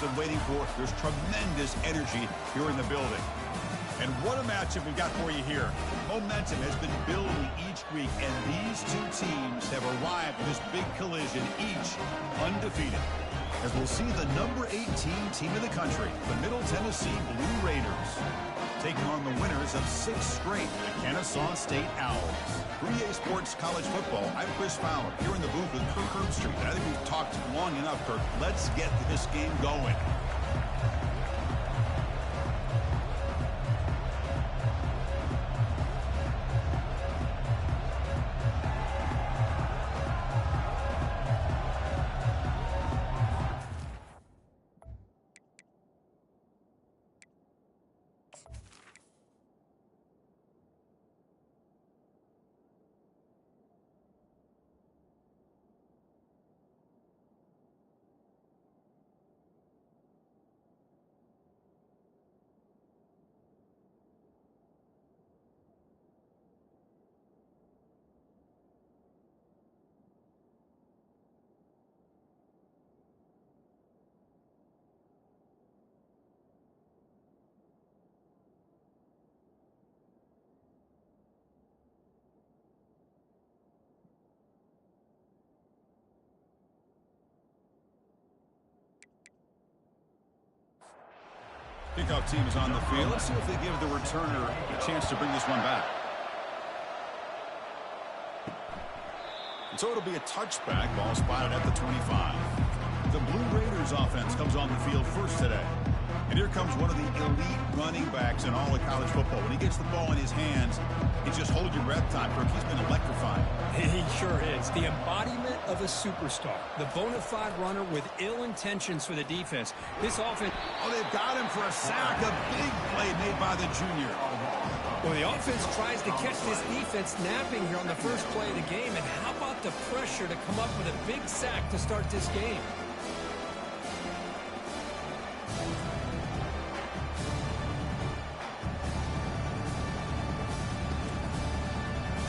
fans have been waiting for. There's tremendous energy here in the building. And what a matchup we've got for you here. Momentum has been building each week, and these two teams have arrived at this big collision, each undefeated. As we'll see the number 18 team in the country, the Middle Tennessee Blue Raiders, taking on the winners of 6 straight, the Kennesaw State Owls. For EA Sports College Football, I'm Chris Fowler, here in the booth with Kirk Herbstreit. And I think we've talked long enough, Kirk. Let's get this game going. Kickoff team is on the field. Let's see if they give the returner a chance to bring this one back. And so it'll be a touchback. Ball spotted at the 25. The Blue Raiders offense comes on the field first today. And here comes one of the elite running backs in all of college football. When he gets the ball in his hands, it's just hold your breath time, Kirk. He's been electrifying. He sure is. The embodiment of a superstar. The bona fide runner with ill intentions for the defense. This offense... Oh, they've got him for a sack. A big play made by the junior. Well, the offense tries to catch this defense napping here on the first play of the game. And how about the pressure to come up with a big sack to start this game?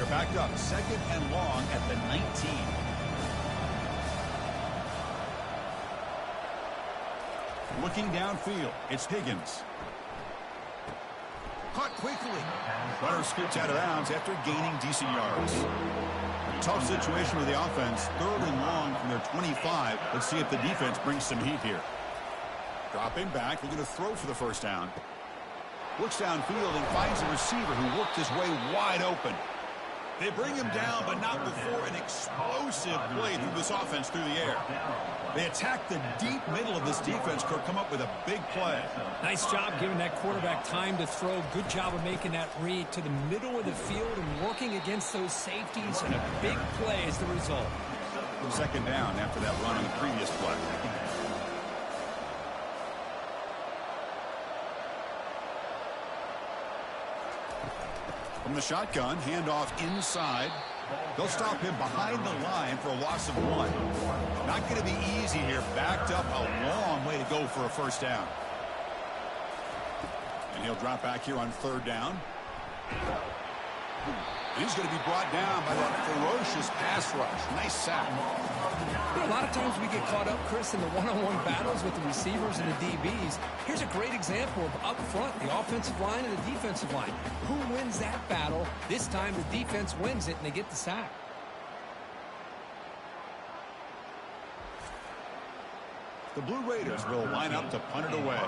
Backed up, 2nd and long at the 19. Looking downfield, it's Higgins. Caught quickly. Runner scoots out of bounds after gaining decent yards. Tough situation with the offense. 3rd and long from their 25. Let's see if the defense brings some heat here. Dropping back, looking to throw for the first down. Looks downfield and finds a receiver who worked his way wide open. They bring him down, but not before an explosive play through this offense through the air. They attack the deep middle of this defense, Kirk, come up with a big play. Nice job giving that quarterback time to throw. Good job of making that read to the middle of the field and working against those safeties, and a big play is the result. 2nd down after that run on the previous play. From the shotgun, handoff inside. They'll stop him behind the line for a loss of 1. Not going to be easy here. Backed up a long way to go for a first down. And he'll drop back here on 3rd down. He's going to be brought down by that ferocious pass rush. Nice sack. You know, a lot of times we get caught up, Chris, in the one-on-one battles with the receivers and the DBs. Here's a great example of up front, the offensive line and the defensive line. Who wins that battle? This time the defense wins it and they get the sack. The Blue Raiders will line up to punt it away.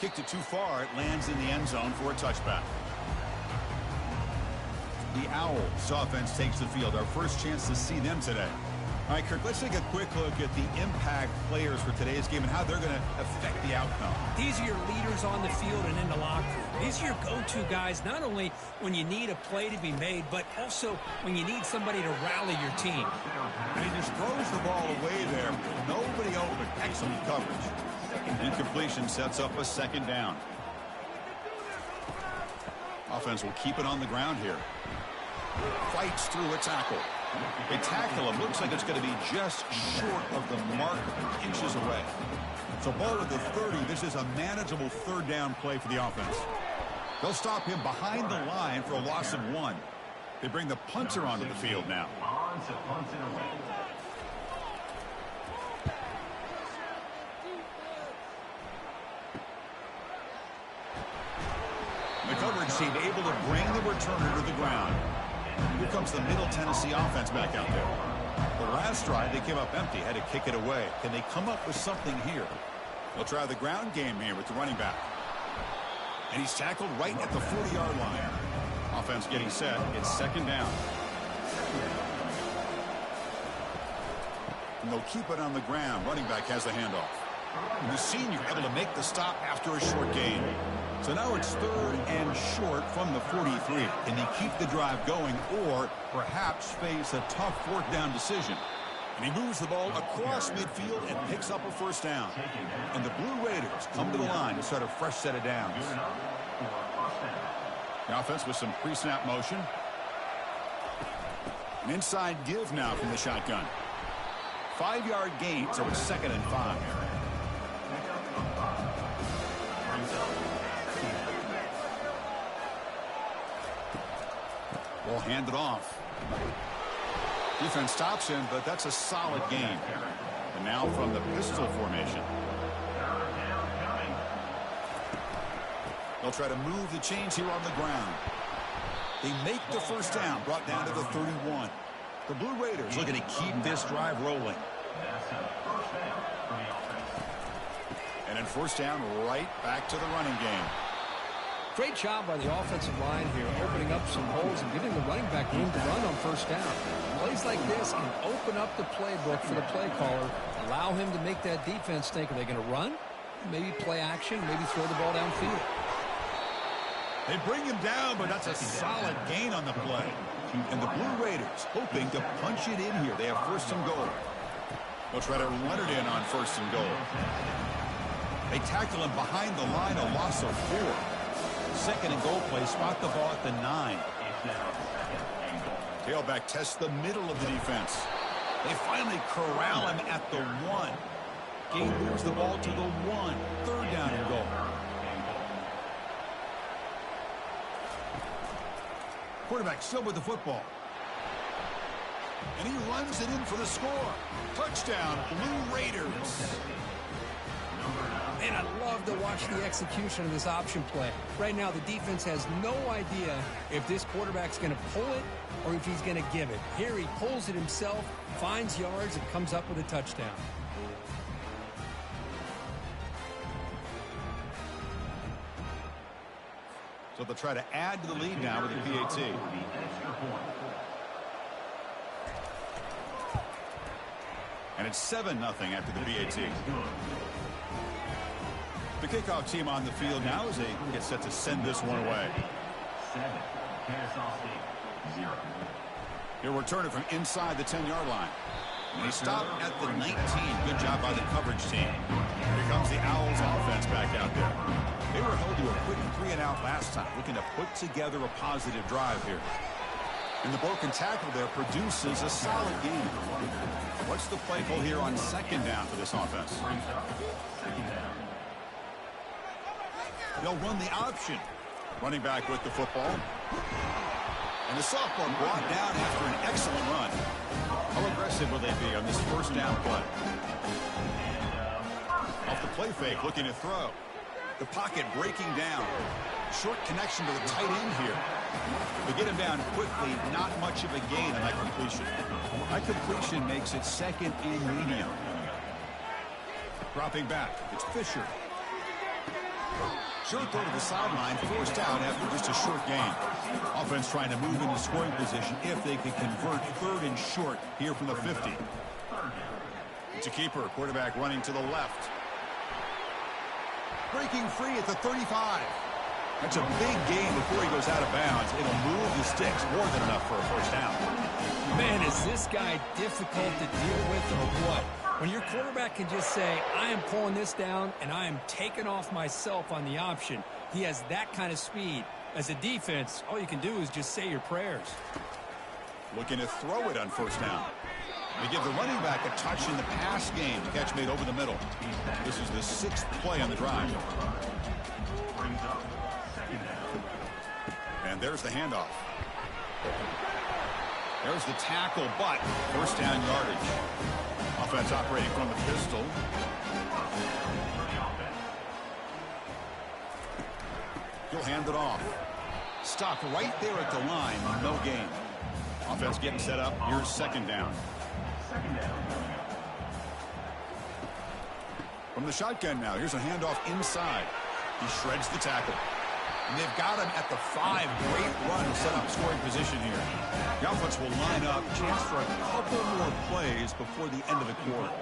Kicked it too far. It lands in the end zone for a touchback. The Owls offense takes the field. Our first chance to see them today. All right, Kirk, let's take a quick look at the impact players for today's game and how they're going to affect the outcome. These are your leaders on the field and in the locker room. These are your go-to guys, not only when you need a play to be made, but also when you need somebody to rally your team. And he just throws the ball away there. Nobody open. Excellent coverage. Incompletion sets up a 2nd down. Offense will keep it on the ground here. Fights through a tackle. They tackle him. Looks like it's going to be just short of the mark, inches away. So ball at the 30. This is a manageable 3rd down play for the offense. They'll stop him behind the line for a loss of 1. They bring the punter onto the field now. The coverage team able to bring the returner to the ground. Here comes the Middle Tennessee offense back out there. The last drive, they came up empty, had to kick it away. Can they come up with something here? They'll try the ground game here with the running back. And he's tackled right at the 40-yard line. Offense getting set. It's second down. And they'll keep it on the ground. Running back has the handoff. And the senior able to make the stop after a short gain. So now it's third and short from the 43. Can they keep the drive going or perhaps face a tough fourth down decision? And he moves the ball across midfield and picks up a first down. And the Blue Raiders come to the line to start a fresh set of downs. The offense with some pre-snap motion. An inside give now from the shotgun. 5-yard gain, so it's 2nd and 5. Ball handed off. Defense stops him, but that's a solid gain. And now from the pistol formation. They'll try to move the chains here on the ground. They make the first down, brought down to the 31. The Blue Raiders looking to keep this drive rolling. And then first down, right back to the running game. Great job by the offensive line here, opening up some holes and giving the running back room to run on first down. Plays like this can open up the playbook for the play caller, allow him to make that defense think, are they going to run? Maybe play action, maybe throw the ball downfield. They bring him down, but that's a solid gain on the play. And the Blue Raiders hoping to punch it in here. They have first and goal. They'll try to run it in on first and goal. They tackle him behind the line, a loss of 4. 2nd and goal play, spot the ball at the 9. Tailback tests the middle of the defense. They finally corral him at the 1. Gain moves the ball to the 1. 3rd down and goal. Quarterback still with the football. And he runs it in for the score. Touchdown, Blue Raiders. And I love to watch the execution of this option play. Right now, the defense has no idea if this quarterback's going to pull it or if he's going to give it. Here he pulls it himself, finds yards, and comes up with a touchdown. So they'll try to add to the lead now with the PAT. And it's 7-0 after the PAT. The kickoff team on the field now as they get set to send this one away. 7, Kennesaw State, 0. He'll return it from inside the 10-yard line. And he stopped at the 19. Good job by the coverage team. Here comes the Owls offense back out there. They were held to a quick 3-and-out last time, looking to put together a positive drive here. And the broken tackle there produces a solid gain. What's the play call here on 2nd down for this offense? They'll run the option. Running back with the football. And the sophomore brought down after an excellent run. How aggressive will they be on this first down play? Off the play fake, looking to throw. The pocket breaking down. Short connection to the tight end here. They get him down quickly, not much of a gain on that completion. That completion makes it 2nd and medium. Dropping back, it's Fisher. Short throw to the sideline, forced out after just a short gain. Offense trying to move into scoring position if they could convert 3rd and short here from the 50. It's a keeper, quarterback running to the left. Breaking free at the 35. That's a big gain before he goes out of bounds. It'll move the sticks more than enough for a first down. Man, is this guy difficult to deal with or what? When your quarterback can just say, I am pulling this down and I am taking off myself on the option. He has that kind of speed. As a defense, all you can do is just say your prayers. Looking to throw it on first down. They give the running back a touch in the pass game. The catch made over the middle. This is the 6th play on the drive. And there's the handoff. There's the tackle, but first down yardage. Offense operating from the pistol. He'll hand it off. Stop right there at the line. No gain. Offense getting set up. Here's second down. From the shotgun now. Here's a handoff inside. He shreds the tackle. And they've got him at the 5. Great run to set up scoring position here. The offense will line up. Chance for a couple more plays before the end of the quarter.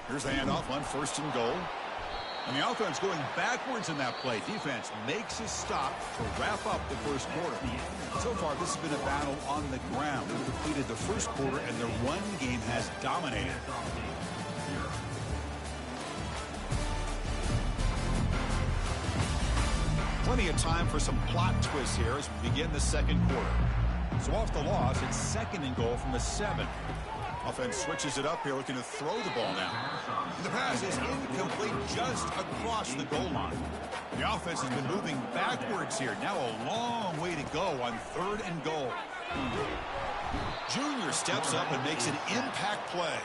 Here's the handoff on first and goal. And the offense going backwards in that play. Defense makes a stop to wrap up the first quarter. So far, this has been a battle on the ground. They've completed the first quarter, and their run game has dominated. Plenty of time for some plot twists here as we begin the second quarter. So off the loss, it's second and goal from the 7. Offense switches it up here, looking to throw the ball now. And the pass is incomplete just across the goal line. The offense has been moving backwards here. Now a long way to go on third and goal. Junior steps up and makes an impact play.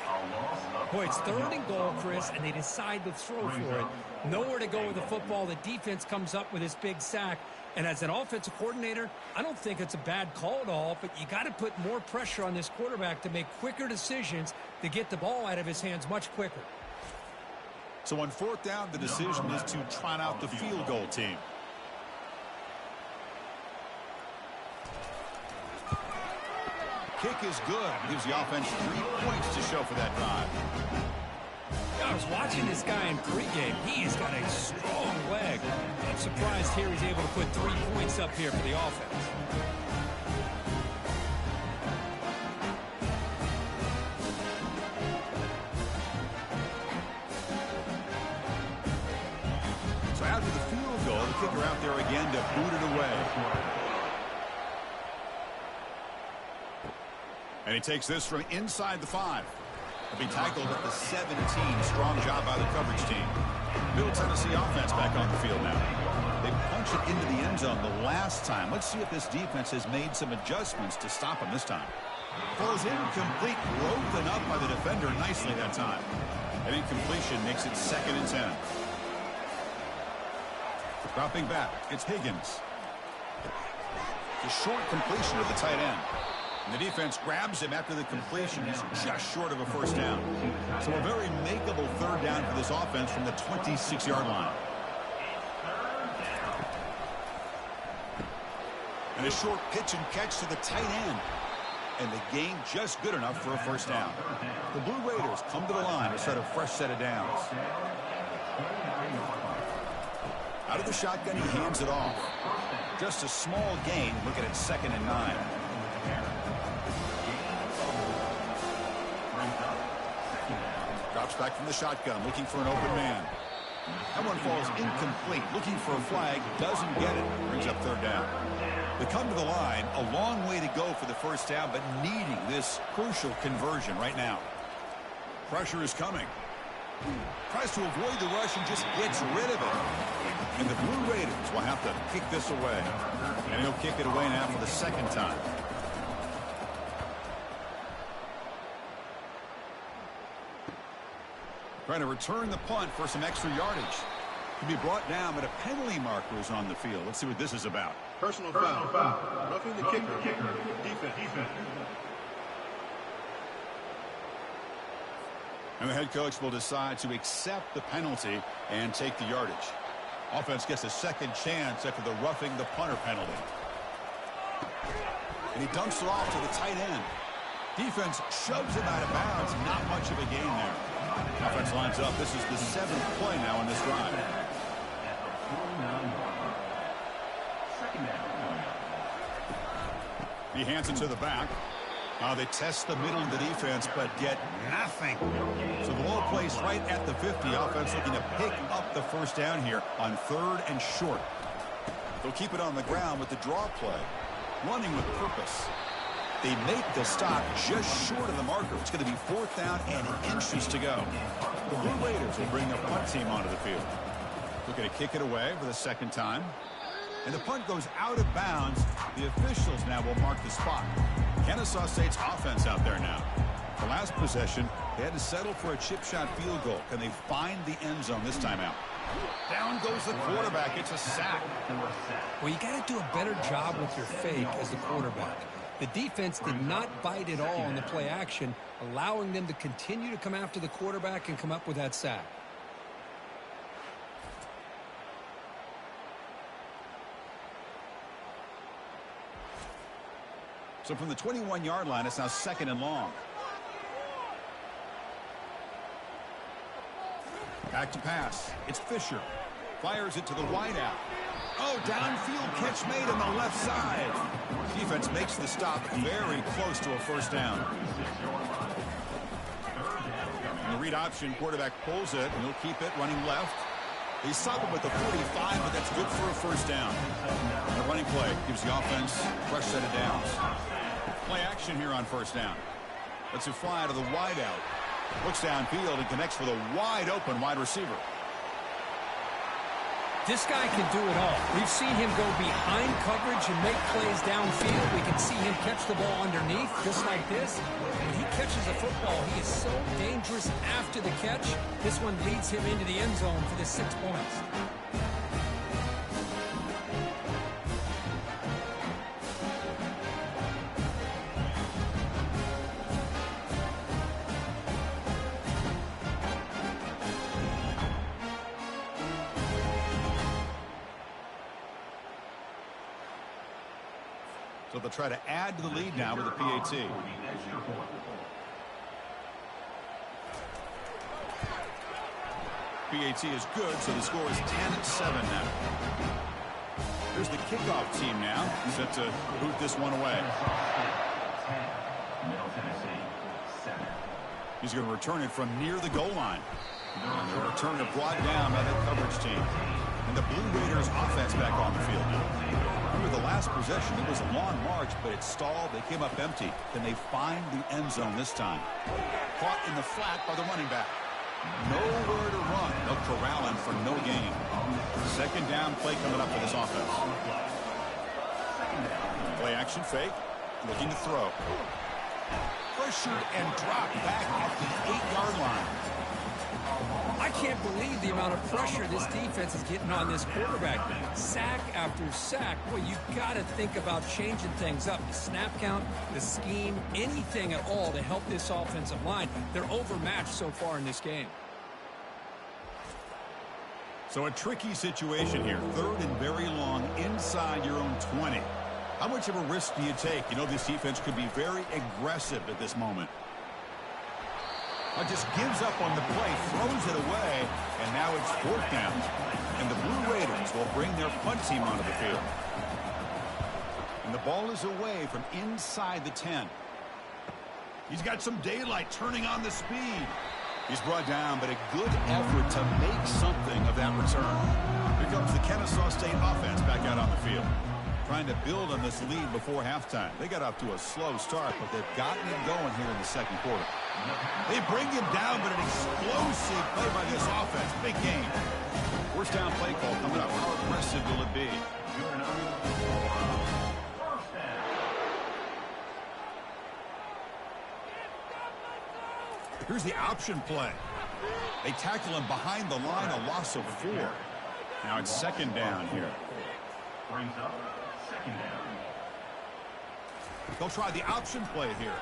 Boy, it's third and goal, Chris, and they decide to throw for it. Nowhere to go with the football. The defense comes up with this big sack. And as an offensive coordinator, I don't think it's a bad call at all, but you got to put more pressure on this quarterback to make quicker decisions to get the ball out of his hands much quicker. So on fourth down, the decision is to trot out the field goal team. Kick is good. Gives the offense 3 points to show for that drive. I was watching this guy in pregame. He has got a strong leg. I'm surprised here he's able to put 3 points up here for the offense. So after the field goal, the kicker out there again to boot it away. And he takes this from inside the 5. He'll be tackled at the 17. Strong job by the coverage team. Middle Tennessee offense back on the field now. They punched it into the end zone the last time. Let's see if this defense has made some adjustments to stop him this time. Throws incomplete, broken up by the defender nicely that time. An incompletion makes it second and 10. Dropping back, it's Higgins. The short completion of the tight end. And the defense grabs him after the completion. He's just short of a first down. So a very makeable third down for this offense from the 26-yard line. And a short pitch and catch to the tight end. And the gain just good enough for a first down. The Blue Raiders come to the line to set a fresh set of downs. Out of the shotgun, he hands it off. Just a small gain. Look at it, 2nd and 9. Drops back from the shotgun, looking for an open man. That one falls incomplete, looking for a flag, doesn't get it. Brings up third down. They come to the line, a long way to go for the first down, but needing this crucial conversion right now. Pressure is coming. Tries to avoid the rush and just gets rid of it. And the Blue Raiders will have to kick this away. And he'll kick it away now for the 2nd time. Trying to return the punt for some extra yardage. To be brought down, but a penalty marker is on the field. Let's see what this is about. Personal foul. Roughing the kicker. Defense. And the head coach will decide to accept the penalty and take the yardage. Offense gets a second chance after the roughing the punter penalty. And he dumps it off to the tight end. Defense shoves him out of bounds. Not much of a gain there. Offense lines up. This is the 7th play now on this drive. He hands it to the back. They test the middle of the defense, but get nothing. So the ball placed right at the 50. Offense looking to pick up the first down here on 3rd and short. They'll keep it on the ground with the draw play. Running with purpose. They make the stop just short of the marker. It's going to be 4th down and inches to go. The Blue Raiders will bring their punt team onto the field. Looking to kick it away for the 2nd time. And the punt goes out of bounds. The officials now will mark the spot. Kennesaw State's offense out there now. The last possession, they had to settle for a chip shot field goal. Can they find the end zone this time out? Down goes the quarterback. It's a sack. Well, you got to do a better job with your fake as the quarterback. The defense did not bite at all in the play action, allowing them to continue to come after the quarterback and come up with that sack. So from the 21-yard line, it's now 2nd and long. Back to pass. It's Fisher. Fires it to the wideout. Oh, downfield catch made on the left side. Defense makes the stop very close to a first down. And the read option, quarterback pulls it, and he'll keep it running left. They stop it with the 45, but that's good for a first down. And the running play gives the offense a fresh set of downs. Play action here on first down. Lets it fly to the wideout. Looks downfield and connects with a wide-open wide receiver. This guy can do it all. We've seen him go behind coverage and make plays downfield. We can see him catch the ball underneath, just like this. When he catches a football, he is so dangerous after the catch. This one leads him into the end zone for the 6 points. So they'll try to add to the lead now with a PAT. PAT is good, so the score is 10-7 now. Here's the kickoff team now, set to boot this one away. He's going to return it from near the goal line. And the return is brought down by the coverage team. And the Blue Raiders offense back on the field now. Remember the last possession, it was a long march, but it stalled. They came up empty. Can they find the end zone this time? Caught in the flat by the running back. Nowhere to run. They'll corral him for no gain. 2nd down play coming up for this offense. Play action fake. Looking to throw. Pressured and dropped back at the 8-yard line. I can't believe the amount of pressure this defense is getting on this quarterback. Sack after sack. Boy, you got to think about changing things up. The snap count, the scheme, anything at all to help this offensive line. They're overmatched so far in this game. So a tricky situation here. 3rd and very long inside your own 20. How much of a risk do you take? You know, this defense could be very aggressive at this moment. Just gives up on the play, throws it away, and now it's 4th down. And the Blue Raiders will bring their punt team onto the field. And the ball is away from inside the 10. He's got some daylight turning on the speed. He's brought down, but a good effort to make something of that return. Here comes the Kennesaw State offense back out on the field. Trying to build on this lead before halftime. They got off to a slow start, but they've gotten it going here in the 2nd quarter. They bring him down, but an explosive play by this offense. Big game. First down play call coming up. How aggressive will it be? Here's the option play. They tackle him behind the line, a loss of 4. Now it's 2nd down here. Brings up 2nd down. They'll try the option play here.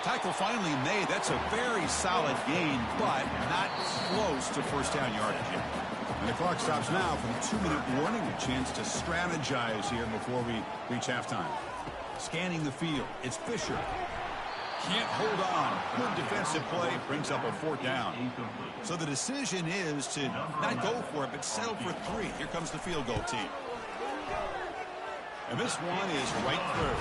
Tackle finally made. That's a very solid gain, but not close to first down yardage yet. And the clock stops now for the 2-minute warning. A chance to strategize here before we reach halftime. Scanning the field. It's Fisher. Can't hold on. Good defensive play. Brings up a 4th down. So the decision is to not go for it, but settle for 3. Here comes the field goal team. And this one is right through.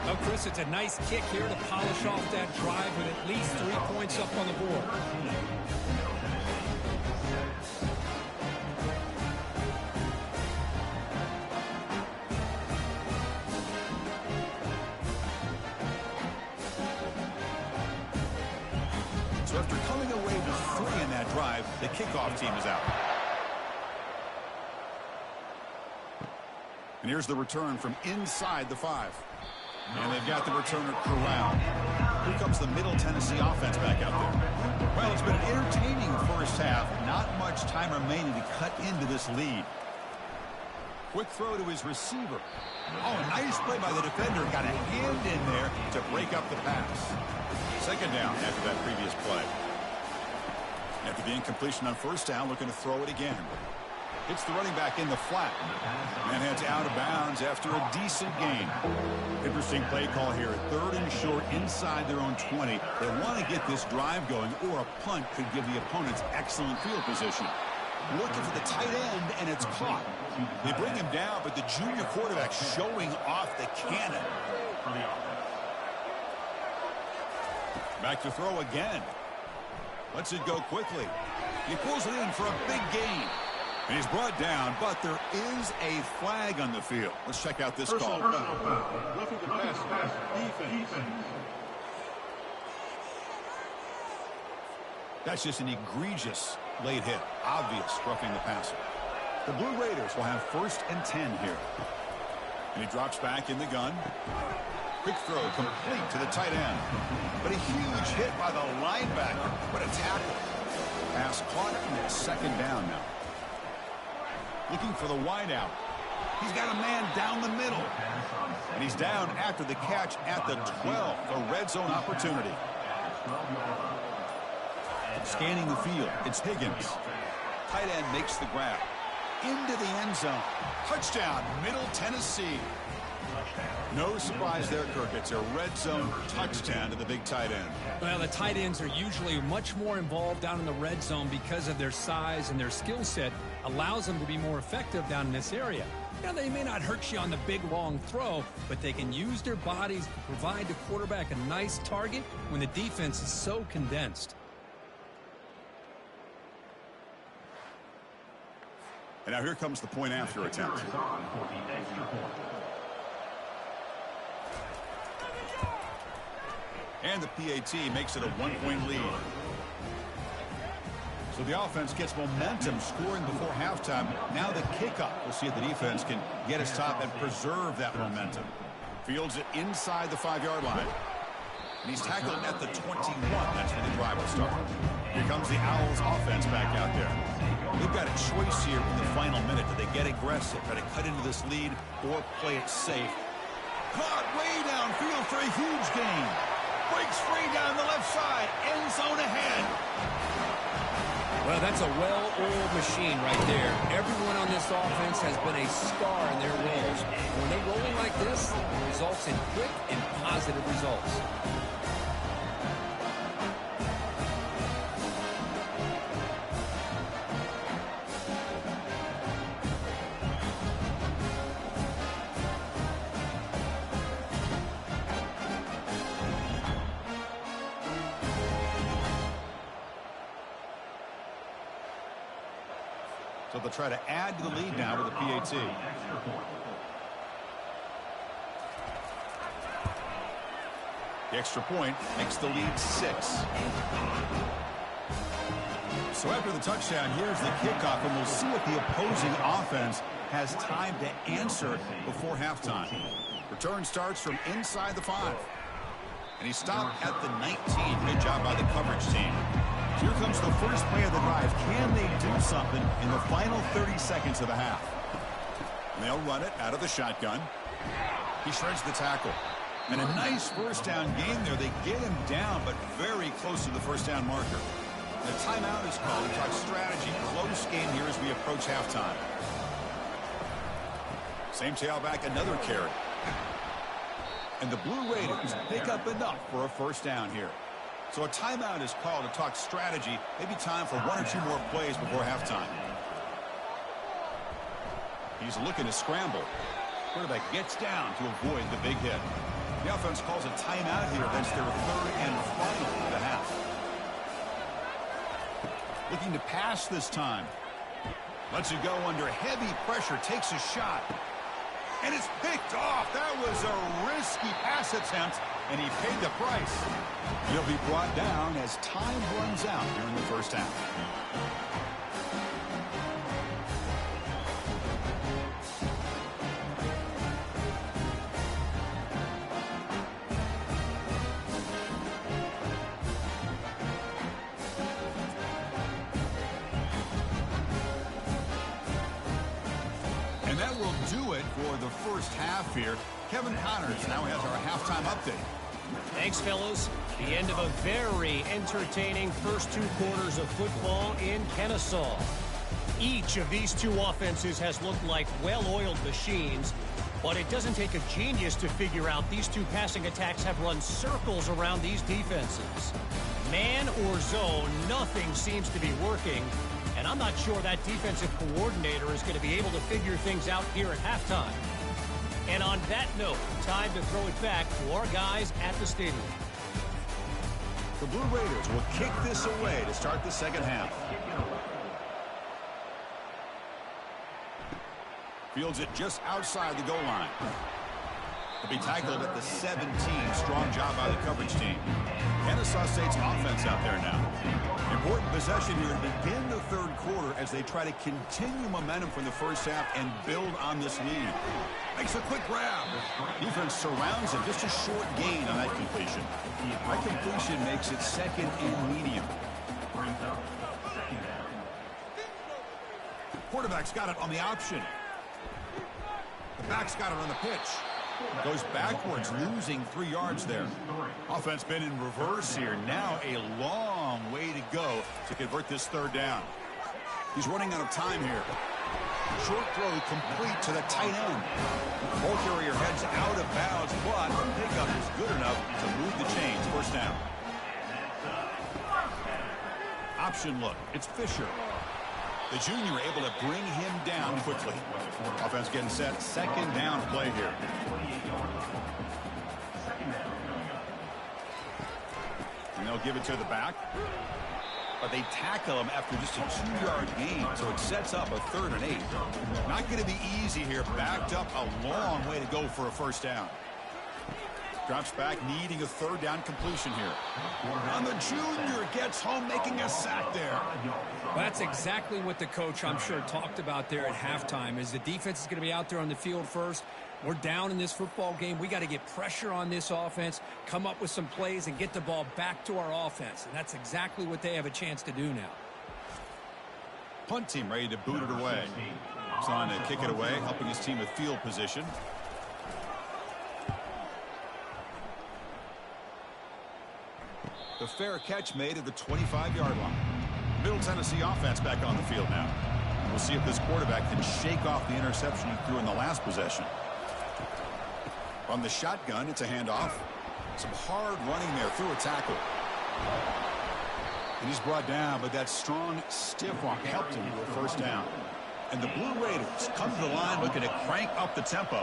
Well, Chris, it's a nice kick here to polish off that drive with at least 3 points up on the board. So after coming away with 3 in that drive, the kickoff team is out. And here's the return from inside the 5. And they've got the returner corralled. Here comes the Middle Tennessee offense back out there. Well, it's been an entertaining first half. Not much time remaining to cut into this lead. Quick throw to his receiver. Oh, a nice play by the defender. Got a hand in there to break up the pass. Second down after that previous play. After the incompletion on first down, looking to throw it again. Hits the running back in the flat. And heads out of bounds after a decent gain. Interesting play call here. 3rd and short inside their own 20. They want to get this drive going, or a punt could give the opponents excellent field position. Looking for the tight end, and it's caught. They bring him down, but the junior quarterback showing off the cannon. Back to throw again. Lets it go quickly. He pulls it in for a big gain. And he's brought down, but there is a flag on the field. Let's check out this call. Roughing the pass. Defense. That's just an egregious late hit. Obvious roughing the passer. The Blue Raiders will have 1st and 10 here. And he drops back in the gun. Quick throw complete to the tight end. But a huge hit by the linebacker. What a tackle. Pass caught, and it's 2nd down now. Looking for the wideout. He's got a man down the middle. And he's down after the catch at the 12. A red zone opportunity. Scanning the field. It's Higgins. Tight end makes the grab. Into the end zone. Touchdown, Middle Tennessee. No surprise there, Kirk. It's a red zone touchdown to the big tight end. Well, the tight ends are usually much more involved down in the red zone because of their size and their skill set allows them to be more effective down in this area. Now, they may not hurt you on the big, long throw, but they can use their bodies to provide the quarterback a nice target when the defense is so condensed. And now here comes the point after attempt. And the PAT makes it a 1-point lead. So the offense gets momentum scoring before halftime. Now the kickoff. We'll see if the defense can get his top and preserve that momentum. Fields it inside the 5-yard line. And he's tackled at the 21. That's where the drive will start. Here comes the Owls offense back out there. They've got a choice here in the final minute. Do they get aggressive, try to cut into this lead, or play it safe? Caught way downfield for a huge gain. Breaks free down the left side. End zone ahead. Well, that's a well-oiled machine right there. Everyone on this offense has been a star in their roles. When they're rolling like this, it results in quick and positive results. So they'll try to add to the lead now with the PAT. The extra point makes the lead 6. So after the touchdown, here's the kickoff, and we'll see if the opposing offense has time to answer before halftime. Return starts from inside the 5. And he stopped at the 19. Good job by the coverage team. Here comes the first play of the drive. Can they do something in the final 30 seconds of the half? And they'll run it out of the shotgun. He shreds the tackle. And a nice first down gain there. They get him down, but very close to the first down marker. The timeout is called. We talk strategy. Close game here as we approach halftime. Same tailback, another carry. And the Blue Raiders pick up enough for a first down here. So a timeout is called to talk strategy. Maybe time for 1 or 2 more plays before halftime. He's looking to scramble. Quarterback gets down to avoid the big hit. The offense calls a timeout here against their 3rd and final of the half. Looking to pass this time. Lets it go under heavy pressure. Takes a shot. And it's picked off. That was a risky pass attempt, and he paid the price. He'll be brought down as time runs out here in the first half. will do it for the first half here. Kevin Connors now has our halftime update. Thanks, fellas. The end of a very entertaining first 2 quarters of football in Kennesaw. Each of these two offenses has looked like well-oiled machines, but it doesn't take a genius to figure out these two passing attacks have run circles around these defenses. Man or zone, nothing seems to be working, and I'm not sure that defensive coordinator is going to be able to figure things out here at halftime. And on that note, time to throw it back to our guys at the stadium. The Blue Raiders will kick this away to start the second half. Fields it just outside the goal line. He'll be tackled at the 17. Strong job by the coverage team. Kennesaw State's offense out there now. Important possession here to begin the third quarter as they try to continue momentum from the first half and build on this lead. Makes a quick grab. Defense surrounds him. Just a short gain on that completion. That completion makes it second and medium. Quarterback's got it on the option. The back's got it on the pitch. Goes backwards, losing 3 yards there. Offense been in reverse here. Now a long way to go to convert this third down. He's running out of time here. Short throw complete to the tight end. Ball carrier heads out of bounds, but the pickup is good enough to move the chains. First down. Option look. It's Fisher. The junior able to bring him down quickly. Offense getting set. Second down play here. And they'll give it to the back. But they tackle him after just a 2-yard gain, so it sets up a 3rd and 8. Not going to be easy here. Backed up a long way to go for a first down. Drops back, needing a 3rd down completion here. And the junior gets home, making a sack there. That's exactly what the coach, I'm sure, talked about there at halftime, is the defense is going to be out there on the field first. We're down in this football game. We got to get pressure on this offense, come up with some plays, and get the ball back to our offense. And that's exactly what they have a chance to do now. Punt team ready to boot it away. He's on to kick it away, helping his team with field position. The fair catch made at the 25-yard line. Middle Tennessee offense back on the field now. We'll see if this quarterback can shake off the interception he threw in the last possession. From the shotgun, it's a handoff. Some hard running there through a tackle. And he's brought down, but that strong, stiff walk helped him to a first down. And the Blue Raiders come to the line looking to crank up the tempo.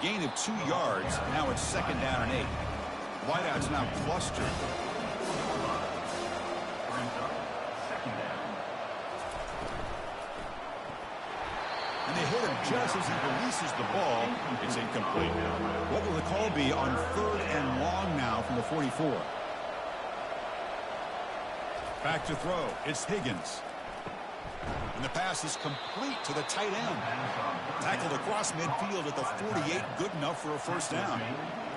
Gain of 2 yards. Now it's second down and 8. Wideouts now clustered. And they hit him just as he releases the ball. It's incomplete. What will the call be on 3rd and long now from the 44? Back to throw. It's Higgins. And the pass is complete to the tight end. Tackled across midfield at the 48. Good enough for a first down.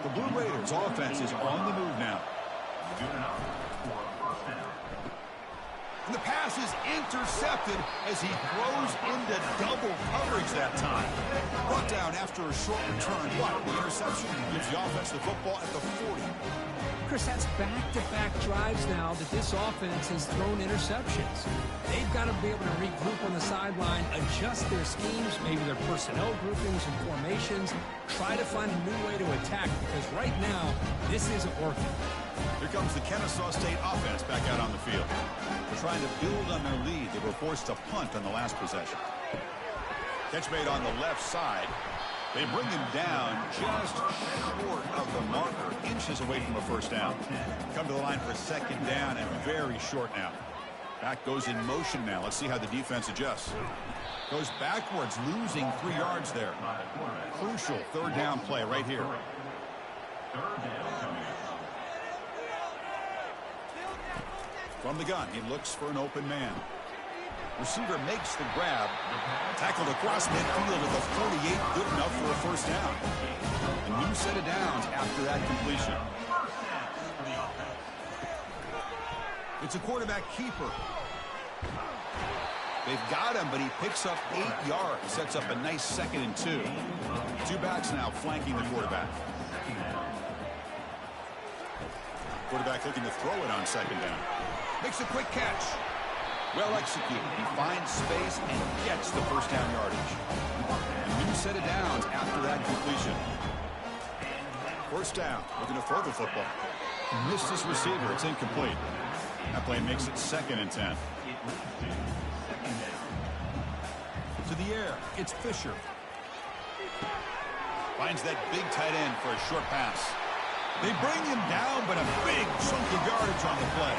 The Blue Raiders offense is on the move now. And the pass is intercepted as he throws into double coverage that time. Brought down after a short return, but the interception gives the offense the football at the 40. Chris, that's back-to-back drives now that this offense has thrown interceptions. They've got to be able to regroup on the sideline, adjust their schemes, maybe their personnel groupings and formations, try to find a new way to attack, because right now, this isn't working. Here comes the Kennesaw State offense back out on the field. They're trying to build on their lead. They were forced to punt on the last possession. Catch made on the left side. They bring him down just short of the marker, inches away from a first down. Come to the line for second down and very short now. Back goes in motion now. Let's see how the defense adjusts. Goes backwards, losing 3 yards there. Crucial 3rd down play right here. From the gun, he looks for an open man. Receiver makes the grab. Tackled across midfield at the 48. Good enough for a first down. A new set of downs after that completion. It's a quarterback keeper. They've got him, but he picks up 8 yards. Sets up a nice 2nd and 2. 2 backs now flanking the quarterback. Quarterback looking to throw it on 2nd down. Makes a quick catch. Well executed. He finds space and gets the first down yardage. A new set of downs after that completion. First down. Looking to throw the football. Missed his receiver. It's incomplete. That play makes it 2nd and 10. To the air. It's Fisher. Finds that big tight end for a short pass. They bring him down, but a big chunk of yardage on the play.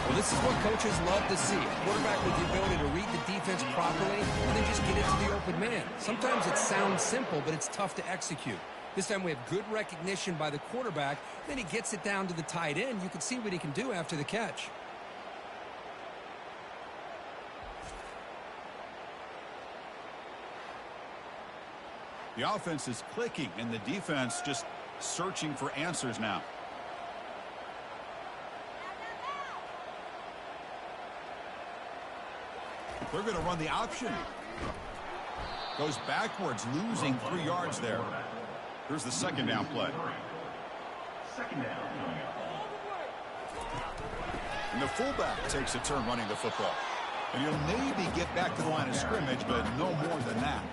Well, this is what coaches love to see. A quarterback with the ability to read the defense properly and then just get it to the open man. Sometimes it sounds simple, but it's tough to execute. This time we have good recognition by the quarterback. Then he gets it down to the tight end. You can see what he can do after the catch. The offense is clicking, and the defense just searching for answers now. They're going to run the option. Goes backwards, losing 3 yards there. Here's the 2nd down play. 2nd down. And the fullback takes a turn running the football. And he'll maybe get back to the line of scrimmage, but no more than that.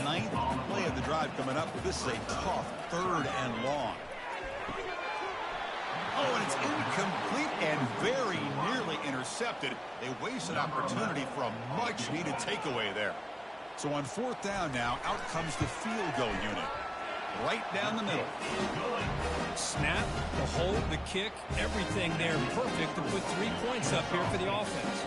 9th play of the drive coming up. This is a tough 3rd and long. Oh, and it's incomplete and very nearly intercepted. They waste an opportunity for a much-needed takeaway there. So on 4th down now, out comes the field goal unit. Right down the middle. Snap, the hold, the kick, everything there perfect to put 3 points up here for the offense.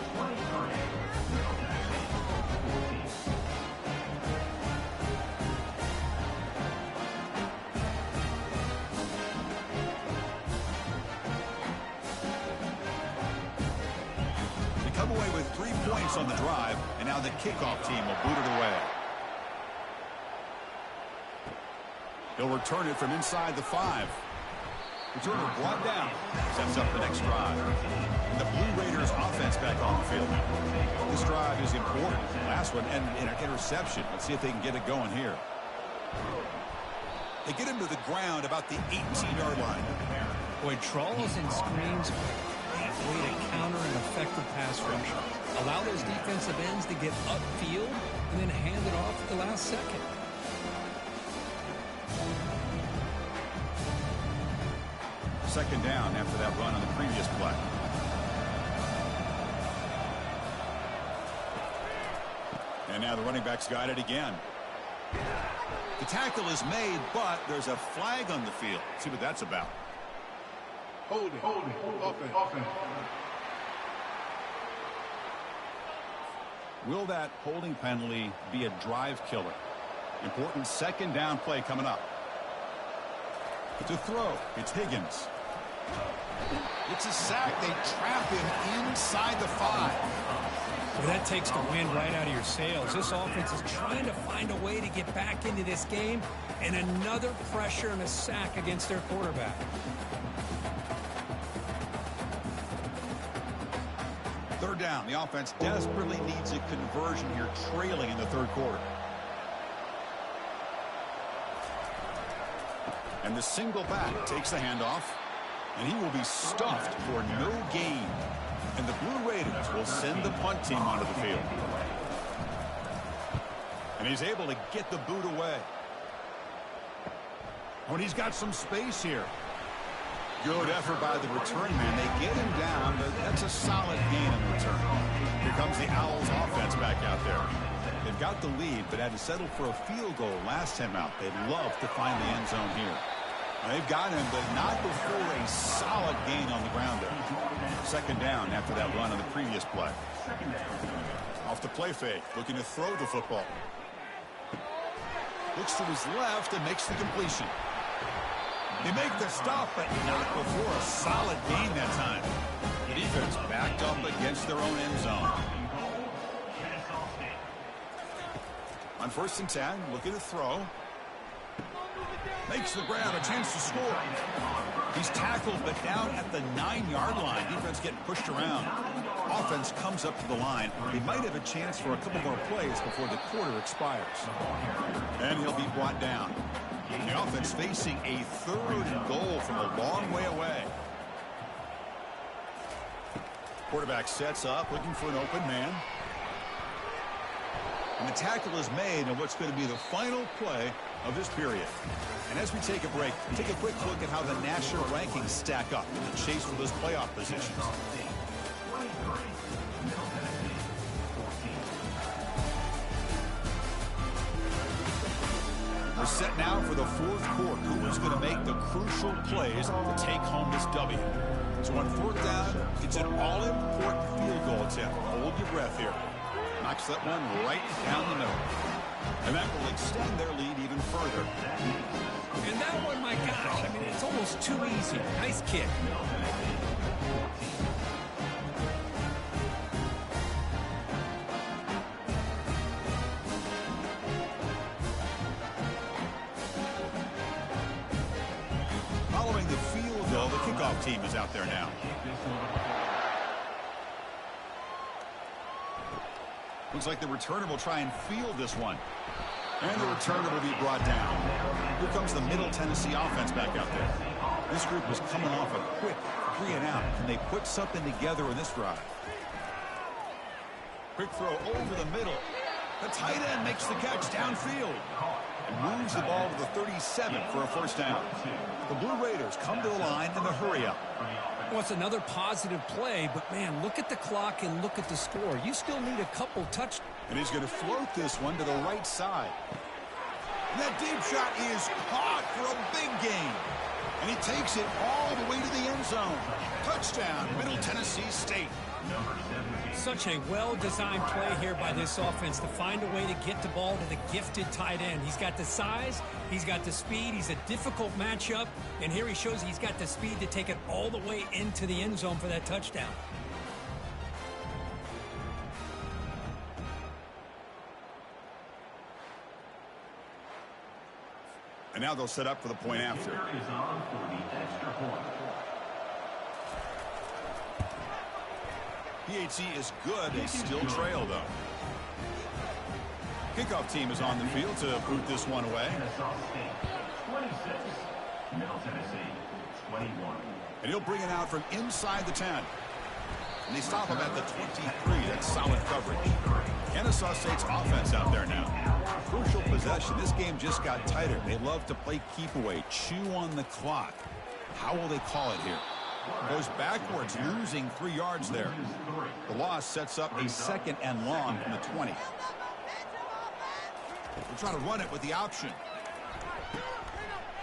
They come away with 3 points on the drive, and now the kickoff team will boot it away. He'll return it from inside the 5. Returner brought down. Sets up the next drive. And the Blue Raiders offense back on the field. This drive is important. Last one ended in an interception. Let's see if they can get it going here. They get him to the ground about the 18-yard line. Boy, trawls and screens are a great way to counter an effective pass rush. Allow those defensive ends to get upfield and then hand it off at the last second. Second down after that run on the previous play. And now the running back's got it again. The tackle is made, but there's a flag on the field. Let's see what that's about. Holding. Offense. Will that holding penalty be a drive killer? Important 2nd down play coming up. To throw, it's Higgins. It's a sack. They trap him inside the 5. Well, that takes the wind right out of your sails. This offense is trying to find a way to get back into this game, and another pressure and a sack against their quarterback. Third down. The offense desperately needs a conversion here, trailing in the 3rd quarter. And the single back takes the handoff, and he will be stuffed for no gain. And the Blue Raiders will send the punt team onto the field. And he's able to get the boot away. When he's got some space here. Good effort by the return man. They get him down, but that's a solid gain on the return. Here comes the Owls offense back out there. They've got the lead, but had to settle for a field goal last time out. They'd love to find the end zone here. They've got him, but not before a solid gain on the ground there. 2nd down after that run on the previous play. Off the play fake, looking to throw the football. Looks to his left and makes the completion. They make the stop, but not before a solid gain that time. The defense backed up against their own end zone. On 1st and 10, looking to throw. Makes the grab, a chance to score. He's tackled, but down at the 9-yard line. Defense getting pushed around. Offense comes up to the line. They might have a chance for a couple more plays before the quarter expires. And he'll be brought down. The offense facing a 3rd and goal from a long way away. Quarterback sets up, looking for an open man. And the tackle is made on what's going to be the final play of this period. And as we take a break, take a quick look at how the national rankings stack up in the chase for those playoff positions. We're set now for the 4th quarter. Who is going to make the crucial plays to take home this W? So on 4th down, it's an all-important field goal attempt. Hold your breath here. Knocks that one right down the middle. And that will extend their lead even further. And that one, my gosh, I mean, it's almost too easy. Nice kick. Following the field goal, the kickoff team is out there now. Looks like the returner will try and field this one. And the returner will be brought down. Here comes the Middle Tennessee offense back out there. This group was coming off a quick 3-and-out. Can they put something together in this drive? Quick throw over the middle. The tight end makes the catch downfield. And moves the ball to the 37 for a 1st down. The Blue Raiders come to the line in the hurry-up. Well, it's another positive play, but, man, look at the clock and look at the score. You still need a couple touchdowns. And he's going to float this one to the right side. And that deep shot is caught for a big gain. And he takes it all the way to the end zone. Touchdown, Middle Tennessee State. Such a well-designed play here by this offense to find a way to get the ball to the gifted tight end. He's got the size, he's got the speed, he's a difficult matchup, and here he shows he's got the speed to take it all the way into the end zone for that touchdown. And now they'll set up for the point after. PHC is good. They still trail, though. Kickoff team is on the field to boot this one away. 26, Middle Tennessee, 21. And he'll bring it out from inside the 10. And they stop him at the 23. That's solid coverage. Kennesaw State's offense out there now. Crucial possession. This game just got tighter. They love to play keep away, chew on the clock. How will they call it here? Goes backwards, losing 3 yards there. The loss sets up a 2nd and long from the 20. We'll try to run it with the option.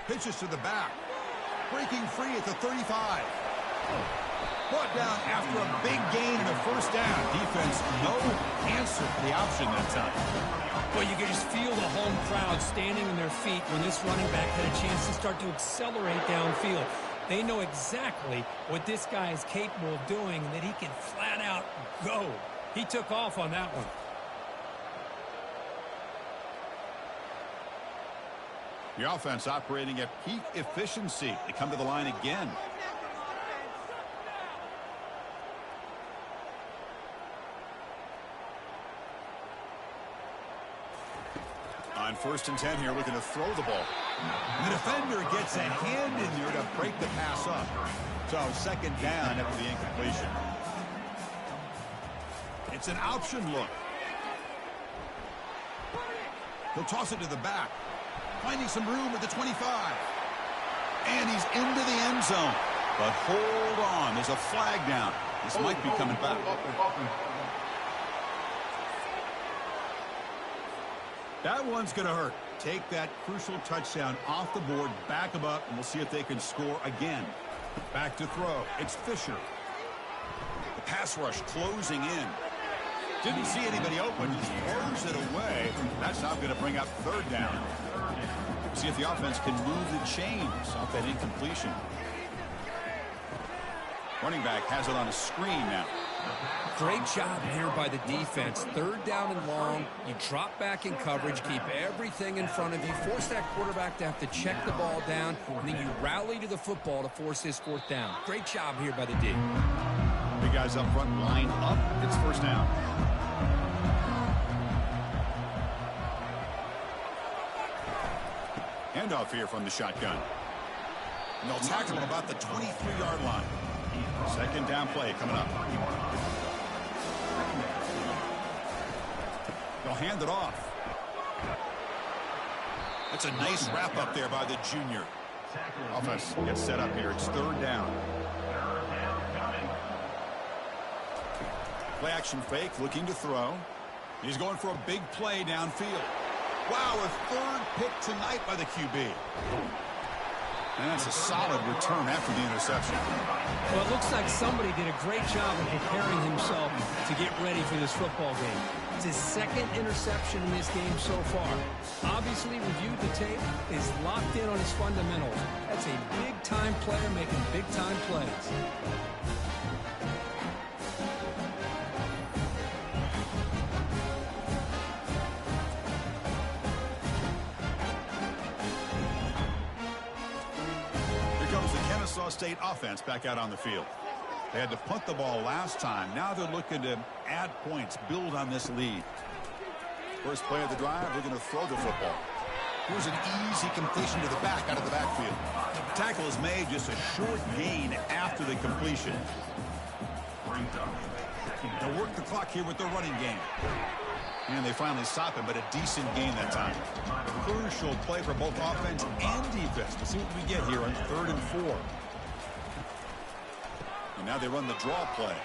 Pitches to the back. Breaking free at the 35. Brought down after a big gain in the 1st down. Defense, no answer for the option that time. Well, you can just feel the home crowd standing on their feet when this running back had a chance to start to accelerate downfield. They know exactly what this guy is capable of doing and that he can flat out go. He took off on that one. The offense operating at peak efficiency. They come to the line again. On 1st and 10 here, looking to throw the ball. And the defender gets a hand in there to break the pass up. So 2nd down after the incompletion. It's an option look. He'll toss it to the back. Finding some room at the 25. And he's into the end zone. But hold on, there's a flag down. This might be coming back. That one's going to hurt. Take that crucial touchdown off the board, back them up, and we'll see if they can score again. Back to throw. It's Fisher. The pass rush closing in. Didn't see anybody open. Just throws it away. That's not going to bring up 3rd down. See if the offense can move the chains off that incompletion. Running back has it on a screen now. Great job here by the defense. Third down and long. You drop back in coverage, keep everything in front of you, force that quarterback to have to check the ball down, and then you rally to the football to force his fourth down. Great job here by the D. Big guys up front line up. It's first down. Handoff here from the shotgun. And they'll tackle him about the 23-yard line. Second down play coming up. They'll hand it off. That's a nice wrap up there by the junior. Offense gets set up here. It's third down. Play action fake, looking to throw. He's going for a big play downfield. Wow, a third pick tonight by the QB. And that's a solid return after the interception. Well, it looks like somebody did a great job of preparing himself to get ready for this football game. It's his second interception in this game so far. Obviously reviewed the tape, is locked in on his fundamentals. That's a big-time player making big-time plays. Kennesaw State offense back out on the field. They had to punt the ball last time. Now they're looking to add points, build on this lead. First play of the drive, they're going to throw the football. Here's an easy completion to the back out of the backfield. The tackle is made, just a short gain after the completion. They'll work the clock here with their running game. And they finally stop him, but a decent gain that time. Crucial play for both offense and defense. We'll see what we get here on 3rd and 4. And now they run the draw play.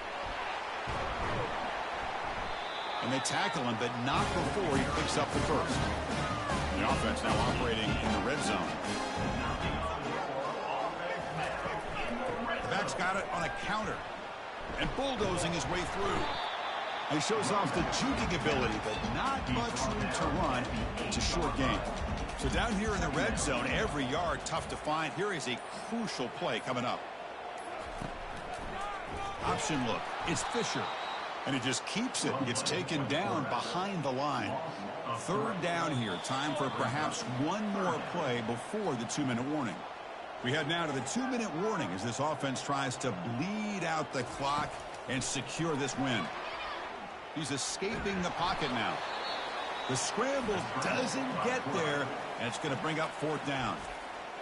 And they tackle him, but not before he picks up the first. And the offense now operating in the red zone. The back's got it on a counter. And bulldozing his way through. He shows off the juking ability, but not much room to run. It's a short game. So down here in the red zone, every yard tough to find. Here is a crucial play coming up. Option look. It's Fisher. And he just keeps it. Gets taken down behind the line. Third down here. Time for perhaps one more play before the 2-minute warning. We head now to the 2-minute warning as this offense tries to bleed out the clock and secure this win. He's escaping the pocket now. The scramble doesn't get there, and it's going to bring up 4th down.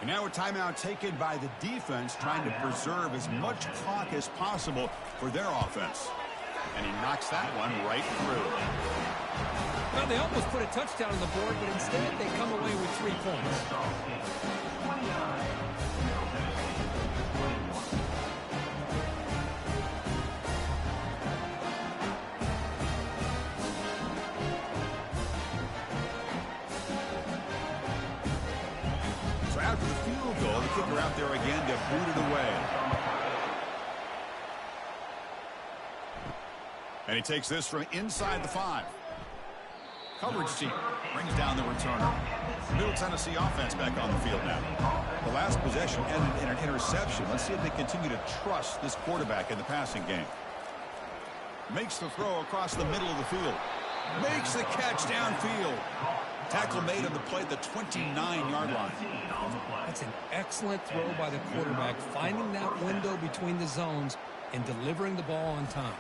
And now a timeout taken by the defense, trying to preserve as much clock as possible for their offense. And he knocks that one right through. Well, they almost put a touchdown on the board, but instead they come away with 3 points. After the field goal, the kicker out there again to boot it away. And he takes this from inside the 5. Coverage team brings down the returner. Middle Tennessee offense back on the field now. The last possession ended in an interception. Let's see if they continue to trust this quarterback in the passing game. Makes the throw across the middle of the field. Makes the catch downfield. Tackle made on the play at the 29-yard line. That's an excellent throw by the quarterback, finding that window between the zones and delivering the ball on time.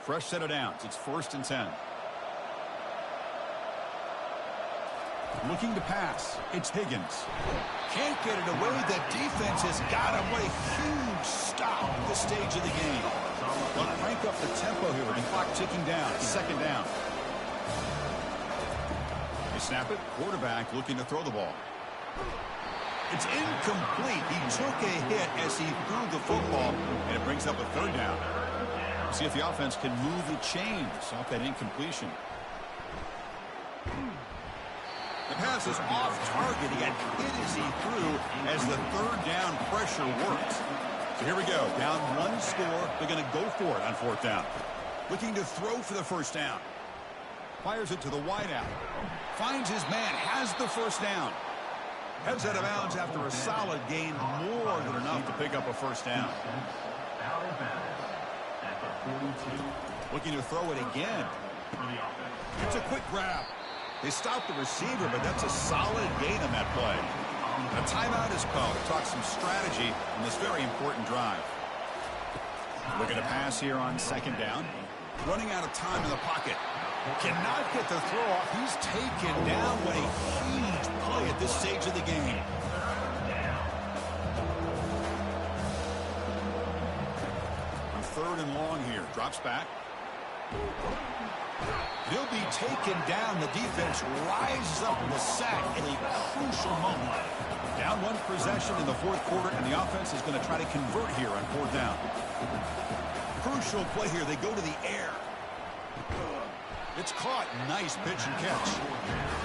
Fresh set of downs. It's 1st and 10. Looking to pass. It's Higgins. Can't get it away. The defense has got him. What a huge stop at this stage of the game. They'll crank up the tempo here with the clock ticking down. 2nd down. They snap it. Quarterback looking to throw the ball. It's incomplete. He took a hit as he threw the football, and it brings up a 3rd down. See if the offense can move the chains off that incompletion. The pass is off target. He got hit as he threw as the 3rd down pressure worked. So here we go. Down 1 score. They're going to go for it on 4th down. Looking to throw for the 1st down. Fires it to the wideout. Finds his man. Has the first down. Heads out of bounds after a solid gain. More than enough to pick up a first down. Out of bounds at the 42. Looking to throw it again. It's a quick grab. They stopped the receiver, but that's a solid gain on that play. A timeout is called. Talk some strategy in this very important drive. Looking to pass here on second down. Running out of time in the pocket. Cannot get the throw off. He's taken down. What a huge play at this stage of the game. On third and long here. Drops back. He'll be taken down. The defense rises up with a sack in a crucial moment. Down one possession in the fourth quarter, and the offense is going to try to convert here on fourth down. Crucial play here. They go to the air. It's caught. Nice pitch and catch.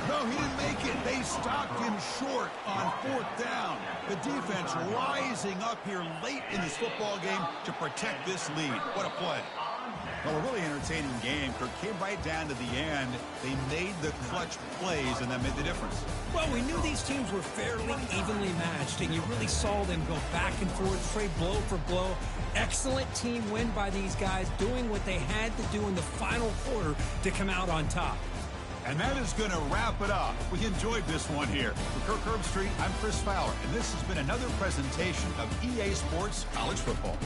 No, he didn't make it. They stopped him short on fourth down. The defense rising up here late in this football game to protect this lead. What a play. Well, a really entertaining game. Kirk came right down to the end. They made the clutch plays, and that made the difference. Well, we knew these teams were fairly evenly matched, and you really saw them go back and forth, trade blow for blow. Excellent team win by these guys, doing what they had to do in the final quarter to come out on top. And that is going to wrap it up. We enjoyed this one here. For Kirk Herbstreit, I'm Chris Fowler, and this has been another presentation of EA Sports College Football.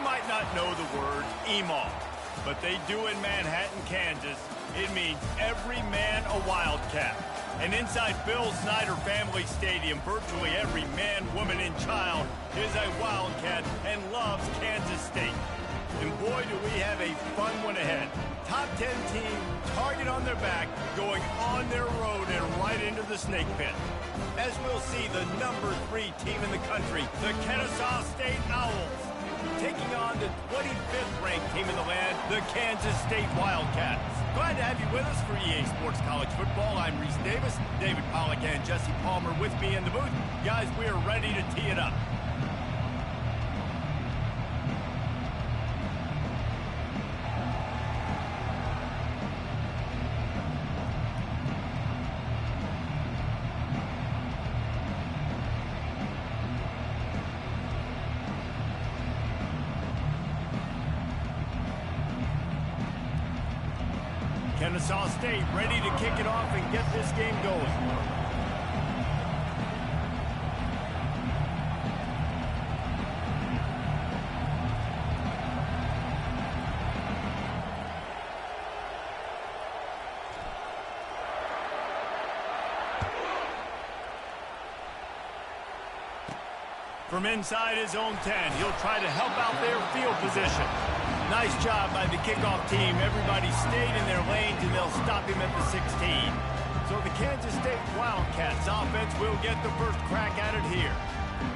might not know the word EMAW, but they do in Manhattan, Kansas. It means every man a Wildcat. And inside Bill Snyder Family Stadium, virtually every man, woman, and child is a Wildcat and loves Kansas State. And boy, do we have a fun one ahead. Top 10 team, target on their back, going on their road and right into the snake pit. As we'll see the number 3 team in the country, the Kennesaw State Owls, taking on the 25th ranked team in the land, the Kansas State Wildcats. Glad to have you with us for EA Sports College Football. I'm Reese Davis, David Pollack and Jesse Palmer with me in the booth. Guys, we are ready to tee it up. Kennesaw State ready to kick it off and get this game going. From inside his own 10, he'll try to help out their field position. Nice job by the kickoff team. Everybody stayed in their lanes, and they'll stop him at the 16. So the Kansas State Wildcats offense will get the first crack at it here.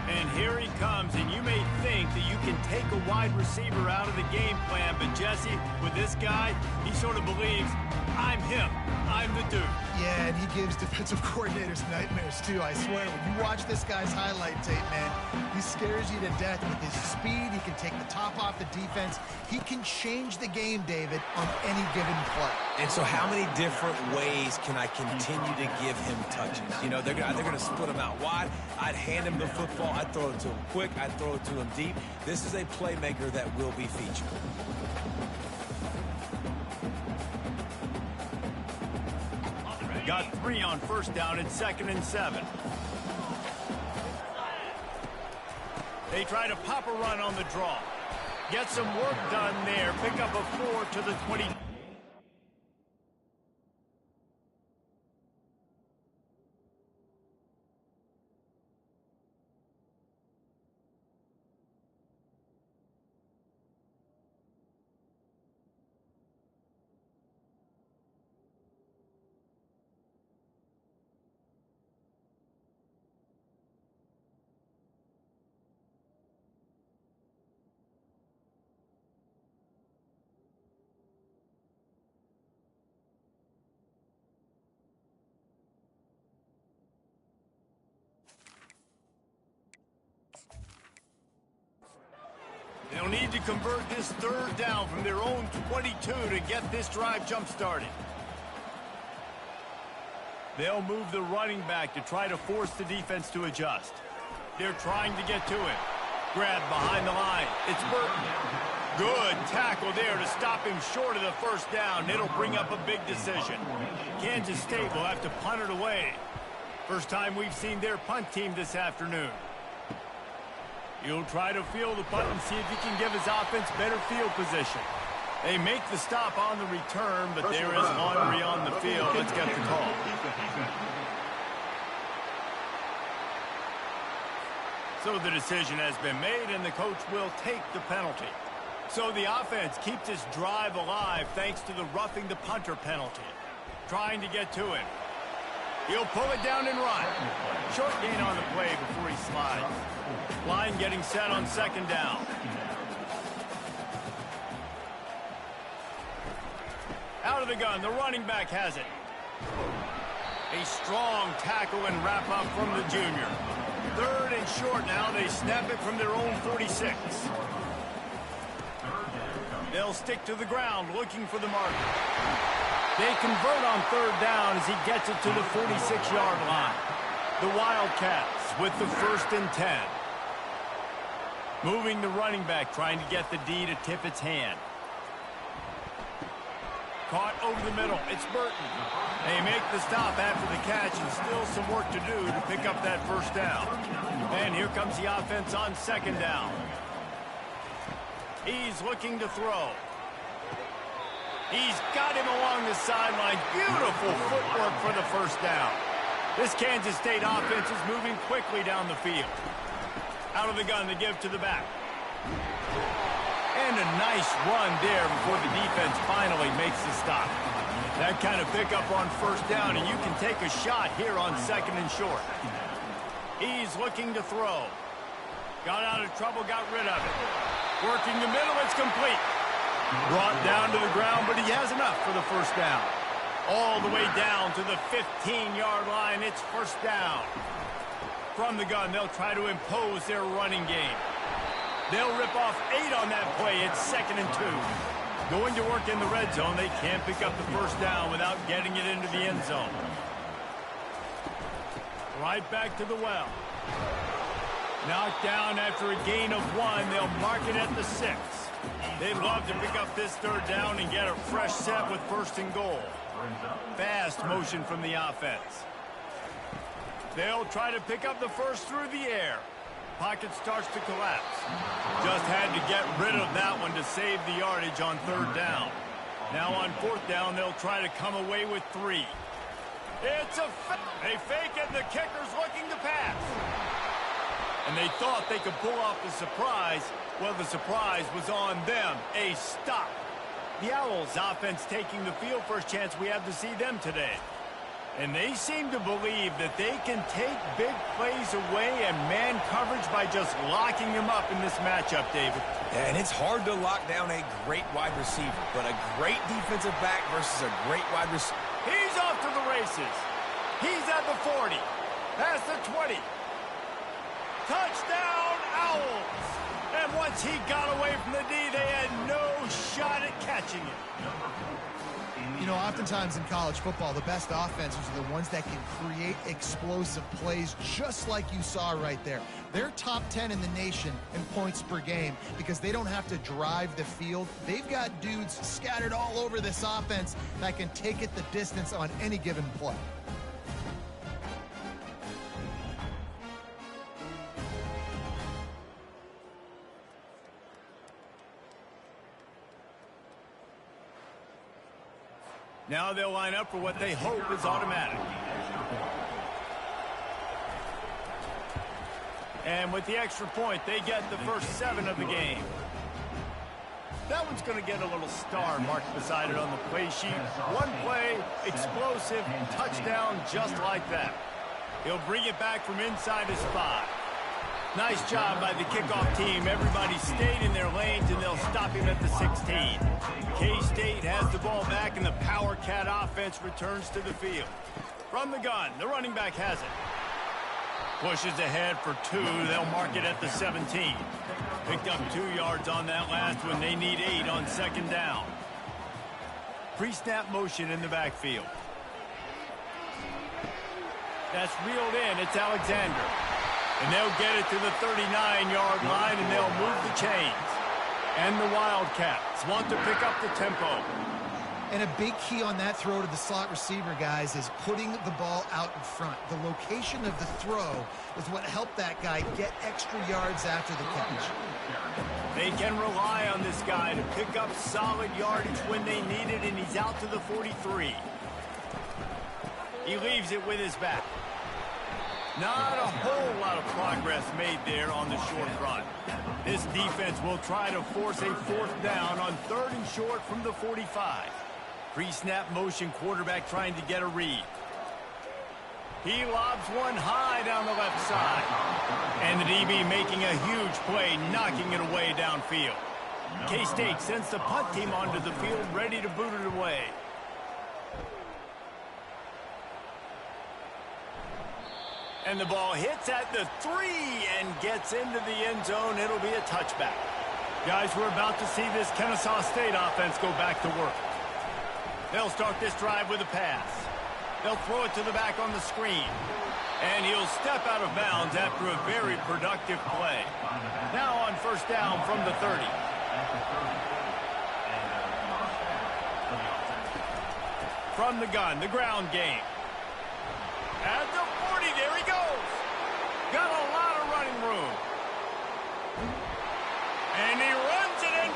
And here he comes, and you may think that you can take a wide receiver out of the game plan, but Jesse, with this guy, he sort of believes, I'm him. I'm the dude. Yeah, and he gives defensive coordinators nightmares, too, I swear. When you watch this guy's highlight tape, man, he scares you to death with his speed. He can take the top off the defense. He can change the game, David, on any given play. And so how many different ways can I continue to give him touches? You know, they're going to split him out wide. I'd hand him the football. I'd throw it to him quick. I'd throw it to him deep. This is a playmaker that will be featured. Got 3 on first down and 2nd and 7. They try to pop a run on the draw. Get some work done there. Pick up a 4 to the 20. They'll need to convert this 3rd down from their own 22 to get this drive jump-started. They'll move the running back to try to force the defense to adjust. They're trying to get to him. Grab behind the line. It's Burton. Good tackle there to stop him short of the 1st down. It'll bring up a big decision. Kansas State will have to punt it away. First time we've seen their punt team this afternoon. He'll try to field the punt and see if he can give his offense better field position. They make the stop on the return, but there is laundry on the field. Let's get the call. So the decision has been made, and the coach will take the penalty. So the offense keeps this drive alive thanks to the roughing the punter penalty. Trying to get to him. He'll pull it down and run. Short gain on the play before he slides. Line getting set on 2nd down. Out of the gun, the running back has it. A strong tackle and wrap up from the junior. 3rd and short now. They snap it from their own 46. They'll stick to the ground looking for the marker. They convert on 3rd down as he gets it to the 46-yard line. The Wildcats with the 1st and 10. Moving the running back, trying to get the D to tip its hand. Caught over the middle. It's Burton. They make the stop after the catch, and still some work to do to pick up that 1st down. And here comes the offense on 2nd down. He's looking to throw. He's got him along the sideline. Beautiful footwork for the first down. This Kansas State offense is moving quickly down the field. Out of the gun to give to the back. And a nice run there before the defense finally makes the stop. That kind of pickup on first down, and you can take a shot here on 2nd and short. He's looking to throw. Got out of trouble, got rid of it. Working the middle, it's complete. Brought down to the ground, but he has enough for the first down. All the way down to the 15-yard line, it's first down. From the gun, they'll try to impose their running game. They'll rip off 8 on that play. It's 2nd and 2. Going to work in the red zone. They can't pick up the first down without getting it into the end zone. Right back to the well. Knocked down after a gain of 1. They'll mark it at the 6. They'd love to pick up this 3rd down and get a fresh set with 1st and goal. Fast motion from the offense. They'll try to pick up the first through the air. Pocket starts to collapse. Just had to get rid of that one to save the yardage on 3rd down. Now on 4th down, they'll try to come away with 3. It's a they fake it. The kicker's looking to pass. And they thought they could pull off the surprise. Well, the surprise was on them. A stop. The Owls offense taking the field. First chance we have to see them today. And they seem to believe that they can take big plays away and man coverage by just locking them up in this matchup, David. And it's hard to lock down a great wide receiver, but a great defensive back versus a great wide receiver. He's off to the races. He's at the 40. Past the 20. Touchdown, Owls. And once he got away from the D, they had no shot at catching it. You know, oftentimes in college football, the best offenses are the ones that can create explosive plays just like you saw right there. They're top 10 in the nation in points per game because they don't have to drive the field. They've got dudes scattered all over this offense that can take it the distance on any given play. Now they'll line up for what they hope is automatic. And with the extra point, they get the first 7 of the game. That one's going to get a little star marked beside it on the play sheet. One play, explosive, touchdown just like that. He'll bring it back from inside his spot. Nice job by the kickoff team. Everybody stayed in their lanes, and they'll stop him at the 16. K-State has the ball back, and the Power Cat offense returns to the field. From the gun, the running back has it. Pushes ahead for 2. They'll mark it at the 17. Picked up 2 yards on that last one. They need 8 on 2nd down. Pre-snap motion in the backfield. That's reeled in. It's Alexander. And they'll get it to the 39-yard line, and they'll move the chains. And the Wildcats want to pick up the tempo. And a big key on that throw to the slot receiver, guys, is putting the ball out in front. The location of the throw is what helped that guy get extra yards after the catch. They can rely on this guy to pick up solid yardage when they need it, and he's out to the 43. He leaves it with his back. Not a whole lot of progress made there on the short run. This defense will try to force a 4th down on 3rd and short from the 45. Pre-snap motion, quarterback trying to get a read. He lobs one high down the left side. And the DB making a huge play, knocking it away downfield. K-State sends the punt team onto the field, ready to boot it away. And the ball hits at the 3 and gets into the end zone. It'll be a touchback. Guys, we're about to see this Kennesaw State offense go back to work. They'll start this drive with a pass. They'll throw it to the back on the screen. And he'll step out of bounds after a very productive play. Now on 1st down from the 30. From the gun, the ground game. At the 40, there he goes. Got a lot of running room. And he runs it in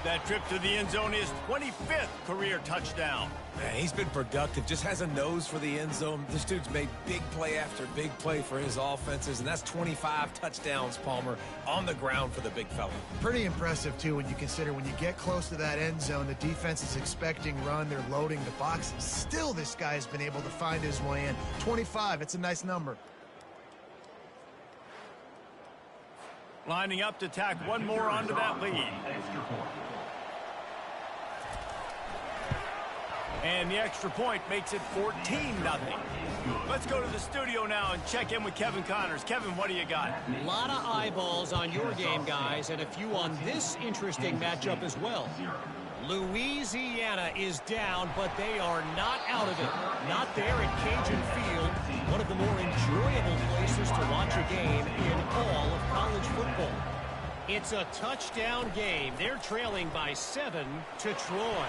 That trip to the end zone is 25th career touchdown. Man, he's been productive, just has a nose for the end zone. This dude's made big play after big play for his offenses, and that's 25 touchdowns, Palmer, on the ground for the big fella. Pretty impressive, too, when you consider when you get close to that end zone, the defense is expecting run, they're loading the box. Still, this guy has been able to find his way in. 25, it's a nice number. Lining up to tack one more onto that lead. And the extra point makes it 14-0. Let's go to the studio now and check in with Kevin Connors. Kevin, what do you got? A lot of eyeballs on your game, guys, and a few on this interesting matchup as well. Louisiana is down, but they are not out of it. Not there at Cajun Field, one of the more enjoyable places to watch a game in all of college football. It's a touchdown game. They're trailing by 7 to Troy.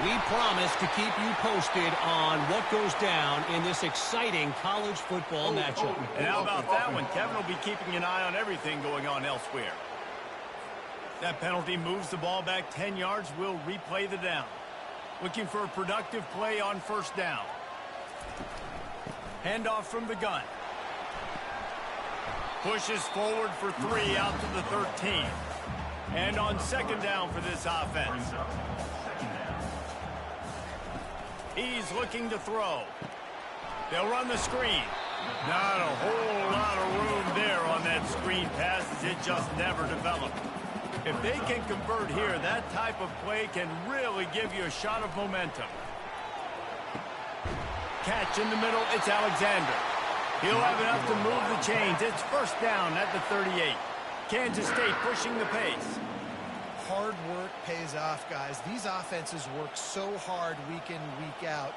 We promise to keep you posted on what goes down in this exciting college football matchup. And how about that one? Kevin will be keeping an eye on everything going on elsewhere. That penalty moves the ball back 10 yards. We'll replay the down. Looking for a productive play on first down. Handoff from the gun. Pushes forward for 3 out to the 13. And on second down for this offense. He's looking to throw. They'll run the screen. Not a whole lot of room there on that screen pass as it just never developed. If they can convert here, that type of play can really give you a shot of momentum. Catch in the middle, it's Alexander. He'll have enough to move the chains. It's first down at the 38. Kansas State pushing the pace. Hard work pays off, guys. These offenses work so hard week in, week out,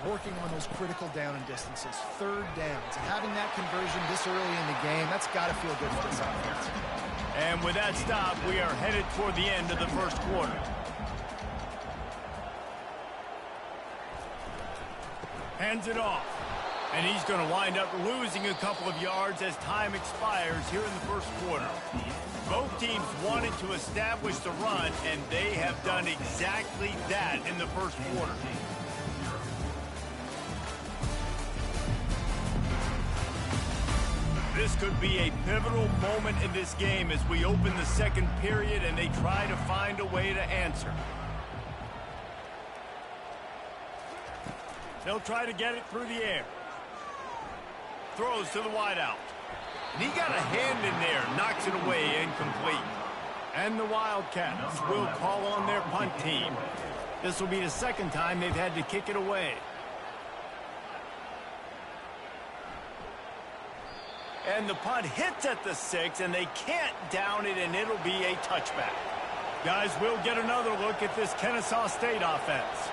working on those critical down and distances, third downs. And having that conversion this early in the game, that's got to feel good for this offense. And with that stop, we are headed toward the end of the first quarter. Hands it off. And he's going to wind up losing a couple of yards as time expires here in the first quarter. Both teams wanted to establish the run, and they have done exactly that in the first quarter. This could be a pivotal moment in this game as we open the second period and they try to find a way to answer. They'll try to get it through the air. Throws to the wideout. And he got a hand in there, knocks it away, incomplete. And the Wildcats will call on their punt team. This will be the second time they've had to kick it away. And the punt hits at the 6, and they can't down it, and it'll be a touchback. Guys, we'll get another look at this Kennesaw State offense.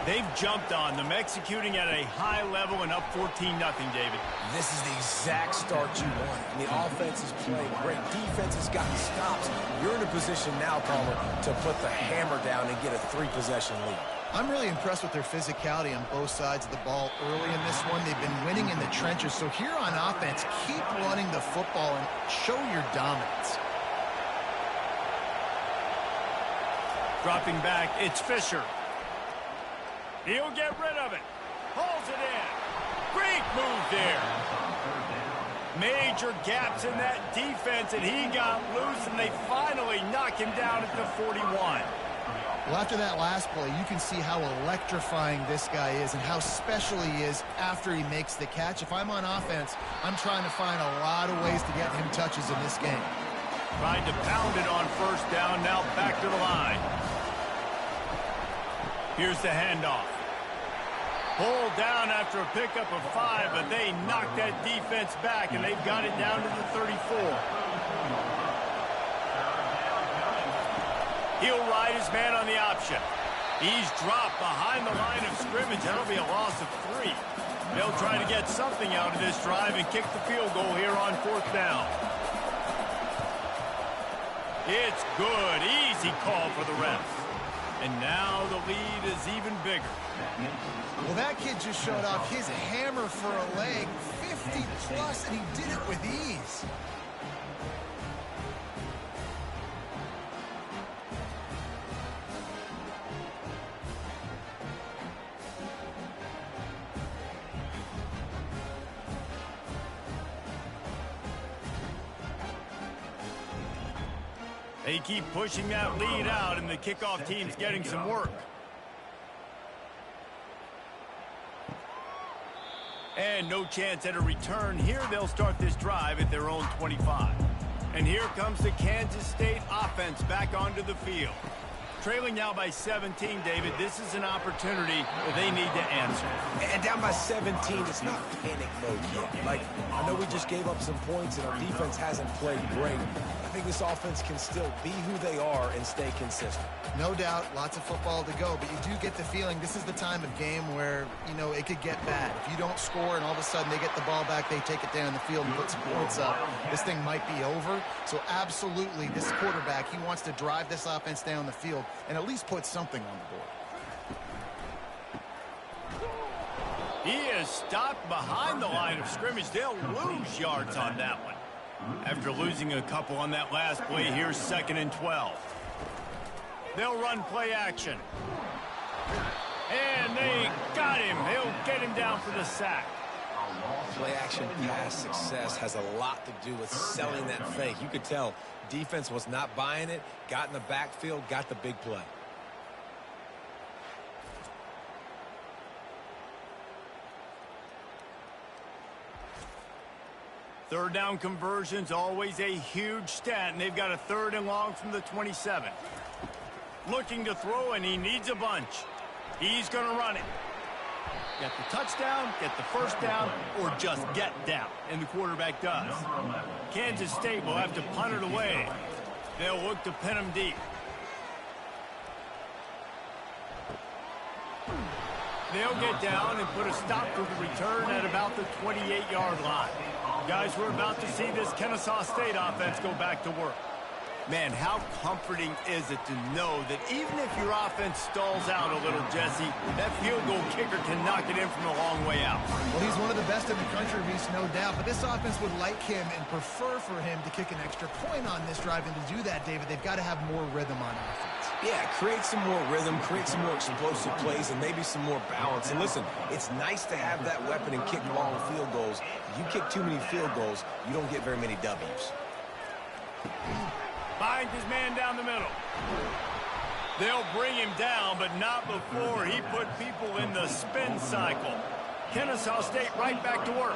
They've jumped on them, executing at a high level and up 14-0, David. This is the exact start you want. And the offense is playing great. Defense has gotten stops. You're in a position now, Palmer, to put the hammer down and get a 3-possession lead. I'm really impressed with their physicality on both sides of the ball early in this one. They've been winning in the trenches. So here on offense, keep running the football and show your dominance. Dropping back, it's Fisher. He'll get rid of it. Pulls it in. Great move there. Major gaps in that defense, and he got loose, and they finally knock him down at the 41. Well, after that last play, you can see how electrifying this guy is and how special he is after he makes the catch. If I'm on offense, I'm trying to find a lot of ways to get him touches in this game. Tried to pound it on first down, now back to the line. Here's the handoff. Pulled down after a pickup of 5, but they knocked that defense back, and they've got it down to the 34. He'll ride his man on the option. He's dropped behind the line of scrimmage. That'll be a loss of 3. They'll try to get something out of this drive and kick the field goal here on fourth down. It's good. Easy call for the refs. And now the lead is even bigger. Well, that kid just showed off his hammer for a leg, 50-plus, and he did it with ease. They keep pushing that lead out, and the kickoff team's getting some work. And no chance at a return. Here they'll start this drive at their own 25. And here comes the Kansas State offense back onto the field. Trailing now by 17, David. This is an opportunity that they need to answer. And down by 17, it's not panic mode yet. Like, I know we just gave up some points and our defense hasn't played great. I think this offense can still be who they are and stay consistent. No doubt, lots of football to go, but you do get the feeling this is the time of game where, you know, it could get bad. If you don't score and all of a sudden they get the ball back, they take it down the field and put some points up, this thing might be over. So absolutely, this quarterback, he wants to drive this offense down the field and at least put something on the board. He is stopped behind the line of scrimmage. They'll lose yards on that one. After losing a couple on that last play, here's 2nd and 12. They'll run play action. And they got him. They'll get him down for the sack. Play action pass success has a lot to do with selling that fake. You could tell defense was not buying it, got in the backfield, got the big play. Third down conversions, always a huge stat, and they've got a 3rd and long from the 27. Looking to throw, and he needs a bunch. He's going to run it. Get the touchdown, get the first down, or just get down. And the quarterback does. Kansas State will have to punt it away. They'll look to pin him deep. They'll get down and put a stop to the return at about the 28-yard line. Guys, we're about to see this Kennesaw State offense go back to work. Man, how comforting is it to know that even if your offense stalls out a little, Jesse, that field goal kicker can knock it in from a long way out. Well, he's one of the best in the country, Reese, no doubt. But this offense would like him and prefer for him to kick an extra point on this drive. And to do that, David, they've got to have more rhythm on offense. Yeah, create some more rhythm, create some more explosive plays, and maybe some more balance. And listen, it's nice to have that weapon and kick long field goals. You kick too many field goals, you don't get very many W's. Finds his man down the middle. They'll bring him down, but not before he put people in the spin cycle. Kennesaw State right back to work.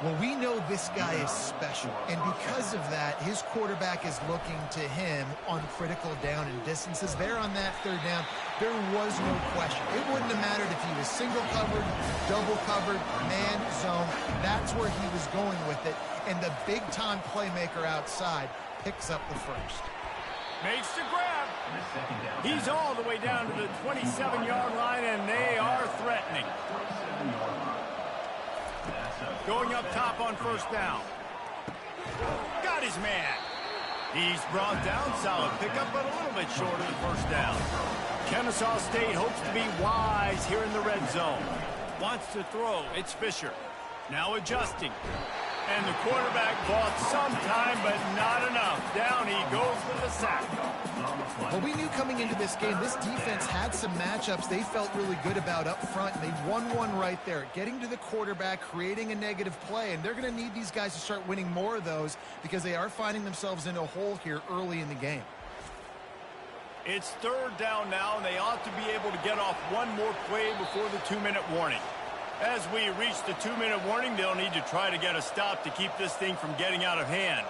Well, we know this guy is special, and because of that, his quarterback is looking to him on critical down and distances. There on that 3rd down, there was no question. It wouldn't have mattered if he was single covered, double covered, man, zone. That's where he was going with it, and the big-time playmaker outside picks up the first. Makes the grab. He's all the way down to the 27-yard line, and they are threatening. Going up top on 1st down. Got his man. He's brought down. Solid pickup, but a little bit short of the 1st down. Kennesaw State hopes to be wise here in the red zone. Wants to throw. It's Fisher. Now adjusting. And the quarterback bought some time, but not enough. Down he goes with a sack. Well, we knew coming into this game, this defense had some matchups they felt really good about up front, and they won one right there. Getting to the quarterback, creating a negative play, and they're going to need these guys to start winning more of those because they are finding themselves in a hole here early in the game. It's 3rd down now, and they ought to be able to get off one more play before the 2-minute warning. As we reach the 2-minute warning, they'll need to try to get a stop to keep this thing from getting out of hand.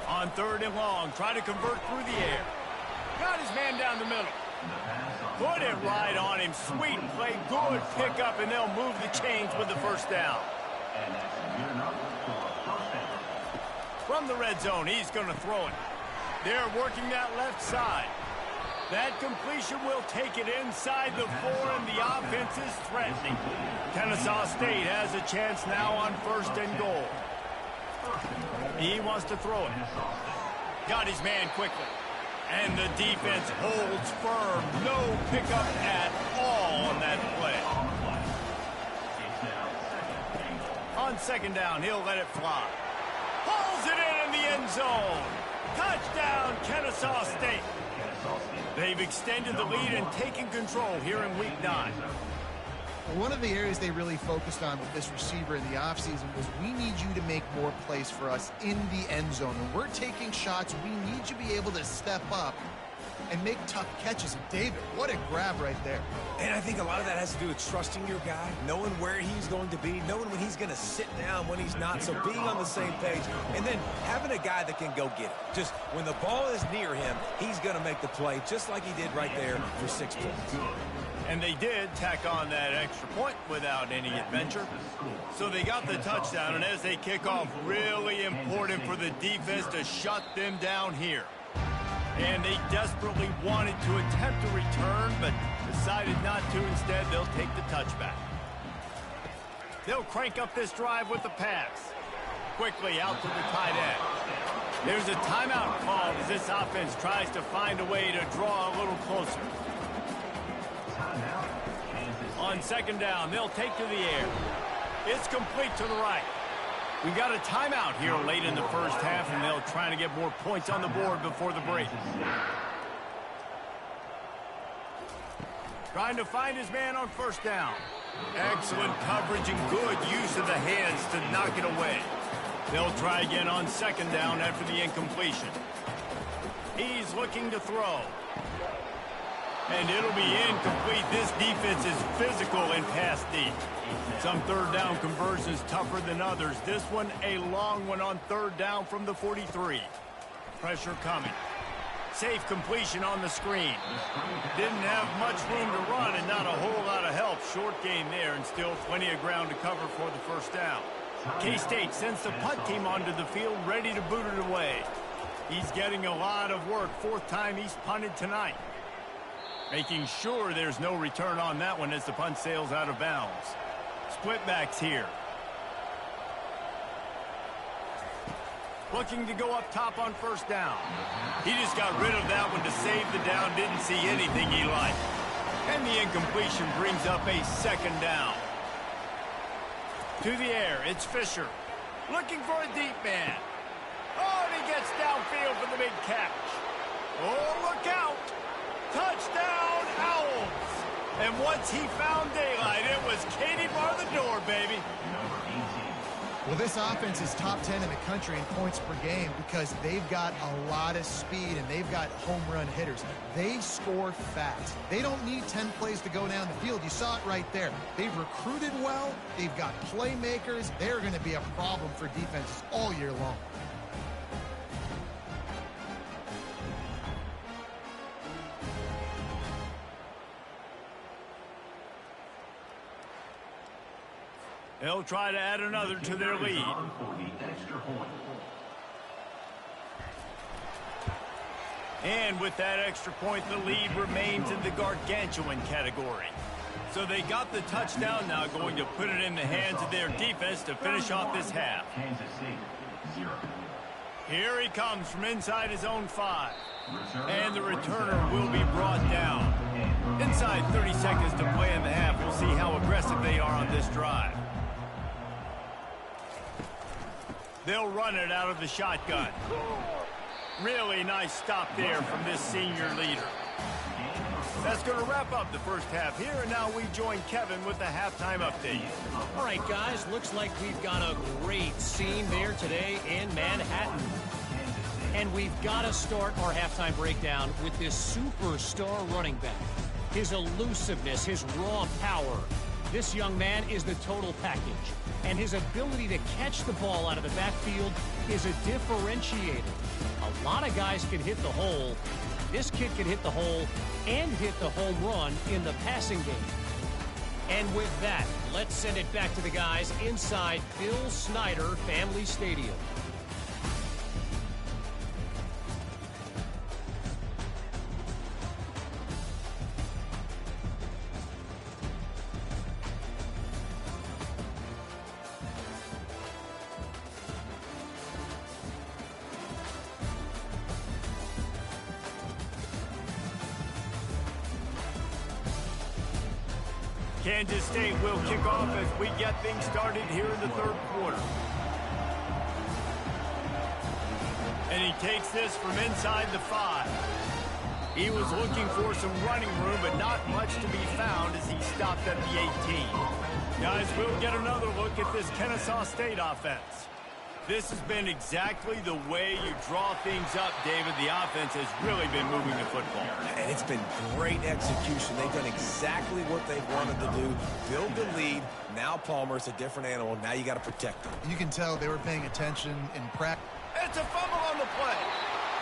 On 3rd and long, try to convert through the air. Got his man down the middle. Put it right on him. Sweet play, good pickup, and they'll move the chains with the 1st down. From the red zone, he's going to throw it. They're working that left side. That completion will take it inside the 4, and the offense is threatening. Kennesaw State has a chance now on 1st and goal. He wants to throw it. Got his man quickly. And the defense holds firm. No pickup at all on that play. On 2nd down, he'll let it fly. Hauls it in the end zone. Touchdown, Kennesaw State. They've extended the lead and taken control here in Week 9. One of the areas they really focused on with this receiver in the offseason was we need you to make more plays for us in the end zone. When we're taking shots, we need you to be able to step up and make tough catches. And David, what a grab right there. And I think a lot of that has to do with trusting your guy, knowing where he's going to be, knowing when he's going to sit down, when he's not, so being on the same page, and then having a guy that can go get it. Just when the ball is near him, he's going to make the play, just like he did right there for 6 points. And they did tack on that extra point without any adventure. So they got the touchdown, and as they kick off, really important for the defense to shut them down here. And they desperately wanted to attempt a return, but decided not to. Instead, they'll take the touchback. They'll crank up this drive with the pass. Quickly out to the tight end. There's a timeout called as this offense tries to find a way to draw a little closer. On second down, they'll take to the air. It's complete to the right. We got a timeout here late in the first half, and they'll try to get more points on the board before the break. Trying to find his man on first down. Excellent coverage and good use of the hands to knock it away. They'll try again on second down after the incompletion. He's looking to throw. And it'll be incomplete. This defense is physical and pass deep. Some third down conversions tougher than others. This one a long one on third down from the 43. Pressure coming. Safe completion on the screen. Didn't have much room to run and not a whole lot of help. Short gain there and still plenty of ground to cover for the first down. K-State sends the punt team onto the field ready to boot it away. He's getting a lot of work. 4th time he's punted tonight. Making sure there's no return on that one as the punt sails out of bounds. Split backs here. Looking to go up top on first down. He just got rid of that one to save the down. Didn't see anything he liked. And the incompletion brings up a second down. To the air, it's Fisher. Looking for a deep man. Oh, and he gets downfield for the big catch. Oh, look out. Touchdown, Owls. And once he found daylight, it was Katie bar the door, baby. Well, this offense is top 10 in the country in points per game because they've got a lot of speed and they've got home run hitters. They score fast. They don't need 10 plays to go down the field. You saw it right there. They've recruited well. They've got playmakers. They're going to be a problem for defenses all year long. They'll try to add another to their lead. And with that extra point, the lead remains in the gargantuan category. So they got the touchdown, now going to put it in the hands of their defense to finish off this half. Here he comes from inside his own 5. And the returner will be brought down. Inside 30 seconds to play in the half. We'll see how aggressive they are on this drive. They'll run it out of the shotgun. Really nice stop there from this senior leader. That's going to wrap up the first half here, and now we join Kevin with the halftime update. All right, guys, looks like we've got a great scene there today in Manhattan. And we've got to start our halftime breakdown with this superstar running back. His elusiveness, his raw power. This young man is the total package. And his ability to catch the ball out of the backfield is a differentiator. A lot of guys can hit the hole. This kid can hit the hole and hit the home run in the passing game. And with that, let's send it back to the guys inside Bill Snyder Family Stadium. Kansas State will kick off as we get things started here in the third quarter. And he takes this from inside the 5. He was looking for some running room, but not much to be found as he stopped at the 18. Guys, we'll get another look at this Kennesaw State offense. This has been exactly the way you draw things up, David. The offense has really been moving the football. And it's been great execution. They've done exactly what they've wanted to do. Build the lead. Now Palmer's a different animal. Now you got to protect him. You can tell they were paying attention in practice. It's a fumble on the play.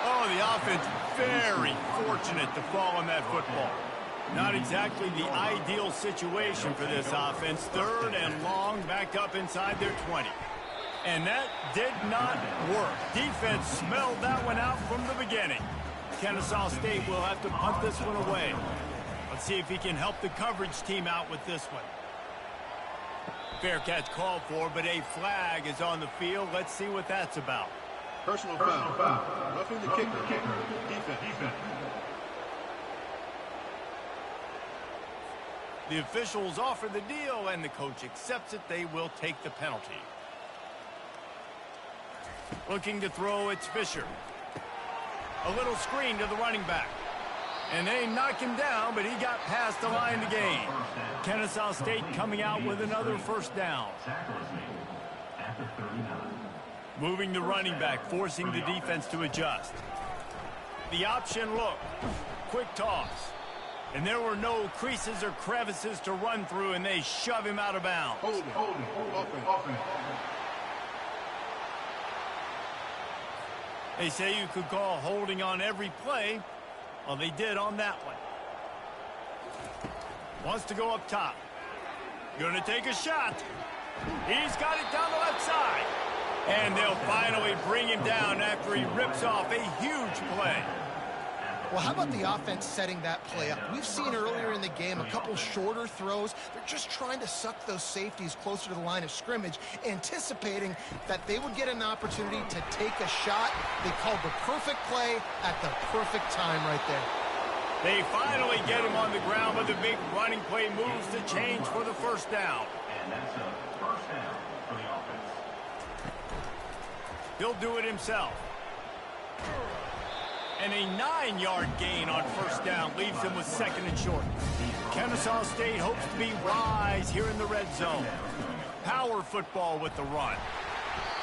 Oh, the offense very fortunate to fall on that football. Not exactly the ideal situation for this offense. 3rd and long, back up inside their 20. And that did not work. Defense smelled that one out from the beginning. Kennesaw State will have to punt this one away. Let's see if he can help the coverage team out with this one. Fair catch called for, but a flag is on the field. Let's see what that's about. Personal foul. Roughing the kicker. Defense. The officials offer the deal, and the coach accepts it. They will take the penalty. Looking to throw, it's Fisher. A little screen to the running back. And they knock him down, but he got past the line to gain. Kennesaw State coming out with another first down. Moving the running back, forcing the defense to adjust. The option look. Quick toss. And there were no creases or crevices to run through, and they shove him out of bounds. Hold it. Offense. They say you could call holding on every play. Well, they did on that one. Wants to go up top. Gonna take a shot. He's got it down the left side. And they'll finally bring him down after he rips off a huge play. Well, how about the offense setting that play up? We've seen earlier in the game a couple shorter throws. They're just trying to suck those safeties closer to the line of scrimmage, anticipating that they would get an opportunity to take a shot. They called the perfect play at the perfect time right there. They finally get him on the ground, but the big running play moves to change for the first down. And that's a first down for the offense. He'll do it himself. And a 9-yard gain on first down leaves him with 2nd and short. Kennesaw State hopes to be wise here in the red zone. Power football with the run.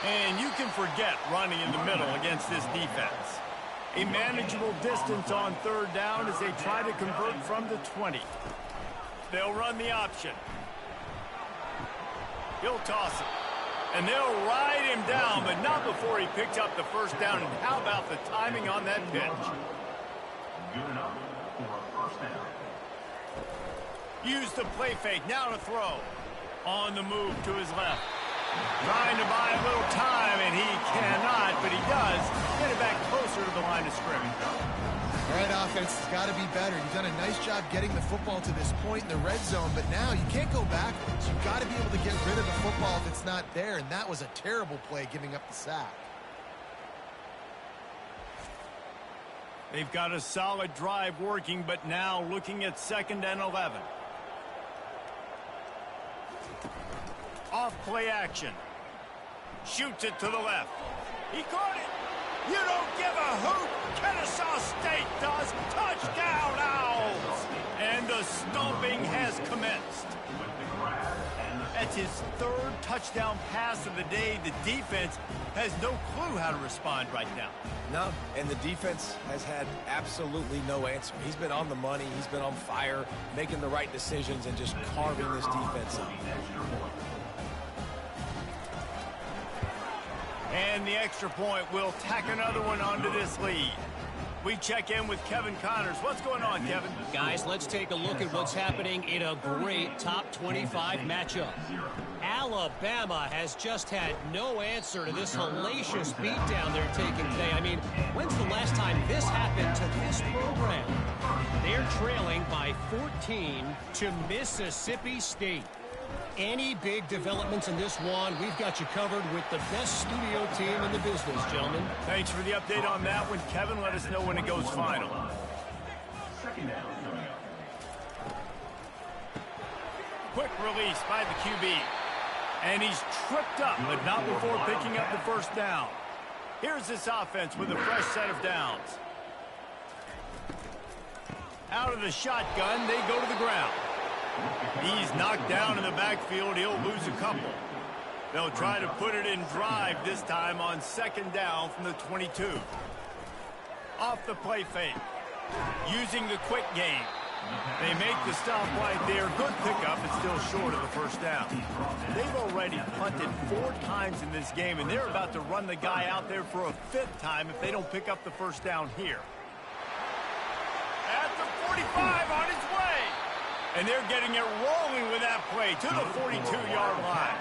And you can forget running in the middle against this defense. A manageable distance on 3rd down as they try to convert from the 20. They'll run the option. He'll toss it. And they'll ride him down, but not before he picks up the first down. And how about the timing on that pitch? Good enough for a first down. Use the play fake. Now to throw. On the move to his left. Trying to buy a little time, and he cannot, but he does get it back closer to the line of scrimmage. All right, offense has got to be better. You've done a nice job getting the football to this point in the red zone, but now you can't go backwards. You've got to be able to get rid of the football if it's not there, and that was a terrible play, giving up the sack. They've got a solid drive working, but now looking at 2nd and 11. Off play action. Shoots it to the left. He caught it. You don't give a hoot. Kennesaw State does. Touchdown, Owls. And the stomping has commenced. That's his 3rd touchdown pass of the day. The defense has no clue how to respond right now. No, and the defense has had absolutely no answer. He's been on the money. He's been on fire, making the right decisions and just carving this defense up. And the extra point will tack another one onto this lead. We check in with Kevin Connors. What's going on, Kevin? Guys, let's take a look at what's happening in a great top 25 matchup. Alabama has just had no answer to this hellacious beatdown they're taking today. I mean, when's the last time this happened to this program? They're trailing by 14 to Mississippi State. Any big developments in this one, we've got you covered with the best studio team in the business, gentlemen. Thanks for the update on that one, Kevin. Let us know when it goes final. Second down. Quick release by the QB. And he's tripped up, but not before picking up the first down. Here's this offense with a fresh set of downs. Out of the shotgun, they go to the ground. He's knocked down in the backfield. He'll lose a couple. They'll try to put it in drive this time on 2nd down from the 22. Off the play fake. Using the quick game. They make the stop right there. Good pickup, but still short of the 1st down. They've already punted 4 times in this game, and they're about to run the guy out there for a 5th time if they don't pick up the 1st down here. At the 45 on his way. And they're getting it rolling with that play to the 42-yard line.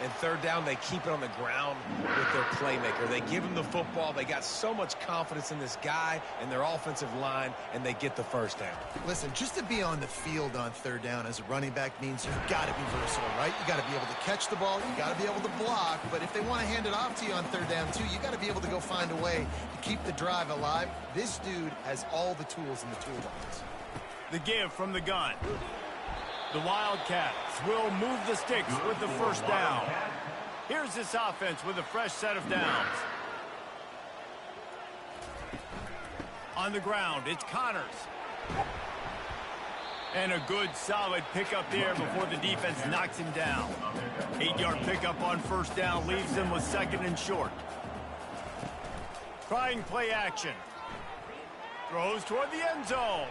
And 3rd down, they keep it on the ground with their playmaker. They give him the football. They got so much confidence in this guy and their offensive line, and they get the 1st down. Listen, just to be on the field on 3rd down as a running back means you've got to be versatile, right? You got to be able to catch the ball. You got to be able to block. But if they want to hand it off to you on 3rd down, too, you got to be able to go find a way to keep the drive alive. This dude has all the tools in the toolbox. The give from the gun. The Wildcats will move the sticks with the 1st down. Here's this offense with a fresh set of downs. On the ground, it's Connors. And a good, solid pickup there before the defense knocks him down. 8-yard pickup on 1st down leaves them with 2nd and short. Trying play action. Throws toward the end zone.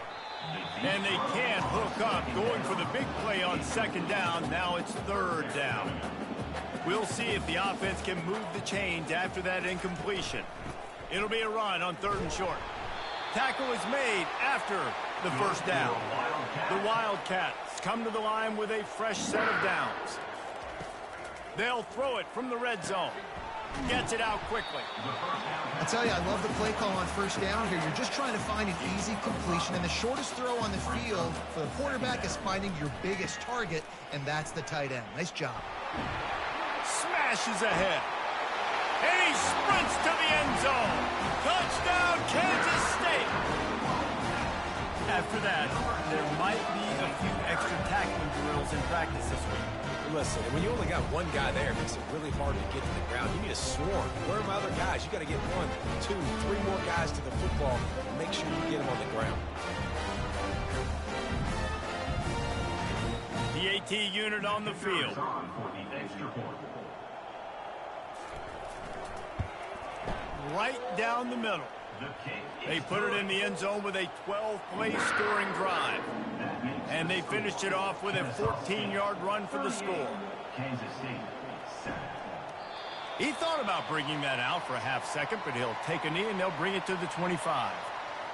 And they can't hook up. Going for the big play on 2nd down. Now it's 3rd down. We'll see if the offense can move the chains after that incompletion. It'll be a run on 3rd and short. Tackle is made after the 1st down. The Wildcats come to the line with a fresh set of downs. They'll throw it from the red zone. Gets it out quickly. I tell you, I love the play call on 1st down here. You're just trying to find an easy completion, and the shortest throw on the field for the quarterback is finding your biggest target, and that's the tight end. Nice job. Smashes ahead. And he sprints to the end zone. Touchdown, Kansas State. After that, there might be a few extra tackling drills in practice this week. Listen, when you only got one guy there, it makes it really hard to get to the ground. You need a swarm. Where are my other guys? You got to get 1, 2, 3 more guys to the football. Make sure you get them on the ground. The AT unit on the field. Right down the middle. They put it in the end zone with a 12-play scoring drive. And they finished it off with a 14-yard run for the score. He thought about bringing that out for a half-second, but he'll take a knee and they'll bring it to the 25.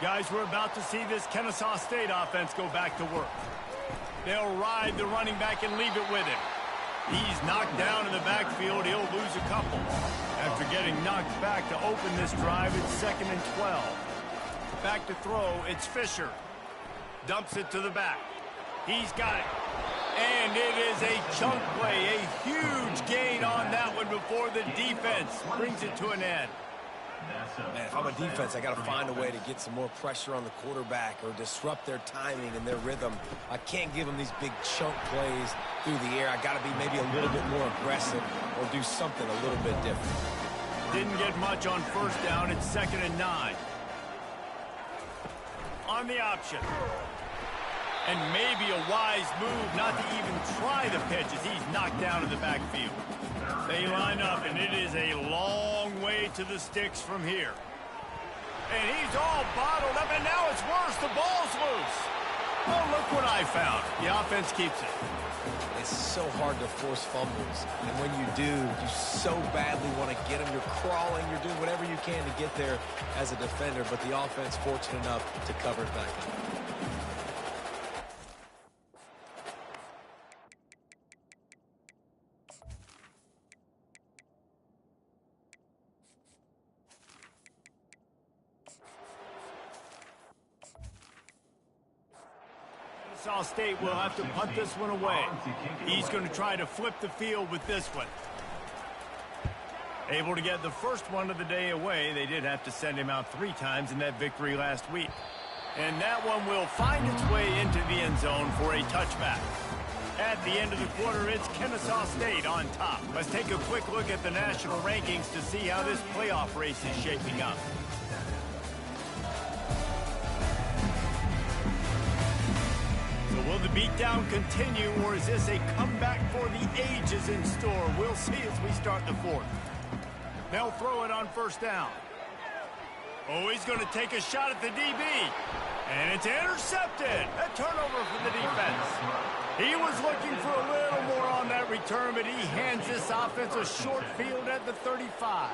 Guys, we're about to see this Kennesaw State offense go back to work. They'll ride the running back and leave it with him. He's knocked down in the backfield. He'll lose a couple. After getting knocked back to open this drive, it's 2nd and 12. Back to throw, it's Fisher. Dumps it to the back. He's got it. And it is a chunk play, a huge gain on that one before the defense brings it to an end. Man, if I'm a defense, I got to find a way to get some more pressure on the quarterback or disrupt their timing and their rhythm. I can't give them these big chunk plays through the air. I got to be maybe a little bit more aggressive or do something a little bit different. Didn't get much on 1st down. It's 2nd and 9. On the option. And maybe a wise move not to even try the pitch as he's knocked down in the backfield. They line up, and it is a long way to the sticks from here. And he's all bottled up, and now it's worse. The ball's loose. Oh, look what I found. The offense keeps it. It's so hard to force fumbles. And when you do, you so badly want to get them. You're crawling. You're doing whatever you can to get there as a defender, but the offense fortunate enough to cover it back up. Kennesaw State will have to punt this one away. He's going to try to flip the field with this one. Able to get the first one of the day away. They did have to send him out 3 times in that victory last week. And that one will find its way into the end zone for a touchback. At the end of the quarter, it's Kennesaw State on top. Let's take a quick look at the national rankings to see how this playoff race is shaping up. beatdown continue, or is this a comeback for the ages in store? We'll see as we start the fourth. They'll throw it on first down. Oh, he's going to take a shot at the DB. And it's intercepted. A turnover for the defense. He was looking for a little more on that return, but he hands this offense a short field at the 35.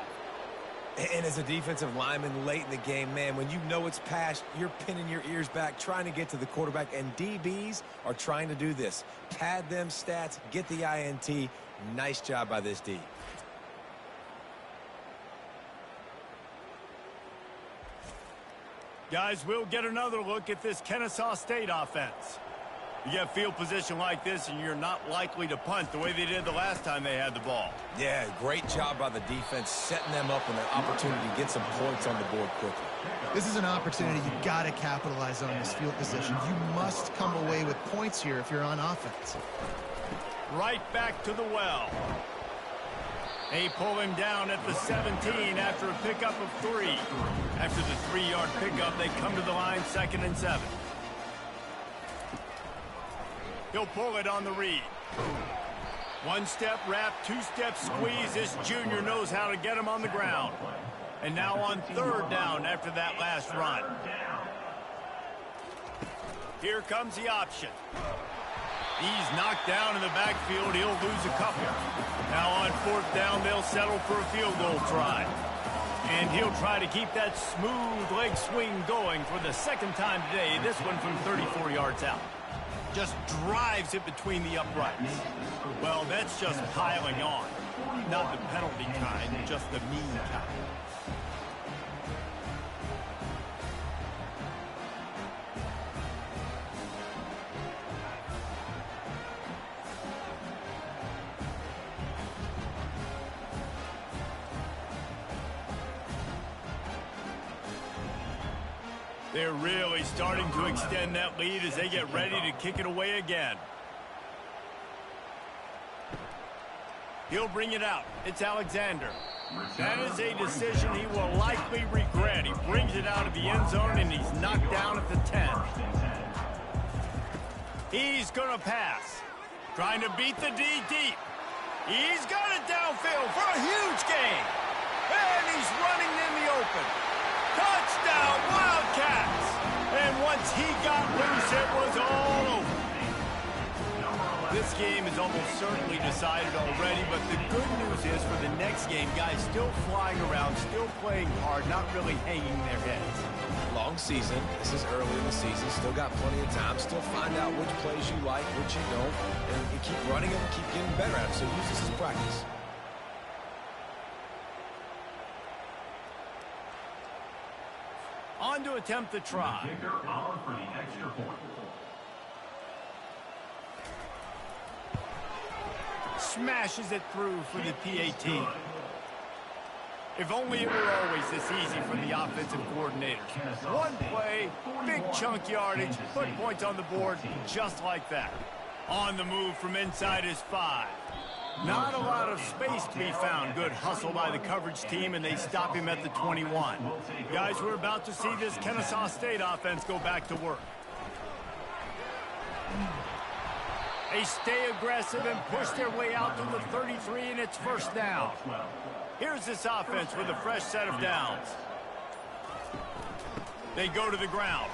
And as a defensive lineman late in the game, man, when you know it's passed, you're pinning your ears back, trying to get to the quarterback, and DBs are trying to do this. Pad them stats, get the INT. Nice job by this D. Guys, we'll get another look at this Kennesaw State offense. You get field position like this, and you're not likely to punt the way they did the last time they had the ball. Yeah, great job by the defense, setting them up with an opportunity to get some points on the board quickly. This is an opportunity you've got to capitalize on this field position. You must come away with points here if you're on offense. Right back to the well. They pull him down at the 17 after a pickup of 3. After the 3-yard pickup, they come to the line 2nd and 7. He'll pull it on the read. 1-step wrap, 2-step squeeze. This junior knows how to get him on the ground. And now on 3rd down after that last run. Here comes the option. He's knocked down in the backfield. He'll lose a couple. Now on 4th down, they'll settle for a field goal try. And he'll try to keep that smooth leg swing going for the 2nd time today. This one from 34 yards out. Just drives it between the uprights. Well, that's just piling on. Not the penalty kind, just the mean kind. They're really starting to extend that lead as they get ready to kick it away again. He'll bring it out. It's Alexander. That is a decision he will likely regret. He brings it out of the end zone, and he's knocked down at the 10. He's going to pass. Trying to beat the D deep. He's got it downfield for a huge gain. And he's running in the open. Touchdown, Wildcats! And once he got loose, it was all over. This game is almost certainly decided already, but the good news is for the next game, guys still flying around, still playing hard, not really hanging their heads. Long season. This is early in the season. Still got plenty of time. Still find out which plays you like, which you don't, and you keep running them, keep getting better at them. So use this as practice. On to attempt the try. Smashes it through for the PAT. If only it were always this easy for the offensive coordinators. One play, big chunk yardage, put points on the board just like that. On the move from inside his 5. Not a lot of space to be found. Good hustle by the coverage team, and they stop him at the 21. Guys, we're about to see this Kennesaw State offense go back to work. They stay aggressive and push their way out to the 33, and it's 1st down. Here's this offense with a fresh set of downs. They go to the ground.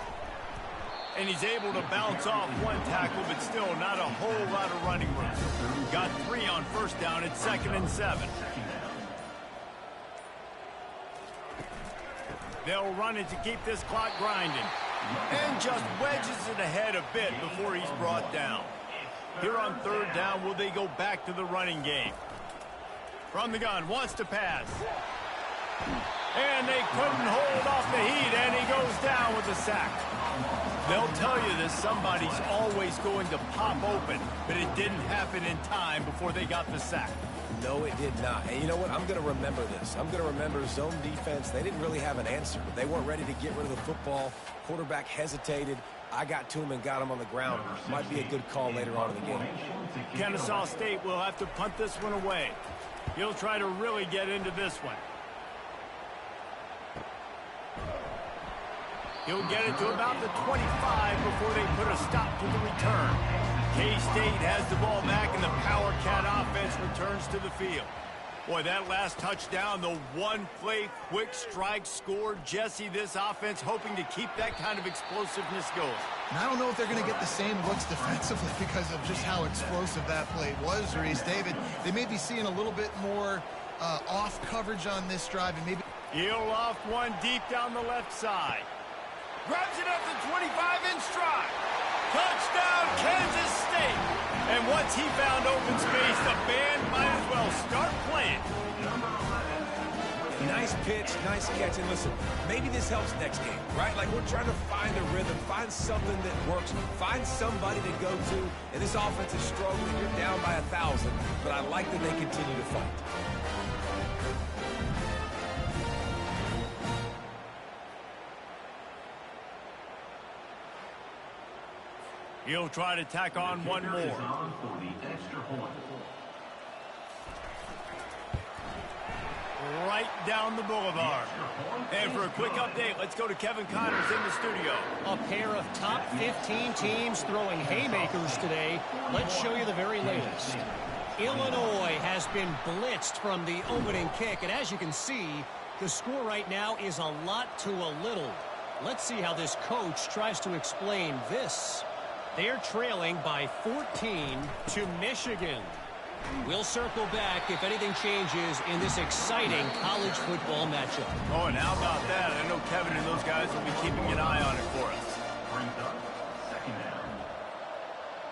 And he's able to bounce off one tackle, but still not a whole lot of running room. Got 3 on 1st down. It's 2nd and 7. They'll run it to keep this clock grinding. And just wedges it ahead a bit before he's brought down. Here on 3rd down, will they go back to the running game? From the gun, wants to pass. And they couldn't hold off the heat, and he goes down with a sack. They'll tell you this, somebody's always going to pop open, but it didn't happen in time before they got the sack. No, it did not. And you know what? I'm going to remember this. I'm going to remember zone defense. They didn't really have an answer. They weren't ready to get rid of the football. Quarterback hesitated. I got to him and got him on the ground. Might be a good call later on in the game. Kennesaw State will have to punt this one away. He'll try to really get into this one. He'll get it to about the 25 before before they put a stop to the return. K-State has the ball back, and the Power Cat offense returns to the field. Boy, that last touchdown, the one-play quick strike scored. Jesse, this offense hoping to keep that kind of explosiveness going. And I don't know if they're going to get the same looks defensively because of just how explosive that play was, Reese. David, they may be seeing a little bit more off coverage on this drive, and maybe He'll loft one deep down the left side. Grabs it up the 25 in stride. Touchdown, Kansas State. And once he found open space, the band might as well start playing. Nice pitch, nice catch. And listen, maybe this helps next game, right? Like we're trying to find a rhythm, find something that works, find somebody to go to. And this offense is struggling. You're down by 1,000, but I like that they continue to fight. He'll try to tack on one more. Right down the boulevard. And for a quick update, let's go to Kevin Connors in the studio. A pair of top 15 teams throwing haymakers today. Let's show you the very latest. Illinois has been blitzed from the opening kick, and as you can see, the score right now is a lot to a little. Let's see how this coach tries to explain this. They're trailing by 14 to Michigan. We'll circle back if anything changes in this exciting college football matchup. Oh, and how about that? I know Kevin and those guys will be keeping an eye on it for us. Second down.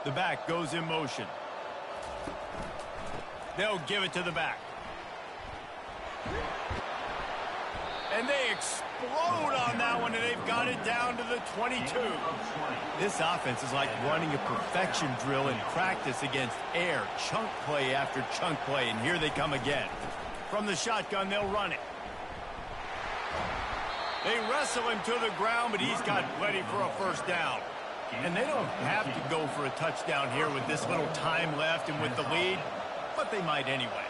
The back goes in motion. They'll give it to the back. And they explode on that one, and they've got it down to the 22. This offense is like running a perfection drill in practice against air. Chunk play after chunk play, and here they come again. From the shotgun, they'll run it. They wrestle him to the ground, but he's got plenty for a first down. And they don't have to go for a touchdown here with this little time left and with the lead, but they might anyway.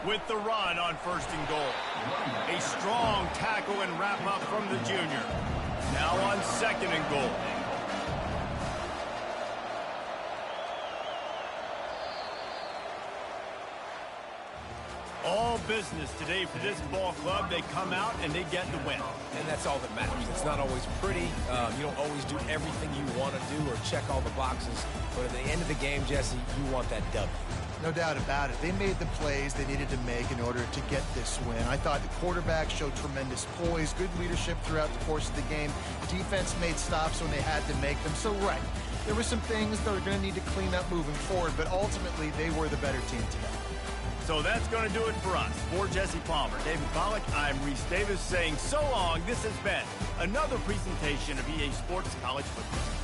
With the run on 1st and goal. A strong tackle and wrap up from the junior. Now on 2nd and goal. All business today for this ball club. They come out and they get the win. And that's all that matters. It's not always pretty. You don't always do everything you want to do or check all the boxes. But at the end of the game, Jesse, you want that W. no doubt about it. They made the plays they needed to make in order to get this win. I thought the quarterback showed tremendous poise, good leadership throughout the course of the game. Defense made stops when they had to make them. So, right, there were some things that are going to need to clean up moving forward, but ultimately they were the better team today. So that's going to do it for us. For Jesse Palmer, David Pollack, I'm Reese Davis saying so long. This has been another presentation of EA Sports College Football.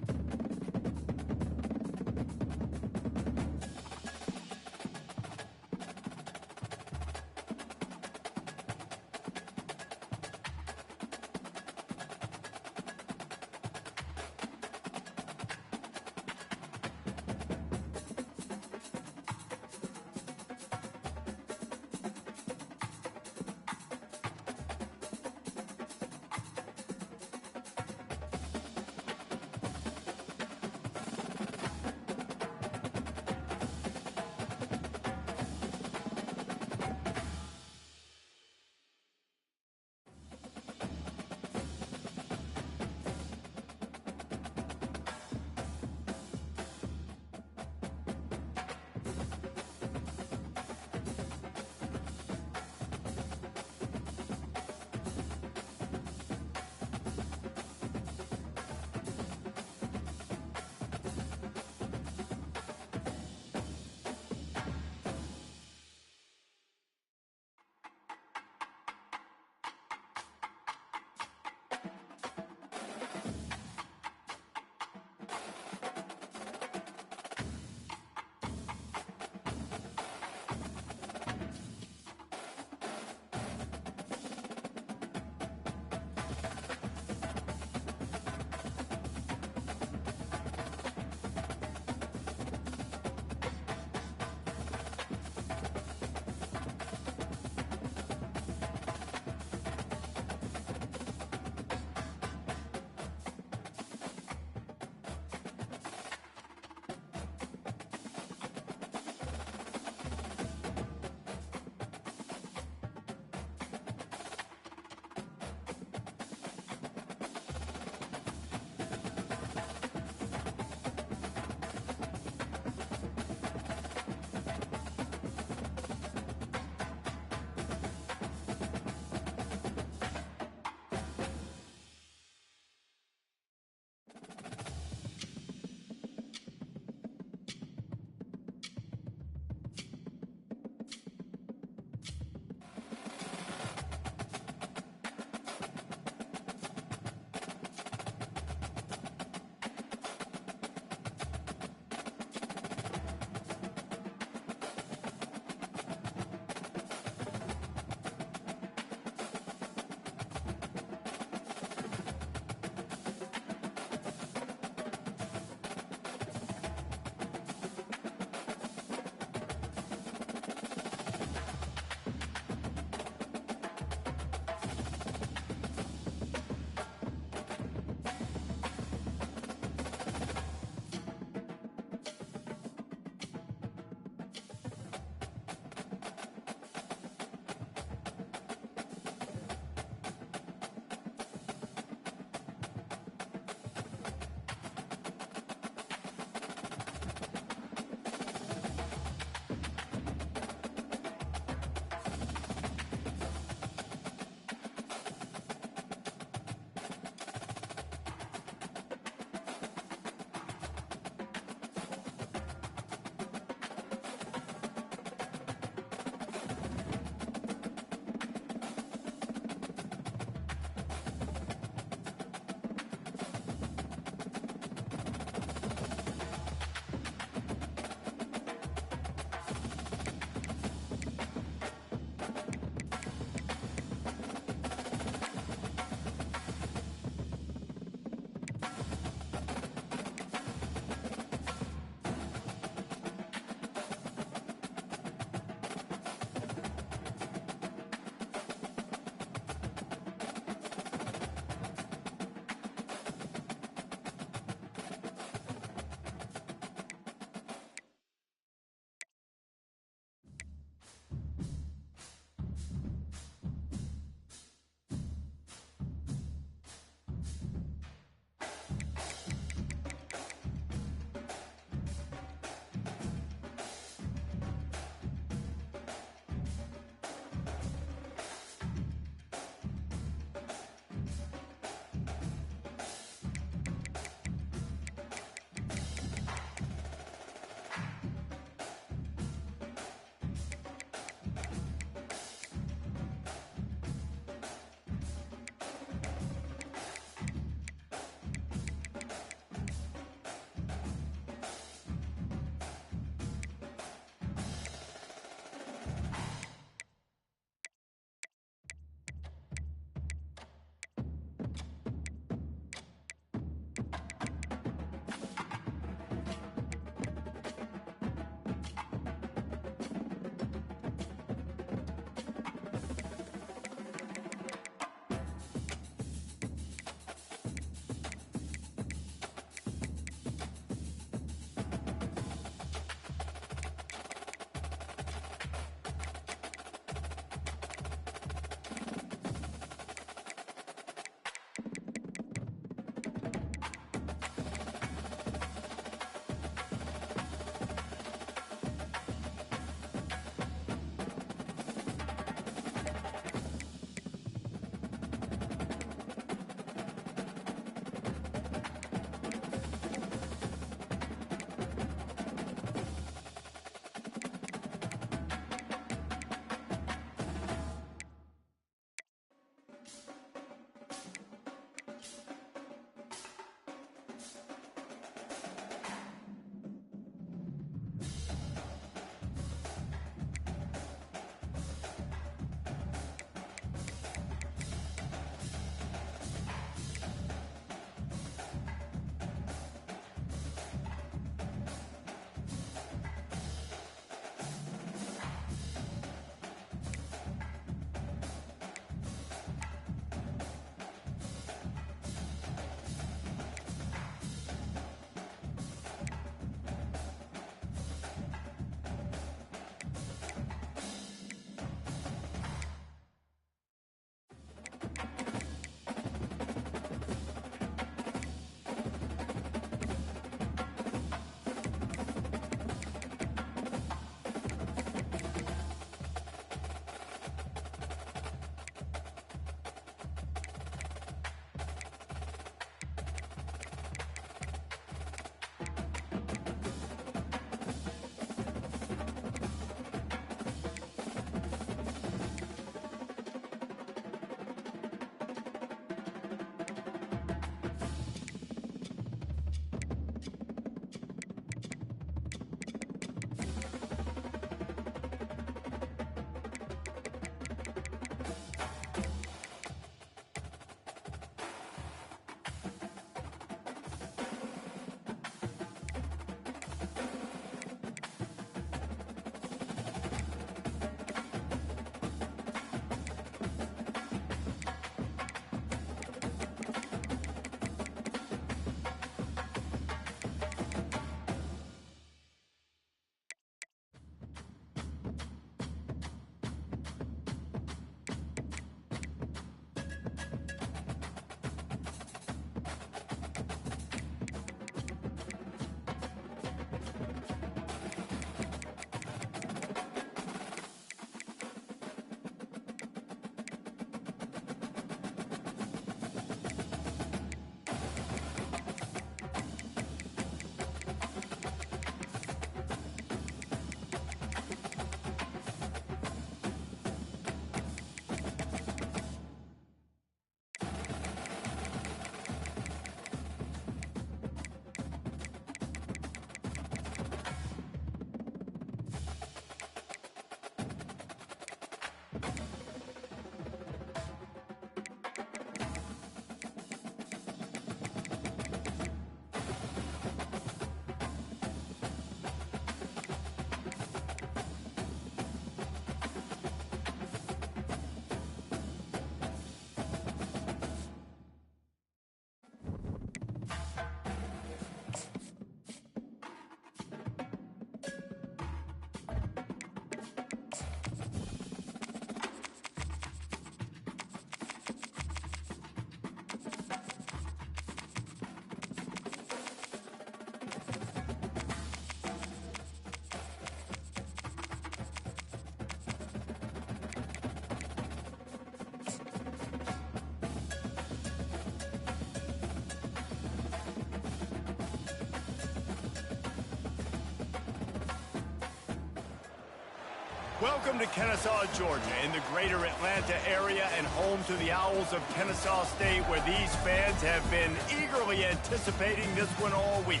Welcome to Kennesaw, Georgia, in the greater Atlanta area and home to the Owls of Kennesaw State, where these fans have been eagerly anticipating this one all week.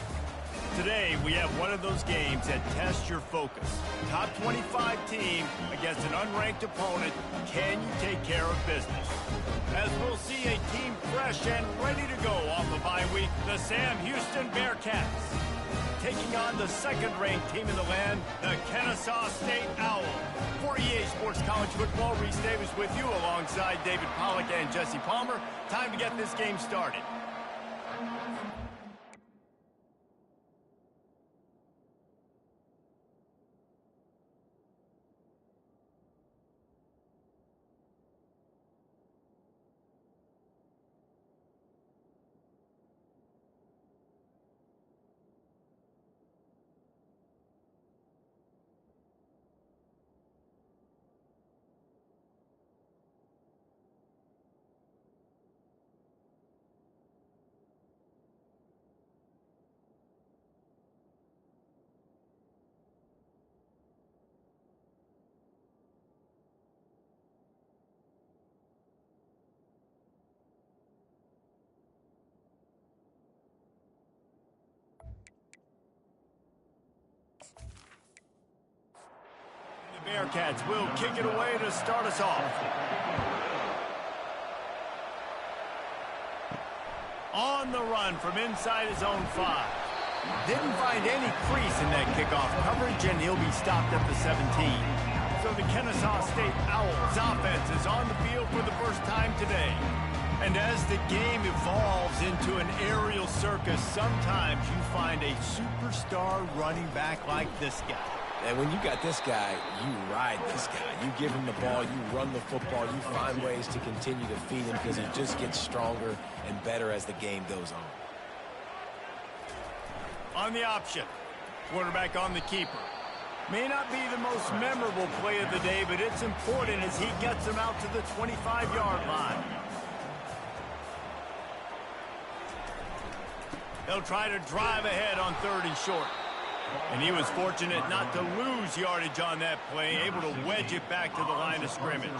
Today, we have one of those games that tests your focus. Top 25 team against an unranked opponent. Can you take care of business? As we'll see a team fresh and ready to go off the bye week, the Sam Houston Bearcats. Taking on the second-ranked team in the land, the Kennesaw State Owls. For EA Sports College Football, Reese Davis with you alongside David Pollack and Jesse Palmer. Time to get this game started. The Bearcats will kick it away to start us off. On the run from inside his own 5. Didn't find any crease in that kickoff coverage, and he'll be stopped at the 17. So the Kennesaw State Owls offense is on the field for the first time today. And as the game evolves into an aerial circus, sometimes you find a superstar running back like this guy. And when you got this guy, you ride this guy. You give him the ball, you run the football, you find ways to continue to feed him because he just gets stronger and better as the game goes on. On the option, quarterback on the keeper. May not be the most memorable play of the day, but it's important as he gets him out to the 25-yard line. They'll try to drive ahead on 3rd and short. And he was fortunate not to lose yardage on that play, able to wedge it back to the line of scrimmage.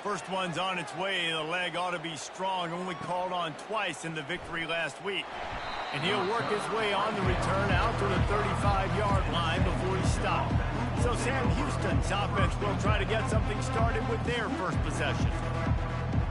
First one's on its way. The leg ought to be strong, only called on twice in the victory last week. And he'll work his way on the return out to the 35-yard line before he's stopped. So Sam Houston's offense will try to get something started with their first possession.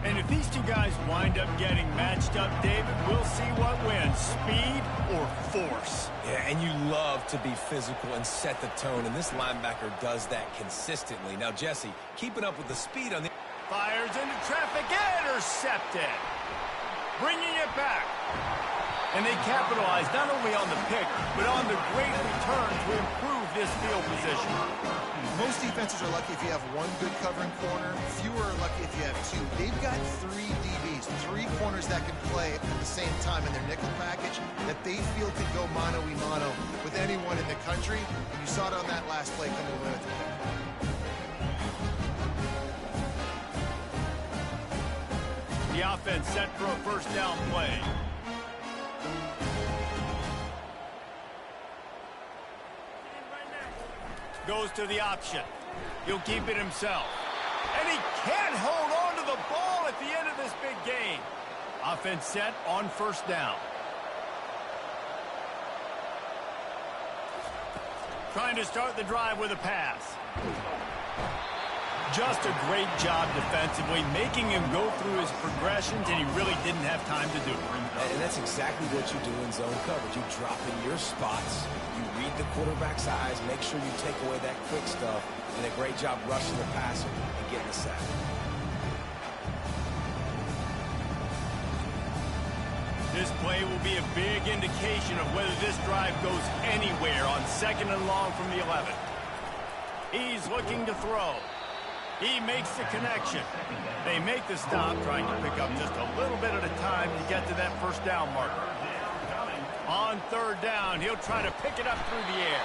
And if these two guys wind up getting matched up, David, we'll see what wins, speed or force. Yeah, and you love to be physical and set the tone, and this linebacker does that consistently. Now, Jesse, keeping up with the speed on the... Fires into traffic, intercepted. Bringing it back. And they capitalize not only on the pick, but on the great return to improve this field position. Most defenses are lucky if you have one good covering corner. Fewer are lucky if you have 2. They've got 3 DBs, 3 corners that can play at the same time in their nickel package that they feel can go mano-a-mano with anyone in the country. And you saw it on that last play coming away with the pick. The offense set for a first down play. Goes to the option. He'll keep it himself. And he can't hold on to the ball at the end of this big game. Offense set on first down. Trying to start the drive with a pass. Just a great job defensively, making him go through his progressions, and he really didn't have time to do it. And that's exactly what you do in zone coverage. You drop in your spots, you read the quarterback's eyes, make sure you take away that quick stuff, and a great job rushing the passer and getting the sack. This play will be a big indication of whether this drive goes anywhere on 2nd and long from the 11. He's looking to throw. He makes the connection. They make the stop, trying to pick up just a little bit at a time to get to that first down marker. On 3rd down, he'll try to pick it up through the air.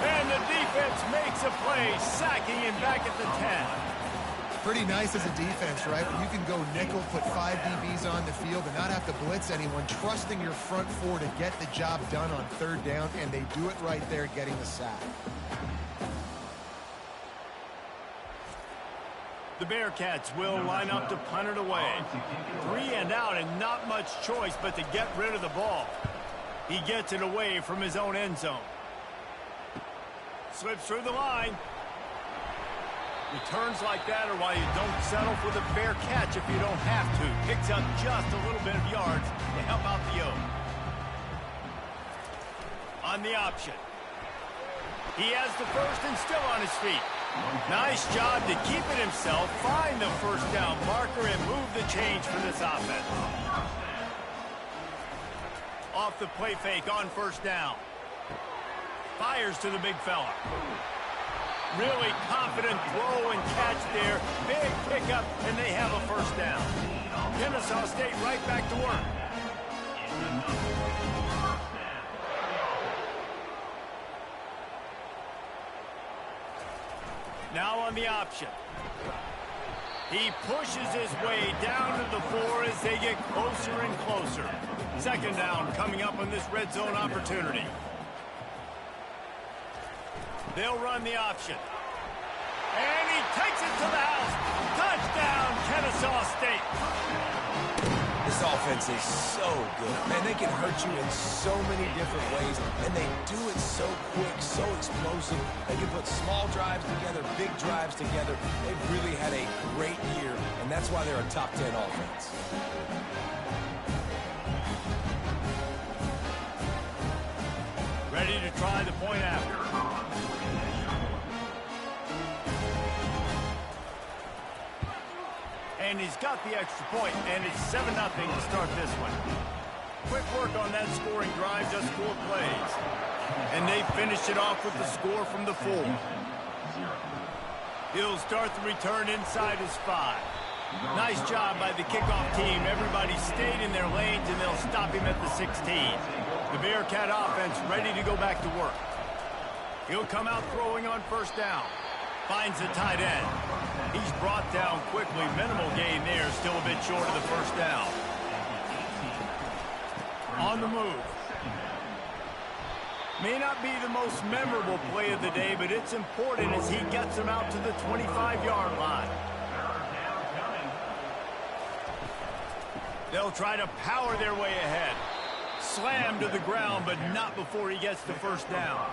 And the defense makes a play, sacking him back at the 10. Pretty nice as a defense, right? When you can go nickel, put 5 DBs on the field and not have to blitz anyone, trusting your front 4 to get the job done on 3rd down, and they do it right there, getting the sack. The Bearcats will line up to punt it away. 3 and out and not much choice but to get rid of the ball. He gets it away from his own end zone. Slips through the line. Returns like that are why you don't settle for the fair catch if you don't have to. Picks up just a little bit of yards to help out the O. On the option. He has the first and still on his feet. Nice job to keep it himself, find the first down marker, and move the change for this offense. Off the play fake on first down. Fires to the big fella. Really confident throw and catch there. Big pickup, and they have a first down. Kennesaw State right back to work. Now on the option. He pushes his way down to the 4 as they get closer and closer. Second down coming up on this red zone opportunity. They'll run the option. And he takes it to the house. Touchdown, Kennesaw State. This offense is so good. Man, they can hurt you in so many different ways, and they do it so quick, so explosive. They can put small drives together, big drives together. They've really had a great year, and that's why they're a top 10 offense. Ready to try the point after. And he's got the extra point, and it's 7-0 to start this one. Quick work on that scoring drive, just 4 plays. And they finished it off with the score from the 4. He'll start the return inside his 5. Nice job by the kickoff team. Everybody stayed in their lanes, and they'll stop him at the 16. The Bearcat offense ready to go back to work. He'll come out throwing on first down. Finds the tight end. He's brought down quickly. Minimal gain there. Still a bit short of the first down. On the move. May not be the most memorable play of the day, but it's important as he gets them out to the 25-yard line. They'll try to power their way ahead. Slam to the ground, but not before he gets the first down.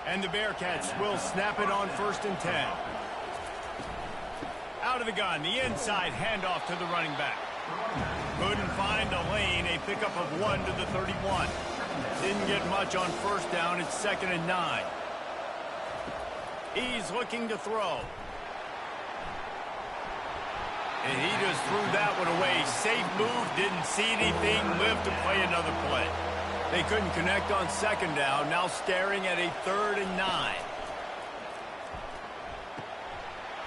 And the Bearcats will snap it on first and 10. Out of the gun, the inside handoff to the running back. Couldn't find a lane, a pickup of 1 to the 31. Didn't get much on first down, it's 2nd and 9. He's looking to throw. And he just threw that one away. Safe move, didn't see anything, lived to play another play. They couldn't connect on second down, now staring at a 3rd and 9.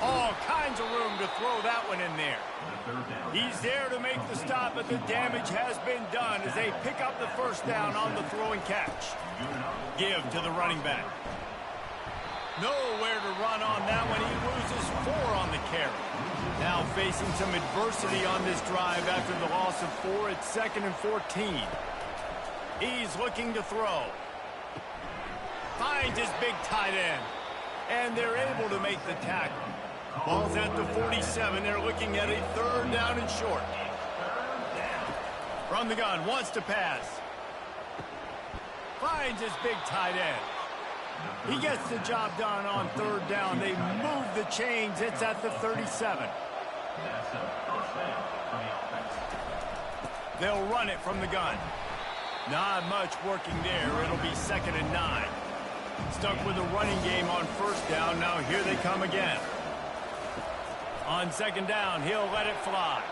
All kinds of room to throw that one in there. He's there to make the stop, but the damage has been done as they pick up the first down on the throw and catch. Give to the running back. Nowhere to run on that one. He loses 4 on the carry. Now facing some adversity on this drive after the loss of 4 at 2nd and 14. He's looking to throw. Finds his big tight end. And they're able to make the tackle. Ball's at the 47. They're looking at a 3rd down and short. From the gun, wants to pass. Finds his big tight end. He gets the job done on 3rd down. They move the chains. It's at the 37. They'll run it from the gun. Not much working there. It'll be 2nd and 9. Stuck with a running game on first down. Now here they come again. On 2nd down, he'll let it fly.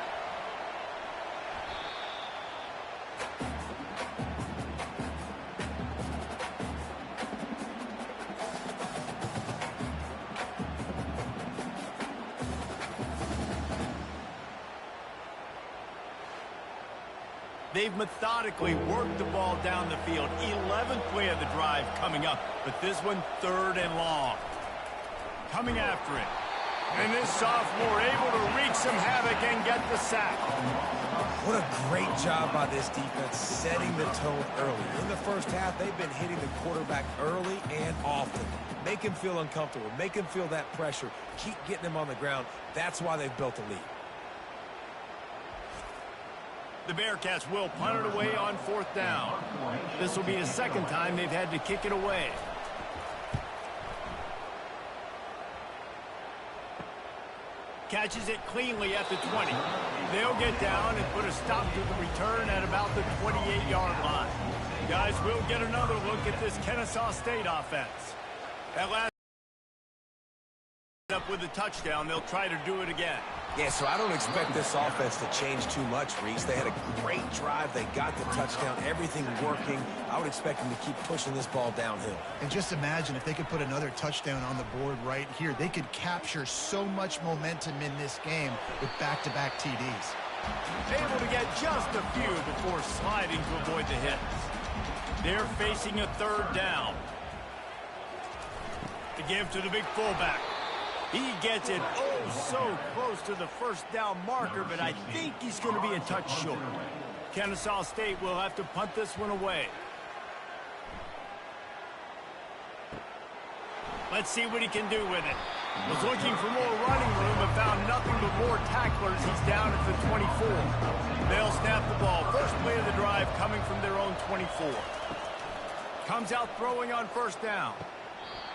They've methodically worked the ball down the field. 11th play of the drive coming up, but this one 3rd and long. Coming after it. And this sophomore able to wreak some havoc and get the sack. What a great job by this defense setting the tone early. In the first half, they've been hitting the quarterback early and often. Make him feel uncomfortable. Make him feel that pressure. Keep getting him on the ground. That's why they've built a lead. The Bearcats will punt it away on 4th down. This will be the second time they've had to kick it away. Catches it cleanly at the 20. They'll get down and put a stop to the return at about the 28-yard line. Guys, we'll get another look at this Kennesaw State offense. That last up with a touchdown, they'll try to do it again. Yeah, so I don't expect this offense to change too much, Reese. They had a great drive. They got the touchdown, everything working. I would expect them to keep pushing this ball downhill. And just imagine if they could put another touchdown on the board right here. They could capture so much momentum in this game with back-to-back TDs. Able to get just a few before sliding to avoid the hits. They're facing a 3rd down. To give to the big fullback. He gets it so close to the 1st down marker, but I think he's going to be a touch short. Kennesaw State will have to punt this one away. Let's see what he can do with it. Was looking for more running room but found nothing but more tacklers. He's down at the 24. They'll snap the ball. First play of the drive coming from their own 24. Comes out throwing on 1st down.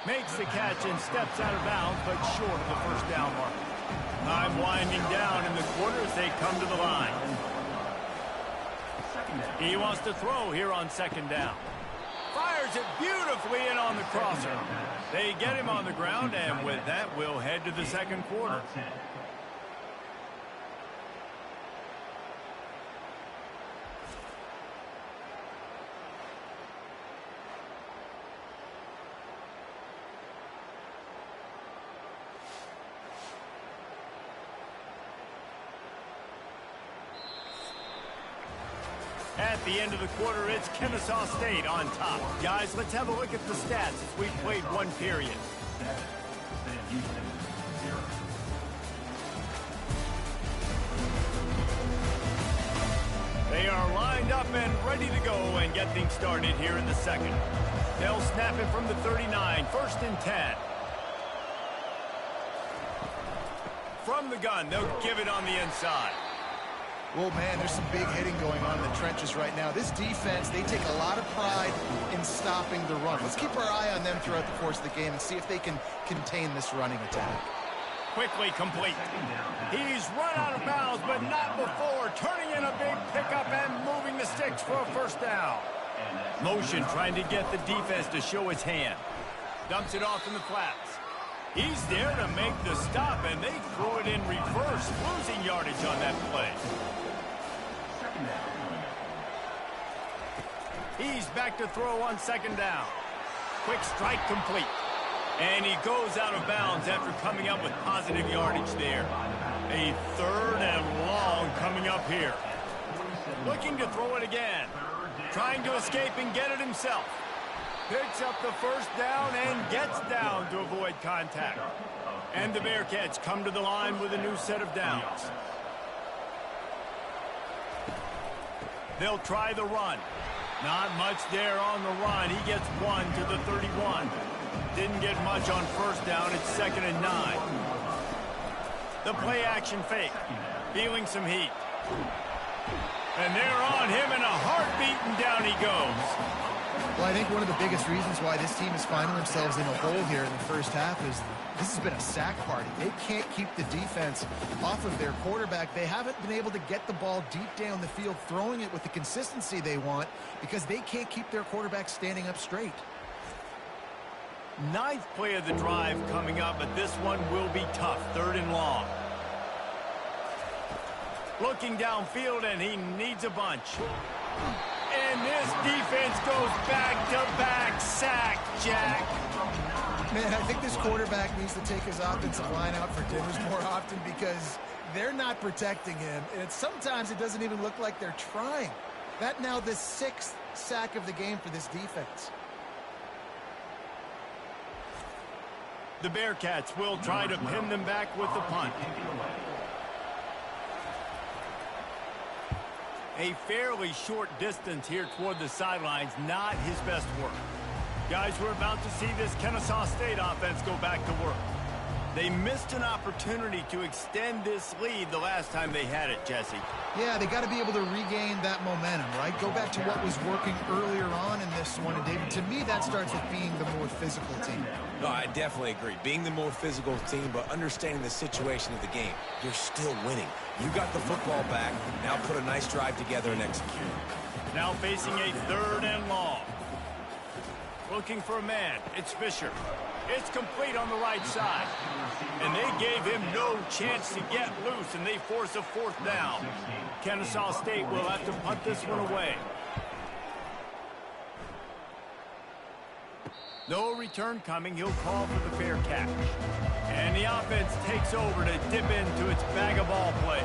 Makes the catch and steps out of bounds, but short of the 1st down mark. Time winding down in the quarter as they come to the line. He wants to throw here on 2nd down. Fires it beautifully in on the crosser. They get him on the ground, and with that, we'll head to the 2nd quarter. At the end of the quarter, it's Kennesaw State on top. Guys, let's have a look at the stats as we've played one period. They are lined up and ready to go and get things started here in the 2nd. They'll snap it from the 39, 1st and 10. From the gun, they'll give it on the inside. Well, man, there's some big hitting going on in the trenches right now. This defense, they take a lot of pride in stopping the run. Let's keep our eye on them throughout the course of the game and see if they can contain this running attack. Quickly complete. He's run out of bounds, but not before. Turning in a big pickup and moving the sticks for a 1st down. Motion trying to get the defense to show his hand. Dumps it off in the flats. He's there to make the stop, and they throw it in reverse, losing yardage on that play. He's back to throw on 2nd down. Quick strike complete. And he goes out of bounds after coming up with positive yardage there. A 3rd and long coming up here. Looking to throw it again. Trying to escape and get it himself. Picks up the 1st down and gets down to avoid contact. And the Bearcats come to the line with a new set of downs. They'll try the run. Not much there on the run. He gets 1 to the 31. Didn't get much on 1st down. It's 2nd and 9. The play action fake. Feeling some heat. And they're on him in a heartbeat, and down he goes. Well, I think one of the biggest reasons why this team is finding themselves in a hole here in the first half is this has been a sack party. They can't keep the defense off of their quarterback. They haven't been able to get the ball deep down the field, throwing it with the consistency they want because they can't keep their quarterback standing up straight. 9th play of the drive coming up, but this one will be tough. 3rd and long. Looking downfield, and he needs a bunch. And this defense goes back-to-back sack, Jack. Man, I think this quarterback needs to take his offensive line out for dinners more often because they're not protecting him. And sometimes it doesn't even look like they're trying. That now the 6th sack of the game for this defense. The Bearcats will try to pin them back with the punt. A fairly short distance here toward the sidelines, not his best work. Guys, we're about to see this Kennesaw State offense go back to work. They missed an opportunity to extend this lead the last time they had it, Jesse. Yeah, they got to be able to regain that momentum, right? Go back to what was working earlier on in this one. And, David, to me, that starts with being the more physical team. No, I definitely agree. Being the more physical team, but understanding the situation of the game. You're still winning. You got the football back. Now put a nice drive together and execute. Now facing a 3rd and long. Looking for a man. It's Fisher. It's complete on the right side. And they gave him no chance to get loose, and they force a 4th down. Kennesaw State will have to punt this one away. No return coming. He'll call for the fair catch. And the offense takes over to dip into its bag of ball plays.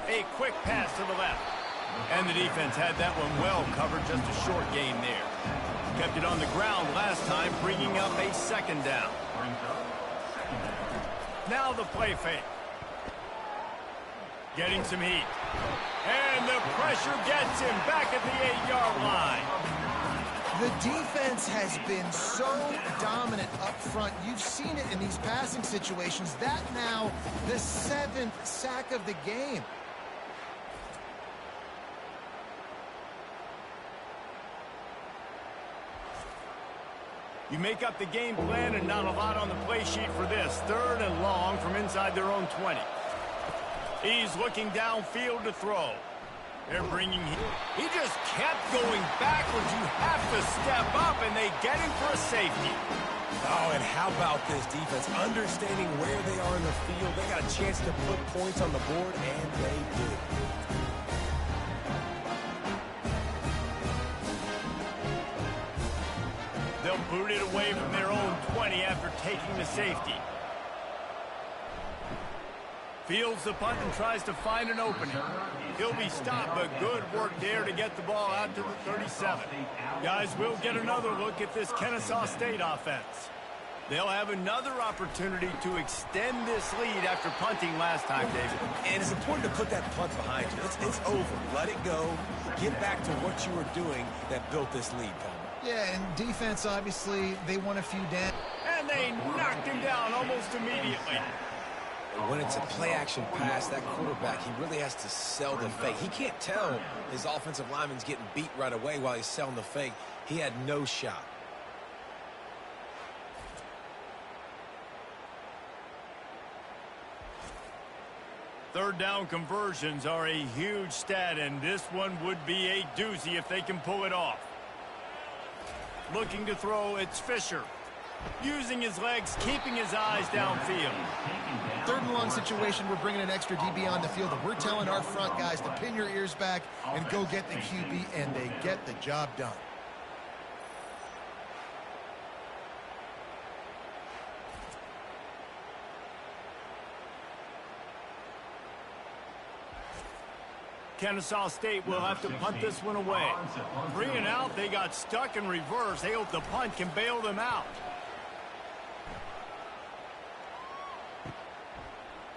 A quick pass to the left. And the defense had that one well covered, just a short gain there. Kept it on the ground last time, bringing up a 2nd down. Now the play fake. Getting some heat. And the pressure gets him back at the 8-yard line. The defense has been so dominant up front. You've seen it in these passing situations. That now the 7th sack of the game. You make up the game plan and not a lot on the play sheet for this. 3rd and long from inside their own 20. He's looking downfield to throw. They're bringing him. He just kept going backwards. You have to step up, and they get him for a safety. Oh, and how about this defense? Understanding where they are in the field. They got a chance to put points on the board, and they did. They'll boot it away from their own 20 after taking the safety. Fields the punt and tries to find an opening. He'll be stopped, but good work there to get the ball out to the 37. Guys, we'll get another look at this Kennesaw State offense. They'll have another opportunity to extend this lead after punting last time, David. And it's important to put that punt behind you. It's over. Let it go. Get back to what you were doing that built this lead, Palmer. Yeah, and defense, obviously, they won a few down. And they knocked him down almost immediately. When it's a play-action pass, that quarterback, he really has to sell the fake. He can't tell his offensive lineman's getting beat right away while he's selling the fake. He had no shot. Third down conversions are a huge stat, and this one would be a doozy if they can pull it off. Looking to throw, it's Fisher. Using his legs, keeping his eyes downfield. 3rd and long situation, we're bringing an extra DB on the field, and we're telling our front guys to pin your ears back and go get the QB, and they get the job done. Kennesaw State will have to punt this one away. 3 and out, they got stuck in reverse. They hope the punt can bail them out.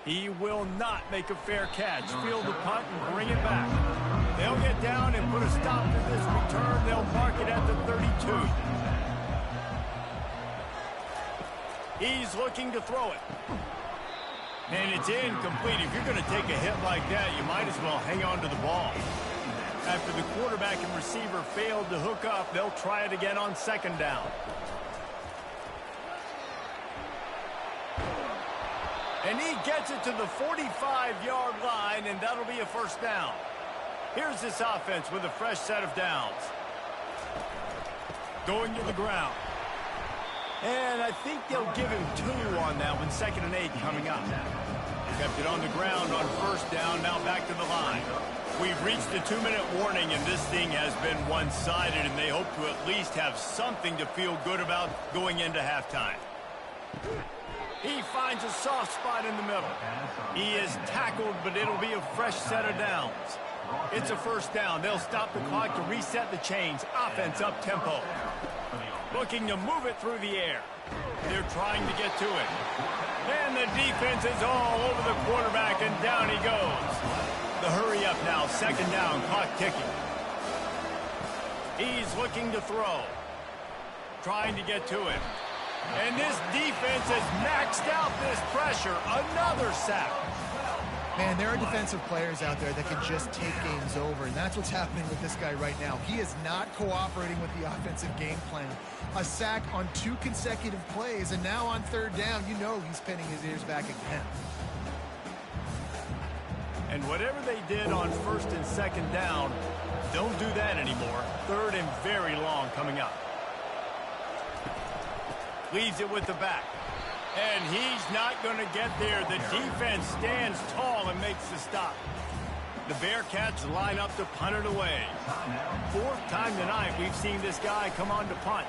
He will not make a fair catch. Field the punt and bring it back. They'll get down and put a stop to this return. They'll mark it at the 32. He's looking to throw it. And it's incomplete. If you're going to take a hit like that, you might as well hang on to the ball. After the quarterback and receiver failed to hook up, they'll try it again on 2nd down. And he gets it to the 45-yard line, and that'll be a 1st down. Here's this offense with a fresh set of downs. Going to the ground. And I think they'll give him 2 on that one. 2nd and 8 coming up. Kept it on the ground on 1st down. Now back to the line. We've reached the 2-minute warning, and this thing has been one-sided, and they hope to at least have something to feel good about going into halftime. He finds a soft spot in the middle. He is tackled, but it'll be a fresh set of downs. It's a first down. They'll stop the clock to reset the chains. Offense up tempo. Looking to move it through the air. They're trying to get to it. And the defense is all over the quarterback, and down he goes. The hurry up now. Second down, clock ticking. He's looking to throw. Trying to get to it. And this defense has maxed out this pressure. Another sack. Man, there are defensive players out there that can just take games over, and that's what's happening with this guy right now. He is not cooperating with the offensive game plan. A sack on 2 consecutive plays, and now on third down, you know he's pinning his ears back again. And whatever they did on first and second down, don't do that anymore. Third and very long coming up. Leaves it with the back. And he's not going to get there. The defense stands tall and makes the stop. The Bearcats line up to punt it away. 4th time tonight we've seen this guy come on to punt.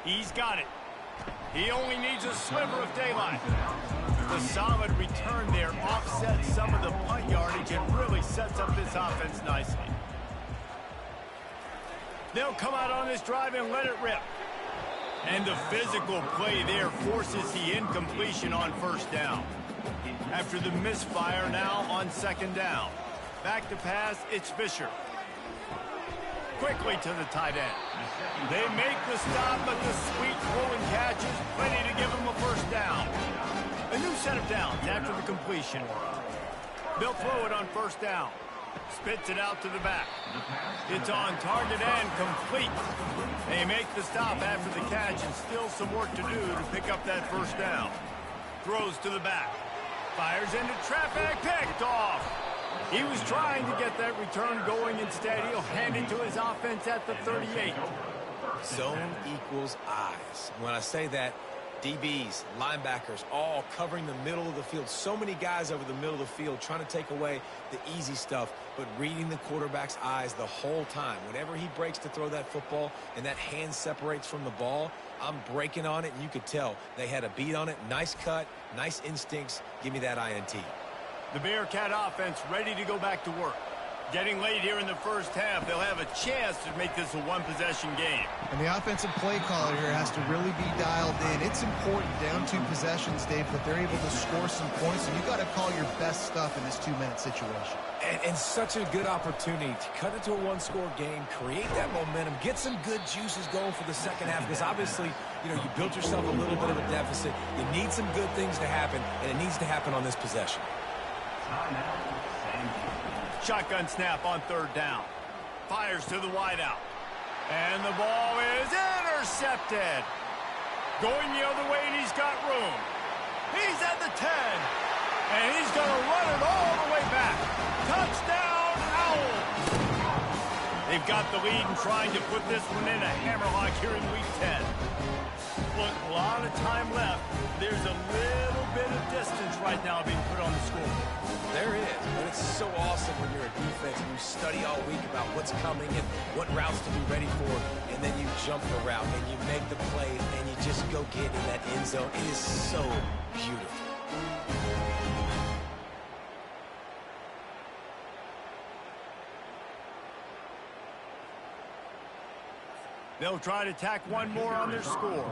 He's got it. He only needs a sliver of daylight. The solid return there offsets some of the punt yardage and really sets up this offense nicely. They'll come out on this drive and let it rip. And the physical play there forces the incompletion on first down. After the misfire, now on second down. Back to pass, it's Fisher. Quickly to the tight end. They make the stop, but the sweet throw and catch is plenty to give them a first down. A new set of downs after the completion. They'll throw it on first down. Spits it out to the back. It's on target and complete. They make the stop after the catch, and still some work to do to pick up that first down. Throws to the back. Fires into traffic. Picked off. He was trying to get that return going. Instead, he'll hand it to his offense at the 38. Zone equals eyes. When I say that, DBs, linebackers, all covering the middle of the field. So many guys over the middle of the field trying to take away the easy stuff, but reading the quarterback's eyes the whole time. Whenever he breaks to throw that football and that hand separates from the ball, I'm breaking on it, and you could tell they had a beat on it. Nice cut, nice instincts. Give me that INT. The Bearcat offense ready to go back to work. Getting late here in the first half, they'll have a chance to make this a one-possession game. And the offensive play caller here has to really be dialed in. It's important down 2 possessions, Dave, that they're able to score some points, and you got to call your best stuff in this 2-minute situation. And such a good opportunity to cut it to a 1-score game, create that momentum, get some good juices going for the second half, because obviously, you know, you built yourself a little bit of a deficit. You need some good things to happen, and it needs to happen on this possession. Shotgun snap on third down. Fires to the wideout. And the ball is intercepted. Going the other way, and he's got room. He's at the 10. And he's going to run it all the way back. Touchdown, Owls. They've got the lead and trying to put this one in a hammerlock here in Week 10. Look, a lot of time left. There's a little bit of distance right now being put on the score. There is, but it's so awesome when you're a defense and you study all week about what's coming and what routes to be ready for, and then you jump the route and you make the play and you just go get in that end zone. It is so beautiful. They'll try to tack one more on their score.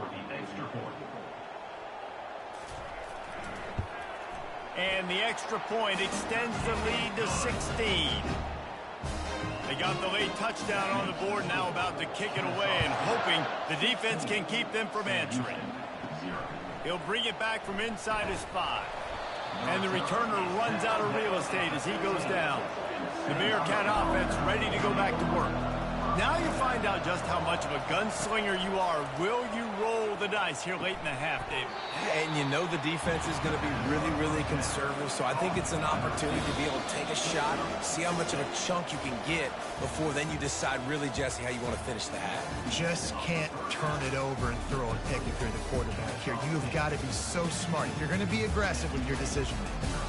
And the extra point extends the lead to 16. They got the late touchdown on the board, now about to kick it away and hoping the defense can keep them from answering. He'll bring it back from inside his 5. And the returner runs out of real estate as he goes down. The Bearcat offense ready to go back to work. Now you find out just how much of a gunslinger you are. Will you roll the dice here late in the half, David? And you know the defense is going to be really, really conservative, so I think it's an opportunity to be able to take a shot, see how much of a chunk you can get before then you decide really, Jesse, how you want to finish the half. Just can't turn it over and throw a pick if you're the quarterback here. You've got to be so smart. You're going to be aggressive with your decision-making.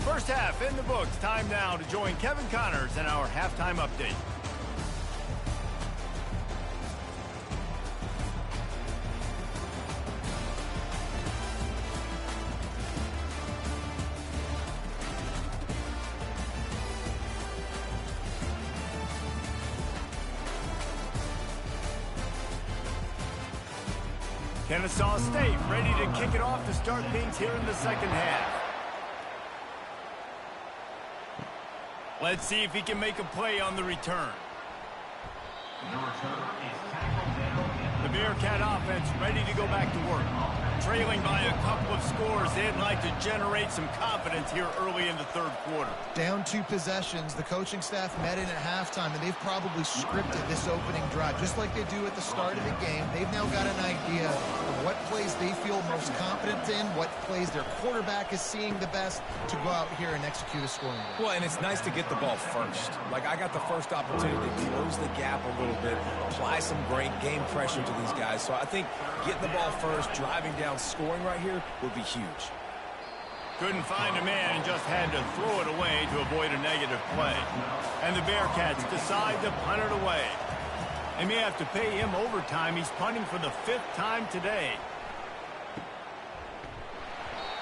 First half in the books. Time now to join Kevin Connors in our halftime update. Kennesaw State ready to kick it off to start things here in the second half. Let's see if he can make a play on the return. The Bearcat offense ready to go back to work. Trailing by a couple of scores, they'd like to generate some confidence here early in the third quarter. Down 2 possessions, the coaching staff met in at halftime, and they've probably scripted this opening drive. Just like they do at the start of the game, they've now got an idea of what plays they feel most confident in, what plays their quarterback is seeing the best to go out here and execute a scoring goal. Well, and it's nice to get the ball first. Like, I got the first opportunity to close the gap a little bit, apply some great game pressure to these guys. So I think getting the ball first, driving down, scoring right here would be huge. Couldn't find a man and just had to throw it away to avoid a negative play. And the Bearcats decide to punt it away. They may have to pay him overtime. He's punting for the 5th time today.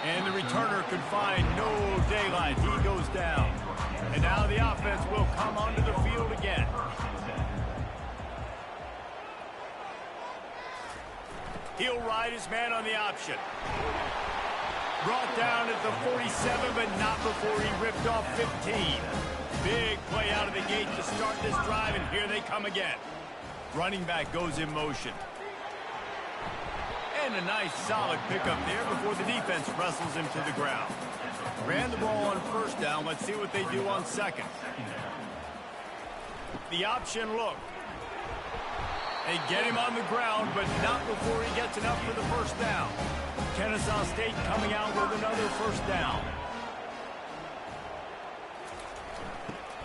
And the returner could find no daylight. He goes down. And now the offense will come onto the field again. He'll ride his man on the option. Brought down at the 47, but not before he ripped off 15. Big play out of the gate to start this drive, and here they come again. Running back goes in motion. And a nice solid pickup there before the defense wrestles him to the ground. Ran the ball on first down. Let's see what they do on second. The option look. They get him on the ground, but not before he gets enough for the first down. Kennesaw State coming out with another first down.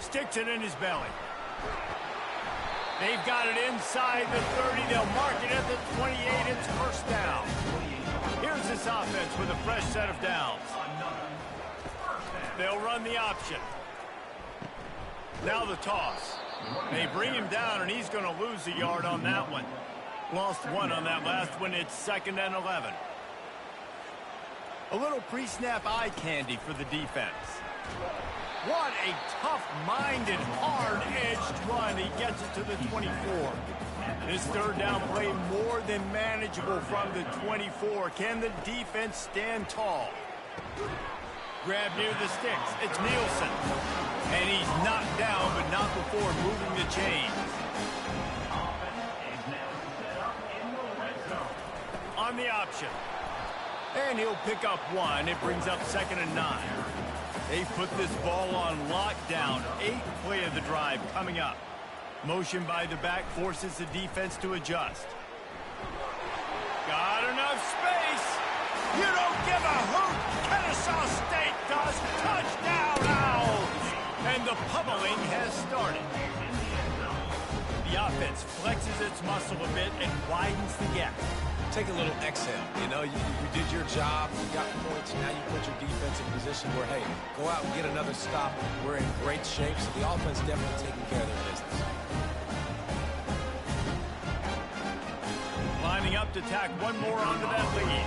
Sticks it in his belly. They've got it inside the 30. They'll mark it at the 28. It's first down. Here's this offense with a fresh set of downs. They'll run the option. Now the toss. They bring him down, and he's going to lose a yard on that one. Lost 1 on that last one. It's 2nd and 11. A little pre-snap eye candy for the defense. What a tough-minded, hard-edged run. He gets it to the 24. This third down play more than manageable from the 24. Can the defense stand tall? Grab near the sticks. It's Nielsen. And he's knocked down, but not before moving the chains. On the option. And he'll pick up 1. It brings up 2nd and 9. They put this ball on lockdown. 8th play of the drive coming up. Motion by the back forces the defense to adjust. Got enough space. You don't give a hoot. Kennesaw State does. Touchdown, Owls. And the pummeling has started. The offense flexes its muscle a bit and widens the gap. Take a little exhale. You know, you did your job, you got points, now you put your defense in a position where, hey, go out and get another stop. We're in great shape, so the offense definitely taking care of their business. Lining up to tack one more onto that lead.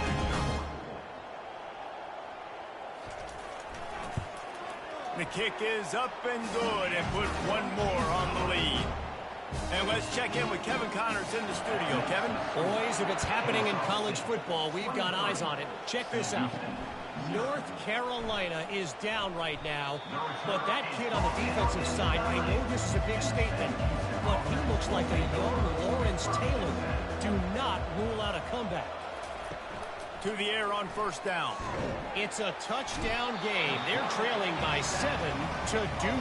The kick is up and good and put one more on the lead. And let's check in with Kevin Connors in the studio. Kevin? Boys, if it's happening in college football, we've got eyes on it. Check this out. North Carolina is down right now, but that kid on the defensive side, I know this is a big statement, but he looks like a young Lawrence Taylor. Do not rule out a comeback. To the air on first down. It's a touchdown game. They're trailing by 7 to Duke.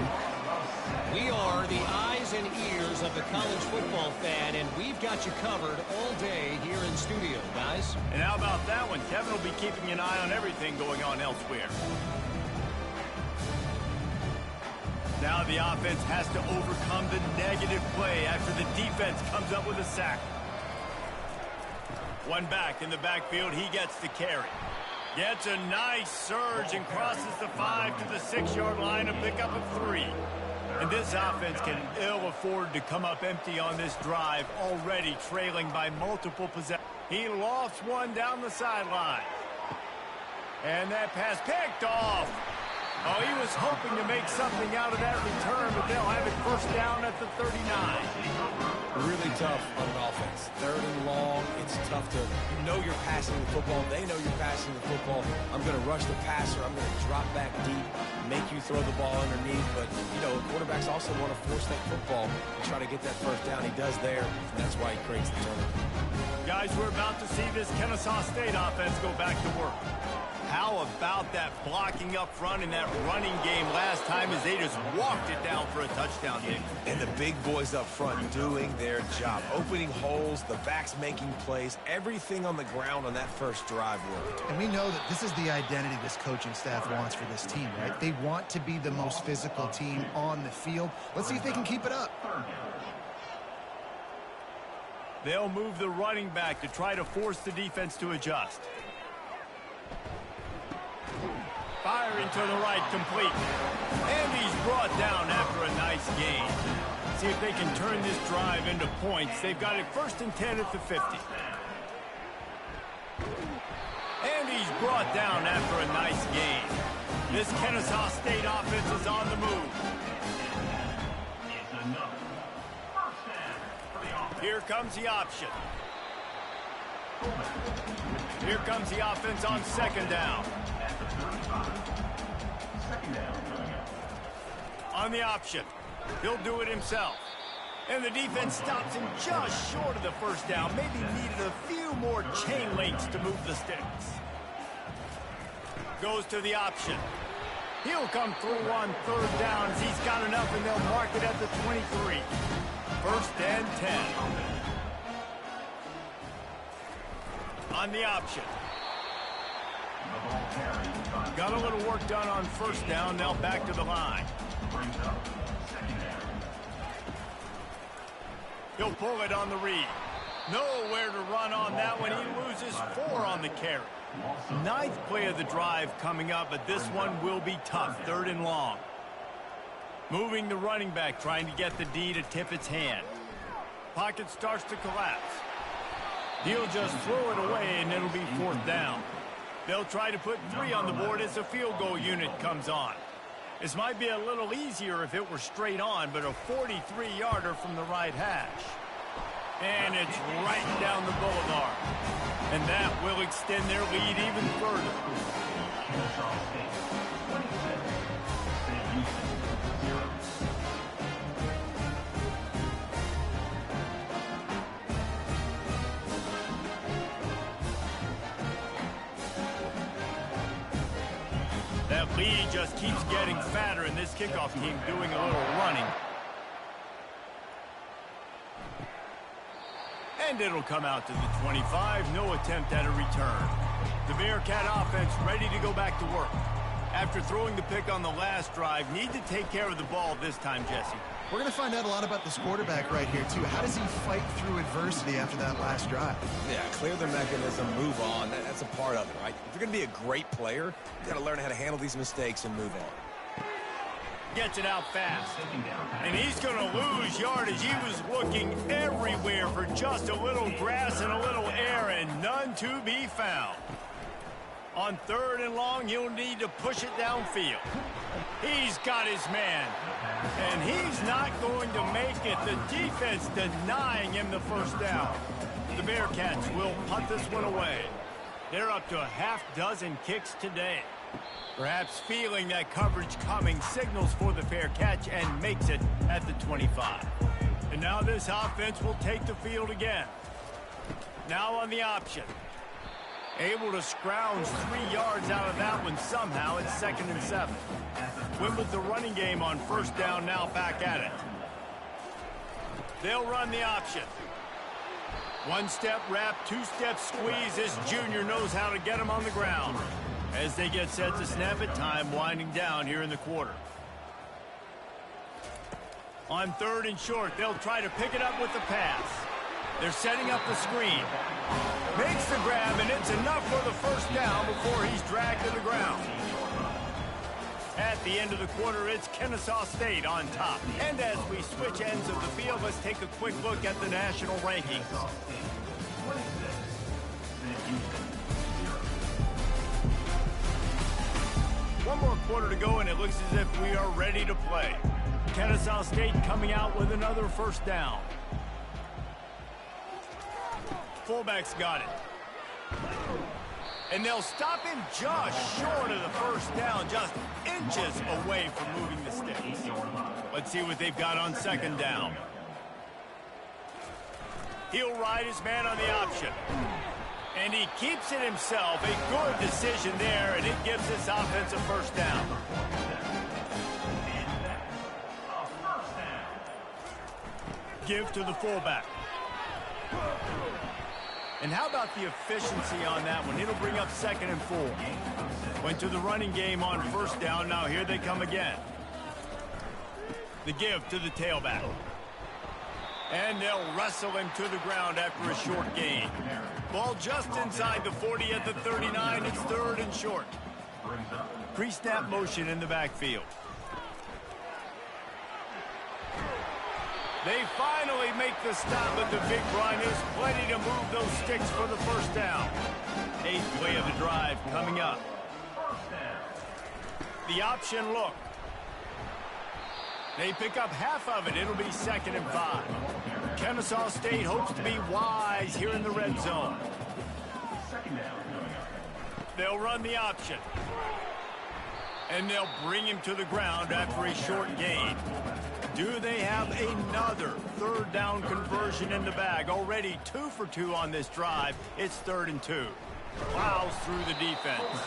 We are the eyes and ears of the college football fan, and we've got you covered all day here in studio, guys. And how about that one? Kevin will be keeping an eye on everything going on elsewhere. Now the offense has to overcome the negative play after the defense comes up with a sack. One back in the backfield. He gets the carry. Gets a nice surge and crosses the 5 to the 6-yard line, a pickup of 3. And this offense can ill afford to come up empty on this drive, already trailing by multiple possessions. He lofts one down the sideline. And that pass picked off. Oh, he was hoping to make something out of that return, but they'll have it first down at the 39. Really tough on an offense. Third and long, it's tough to, you know you're passing the football. They know you're passing the football. I'm going to rush the passer. I'm going to drop back deep, make you throw the ball underneath. But, you know, quarterbacks also want to force that football and try to get that first down. He does there, and that's why he creates the turnover. Guys, we're about to see this Kennesaw State offense go back to work. How about that blocking up front in that running game last time as they just walked it down for a touchdown hit? And the big boys up front doing their job. Opening holes, the backs making plays, everything on the ground on that first drive worked. And we know that this is the identity this coaching staff wants for this team, right? They want to be the most physical team on the field. Let's see if they can keep it up. They'll move the running back to try to force the defense to adjust. Firing to the right, complete. And he's brought down after a nice gain. See if they can turn this drive into points. They've got it first and 10 at the 50. And he's brought down after a nice gain. This Kennesaw State offense is on the move. Here comes the option. Here comes the offense on second down. On the option. He'll do it himself. And the defense stops him just short of the first down. Maybe needed a few more chain links to move the sticks. Goes to the option. He'll come through on third down as he's got enough, and they'll mark it at the 23. First and 10. On the option. Got a little work done on first down. Now back to the line. He'll pull it on the read. Nowhere to run on that one. He loses 4 on the carry. 9th play of the drive coming up, but this one will be tough. 3rd and long. Moving the running back, trying to get the D to tip its hand. Pocket starts to collapse. He'll just throw it away, and it'll be 4th down. They'll try to put 3 on the board as the field goal unit comes on. This might be a little easier if it were straight on, but a 43-yarder from the right hash. And it's right down the boulevard. And that will extend their lead even further. That lead just keeps getting fatter, and this kickoff team doing a little running. And it'll come out to the 25. No attempt at a return. The Bearcat offense ready to go back to work. After throwing the pick on the last drive, need to take care of the ball this time, Jesse. We're going to find out a lot about this quarterback right here, too. How does he fight through adversity after that last drive? Yeah, clear the mechanism, move on. That's a part of it, right? If you're going to be a great player, you got to learn how to handle these mistakes and move on. Gets it out fast. And he's going to lose yardage. He was looking everywhere for just a little grass and a little air, and none to be found. On 3rd and long, he'll need to push it downfield. He's got his man. And he's not going to make it. The defense denying him the first down. The Bearcats will punt this one away. They're up to a half-dozen kicks today. Perhaps feeling that coverage coming, signals for the fair catch and makes it at the 25. And now this offense will take the field again. Now on the option. Able to scrounge 3 yards out of that one somehow. It's 2nd and 7. Win with the running game on first down, now back at it. They'll run the option. 1-step wrap, 2-step squeeze. This junior knows how to get him on the ground. As they get set to snap it, time winding down here in the quarter. On 3rd and short, they'll try to pick it up with the pass. They're setting up the screen. Makes the grab, and it's enough for the first down before he's dragged to the ground. At the end of the quarter, it's Kennesaw State on top. And as we switch ends of the field, let's take a quick look at the national rankings. One more quarter to go, and it looks as if we are ready to play. Kennesaw State coming out with another first down. Fullback's got it. And they'll stop him just short of the first down, just inches away from moving the sticks. Let's see what they've got on second down. He'll ride his man on the option. And he keeps it himself. A good decision there, and it gives this offense a first down. Give to the fullback. And how about the efficiency on that one? It'll bring up 2nd and 4. Went to the running game on first down. Now here they come again. The give to the tailback. And they'll wrestle him to the ground after a short gain. Ball just inside the 40 at the 39. It's 3rd and short. Pre-snap motion in the backfield. They finally make the stop with the big run. There's plenty to move those sticks for the first down. 8th play of the drive coming up. The option look. They pick up half of it. It'll be 2nd and 5. Kennesaw State hopes to be wise here in the red zone. They'll run the option. And they'll bring him to the ground after a short gain. Do they have another 3rd down conversion in the bag? Already 2 for 2 on this drive. It's 3rd and 2. Plows through the defense.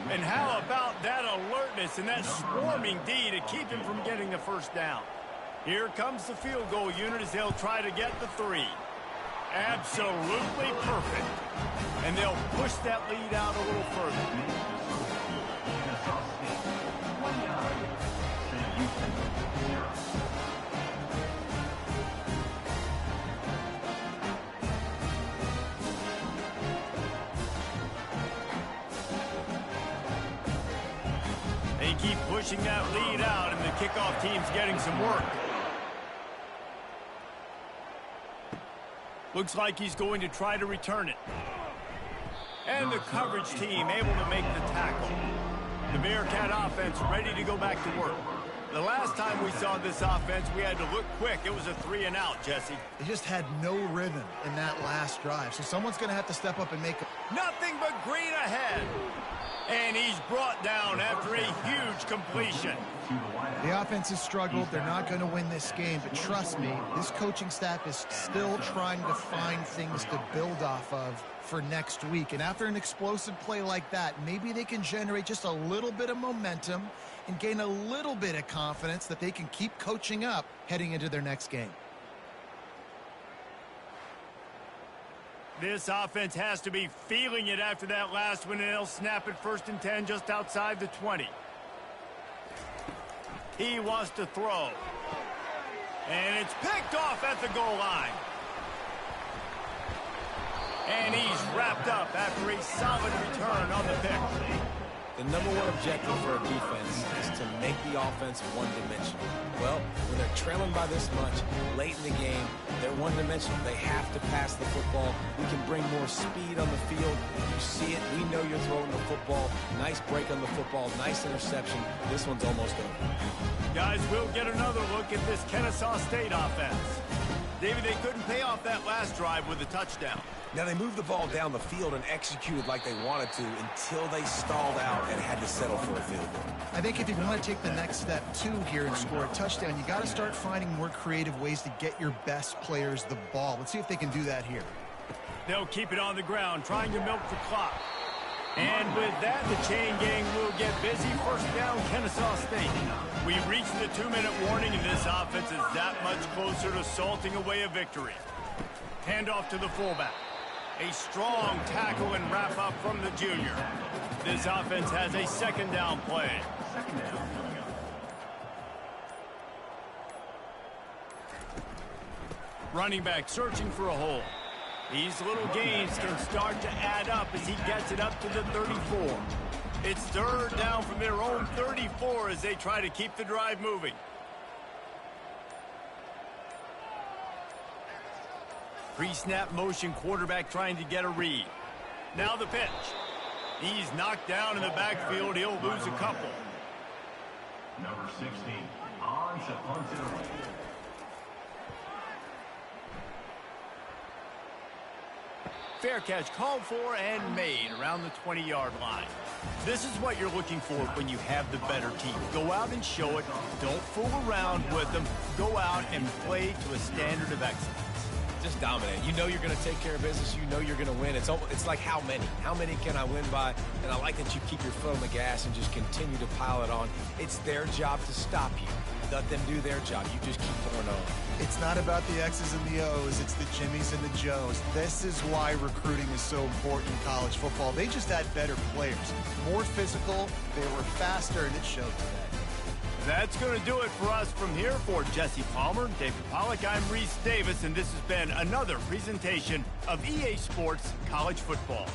And how about that alertness and that swarming D to keep him from getting the first down? Here comes the field goal unit as they'll try to get the 3. Absolutely perfect. And they'll push that lead out a little further. They keep pushing that lead out, and the kickoff team's getting some work. Looks like he's going to try to return it. And the coverage team able to make the tackle. The Bearcat offense ready to go back to work. The last time we saw this offense, we had to look quick. It was a 3 and out, Jesse. They just had no rhythm in that last drive, so someone's going to have to step up and make it. Nothing but green ahead. And he's brought down after a huge completion. The offense has struggled. They're not going to win this game, but trust me, this coaching staff is still trying to find things to build off of for next week. And after an explosive play like that, maybe they can generate just a little bit of momentum and gain a little bit of confidence that they can keep coaching up heading into their next game. This offense has to be feeling it after that last one, and they'll snap it 1st and 10 just outside the 20. He wants to throw. And it's picked off at the goal line. And he's wrapped up after a solid return on the pick. The number one objective for a defense is to make the offense one-dimensional. Well, when they're trailing by this much, late in the game, they're one-dimensional. They have to pass the football. We can bring more speed on the field. You see it. We know you're throwing the football. Nice break on the football. Nice interception. This one's almost over. Guys, we'll get another look at this Kennesaw State offense. David, they couldn't pay off that last drive with a touchdown. Now, they moved the ball down the field and executed like they wanted to until they stalled out and had to settle for a field goal. I think if you want to take the next step, too, here and score a touchdown, you got to start finding more creative ways to get your best players the ball. Let's see if they can do that here. They'll keep it on the ground, trying to milk the clock. And with that, the chain gang will get busy. First down, Kennesaw State. We reached the 2-minute warning, and this offense is that much closer to salting away a victory. Handoff to the fullback. A strong tackle and wrap-up from the junior. This offense has a 2nd down play. Running back searching for a hole. These little gains can start to add up as he gets it up to the 34. It's 3rd down from their own 34 as they try to keep the drive moving. Pre-snap motion, quarterback trying to get a read. Now the pitch. He's knocked down in the backfield. He'll lose a couple. Number 16, on to punt it away. Fair catch called for and made around the 20-yard line. This is what you're looking for when you have the better team. Go out and show it. Don't fool around with them. Go out and play to a standard of excellence. Just dominate. You know you're going to take care of business. You know you're going to win. It's like how many? How many can I win by? And I like that you keep your foot on the gas and just continue to pile it on. It's their job to stop you. Let them do their job. You just keep pouring on. It's not about the X's and the O's. It's the Jimmies and the Joes. This is why recruiting is so important in college football. They just had better players, more physical, they were faster, and it showed today. That's going to do it for us from here. For Jesse Palmer, David Pollack, I'm Reese Davis, and this has been another presentation of EA Sports College Football.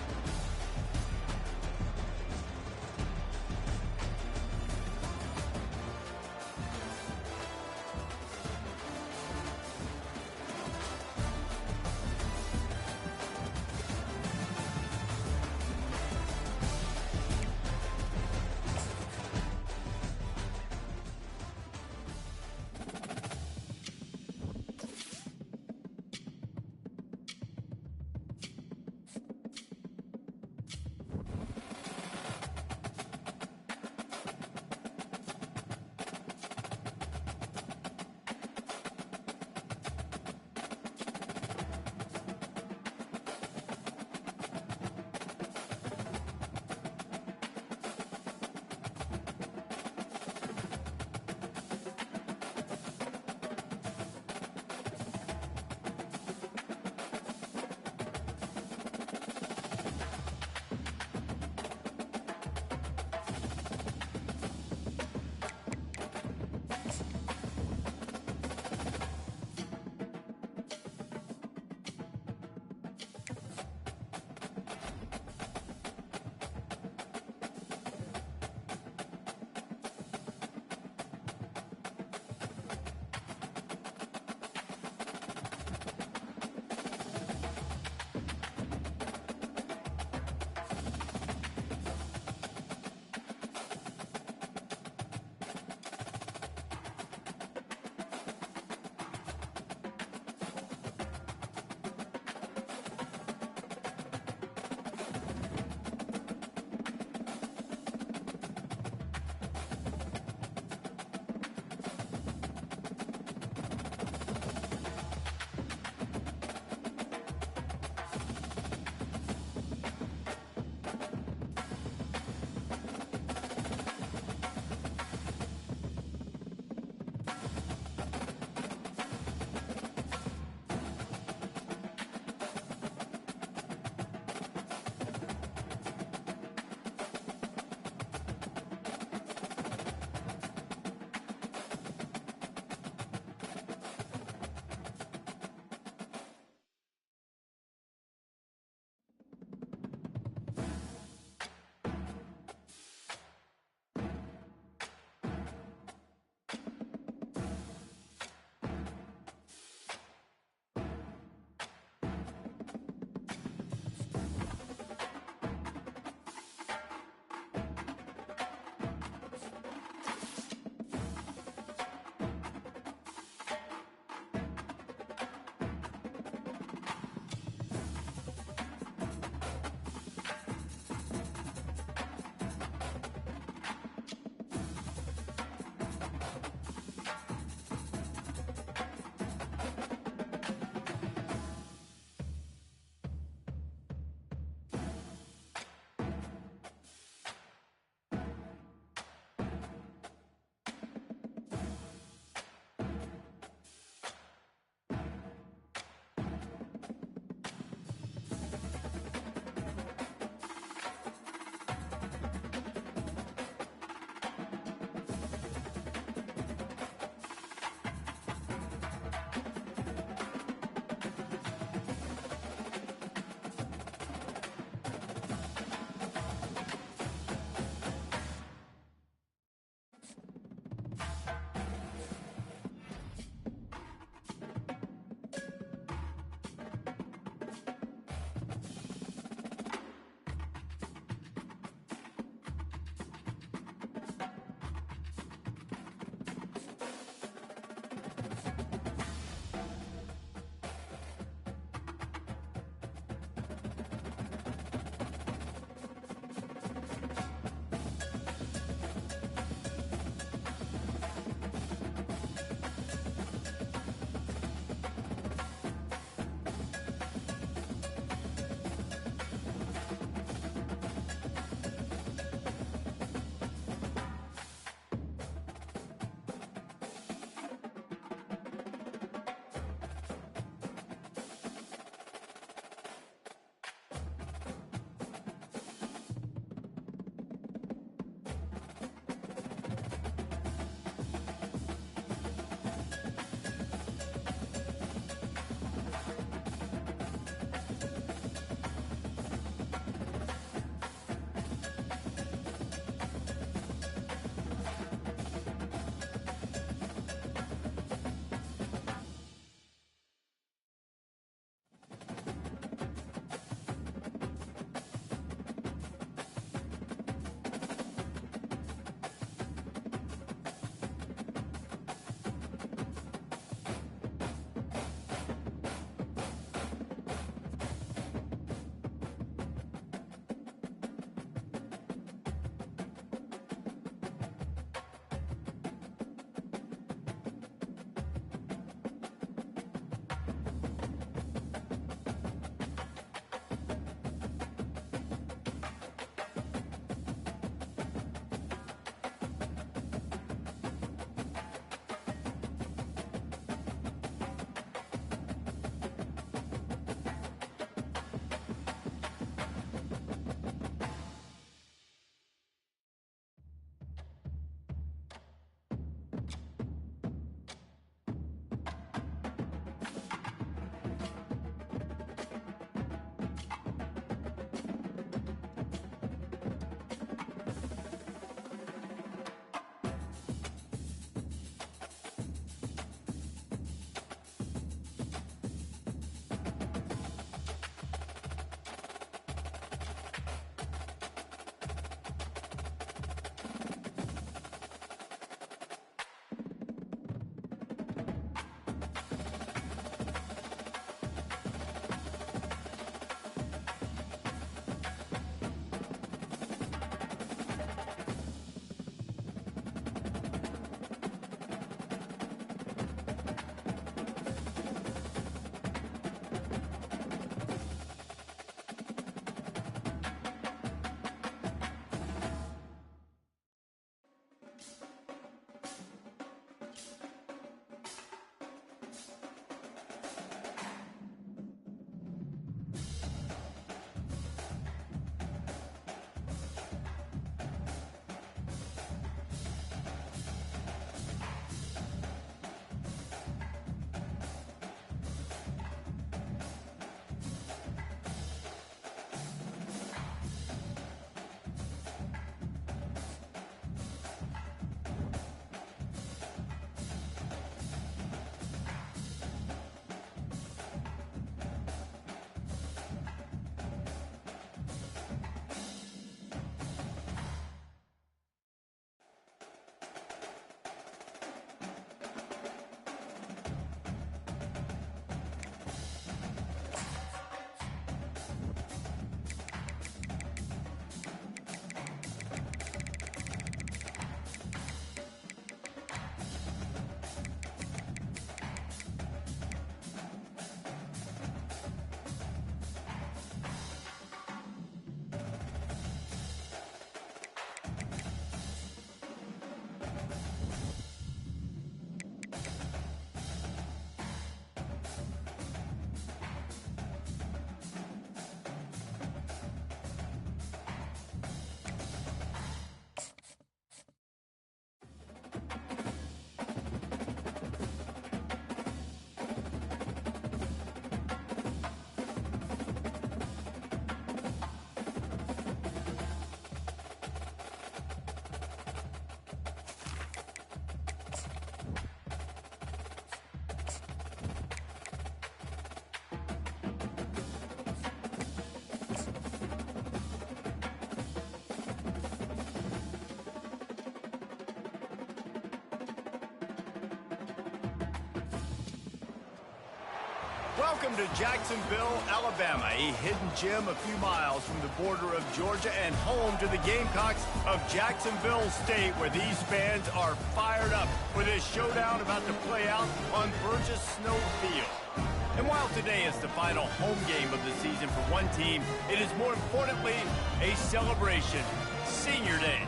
Welcome to Jacksonville, Alabama, a hidden gem a few miles from the border of Georgia and home to the Gamecocks of Jacksonville State, where these fans are fired up for this showdown about to play out on Burgess Snow Field. And while today is the final home game of the season for one team, it is more importantly a celebration, Senior Day,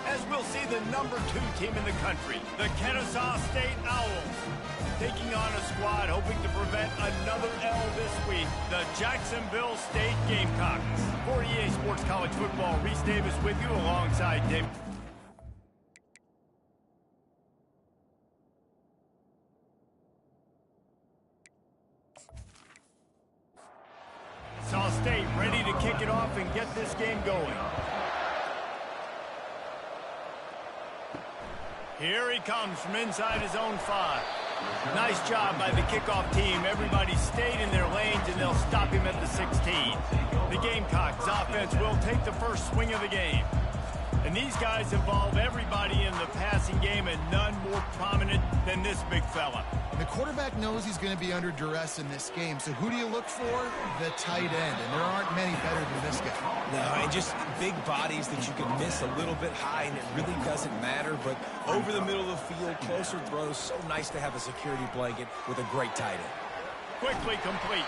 as we'll see the number 2 team in the country, the Kennesaw State Owls, taking on a squad hoping to prevent another L this week, the Jacksonville State Gamecocks. For EA Sports College Football, Reese Davis with you alongside Dave. Kennesaw State ready to kick it off and get this game going. Here he comes from inside his own 5. Nice job by the kickoff team. Everybody stayed in their lanes, and they'll stop him at the 16. The Gamecocks offense will take the first swing of the game. And these guys involve everybody in the passing game, and none more prominent than this big fella. The quarterback knows he's going to be under duress in this game, so who do you look for? The tight end, and there aren't many better than this guy. No, and just big bodies that you can miss a little bit high, and it really doesn't matter, but over the middle of the field, closer throws, so nice to have a security blanket with a great tight end. Quickly complete.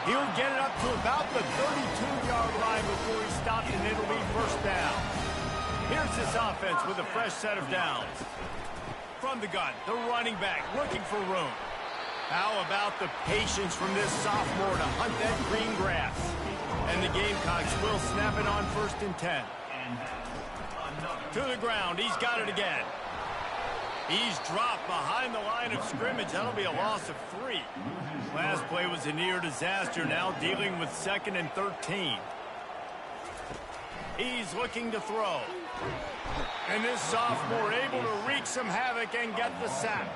He'll get it up to about the 32-yard line before he stops, and it'll be first down. Here's this offense with a fresh set of downs. From the gun, the running back looking for room. How about the patience from this sophomore to hunt that green grass? And the Gamecocks will snap it on 1st and 10. To the ground, he's got it again. He's dropped behind the line of scrimmage. That'll be a loss of 3. Last play was a near disaster, now dealing with 2nd and 13. He's looking to throw. And this sophomore able to wreak some havoc and get the sack.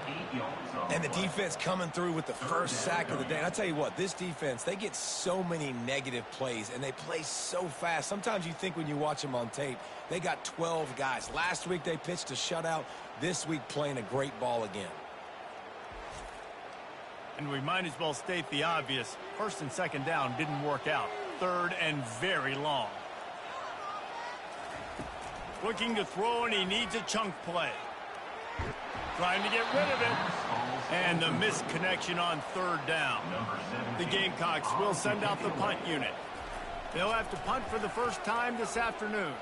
And the defense coming through with the first sack of the day. And I tell you what, this defense, they get so many negative plays, and they play so fast. Sometimes you think when you watch them on tape, they got 12 guys. Last week they pitched a shutout. This week playing a great ball again. And we might as well state the obvious. 1st and 2nd down didn't work out. 3rd and very long. Looking to throw, and he needs a chunk play. Trying to get rid of it. And the missed connection on 3rd down. The Gamecocks will send out the punt unit. They'll have to punt for the first time this afternoon.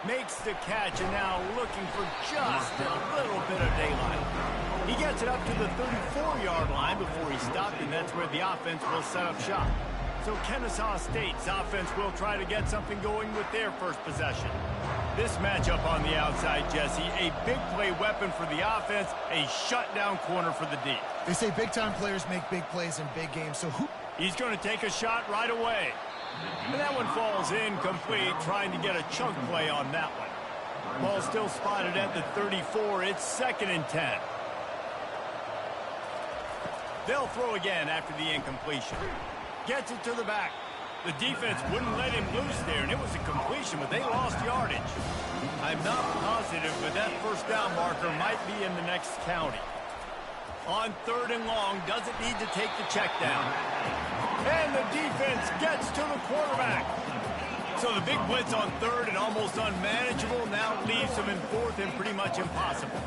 Makes the catch, and now looking for just a little bit of daylight. He gets it up to the 34-yard line before he stopped, and that's where the offense will set up shop. So Kennesaw State's offense will try to get something going with their first possession. This matchup on the outside, Jesse, a big play weapon for the offense, a shutdown corner for the D. They say big-time players make big plays in big games, so who? He's going to take a shot right away. And that one falls incomplete, trying to get a chunk play on that one. Ball still spotted at the 34. It's 2nd and 10. They'll throw again after the incompletion. Gets it to the back. The defense wouldn't let him loose there, and it was a completion, but they lost yardage. I'm not positive, but that first down marker might be in the next county. On 3rd and long, doesn't need to take the check down. And the defense gets to the quarterback. So the big blitz on 3rd and almost unmanageable now leaves him in 4th and pretty much impossible.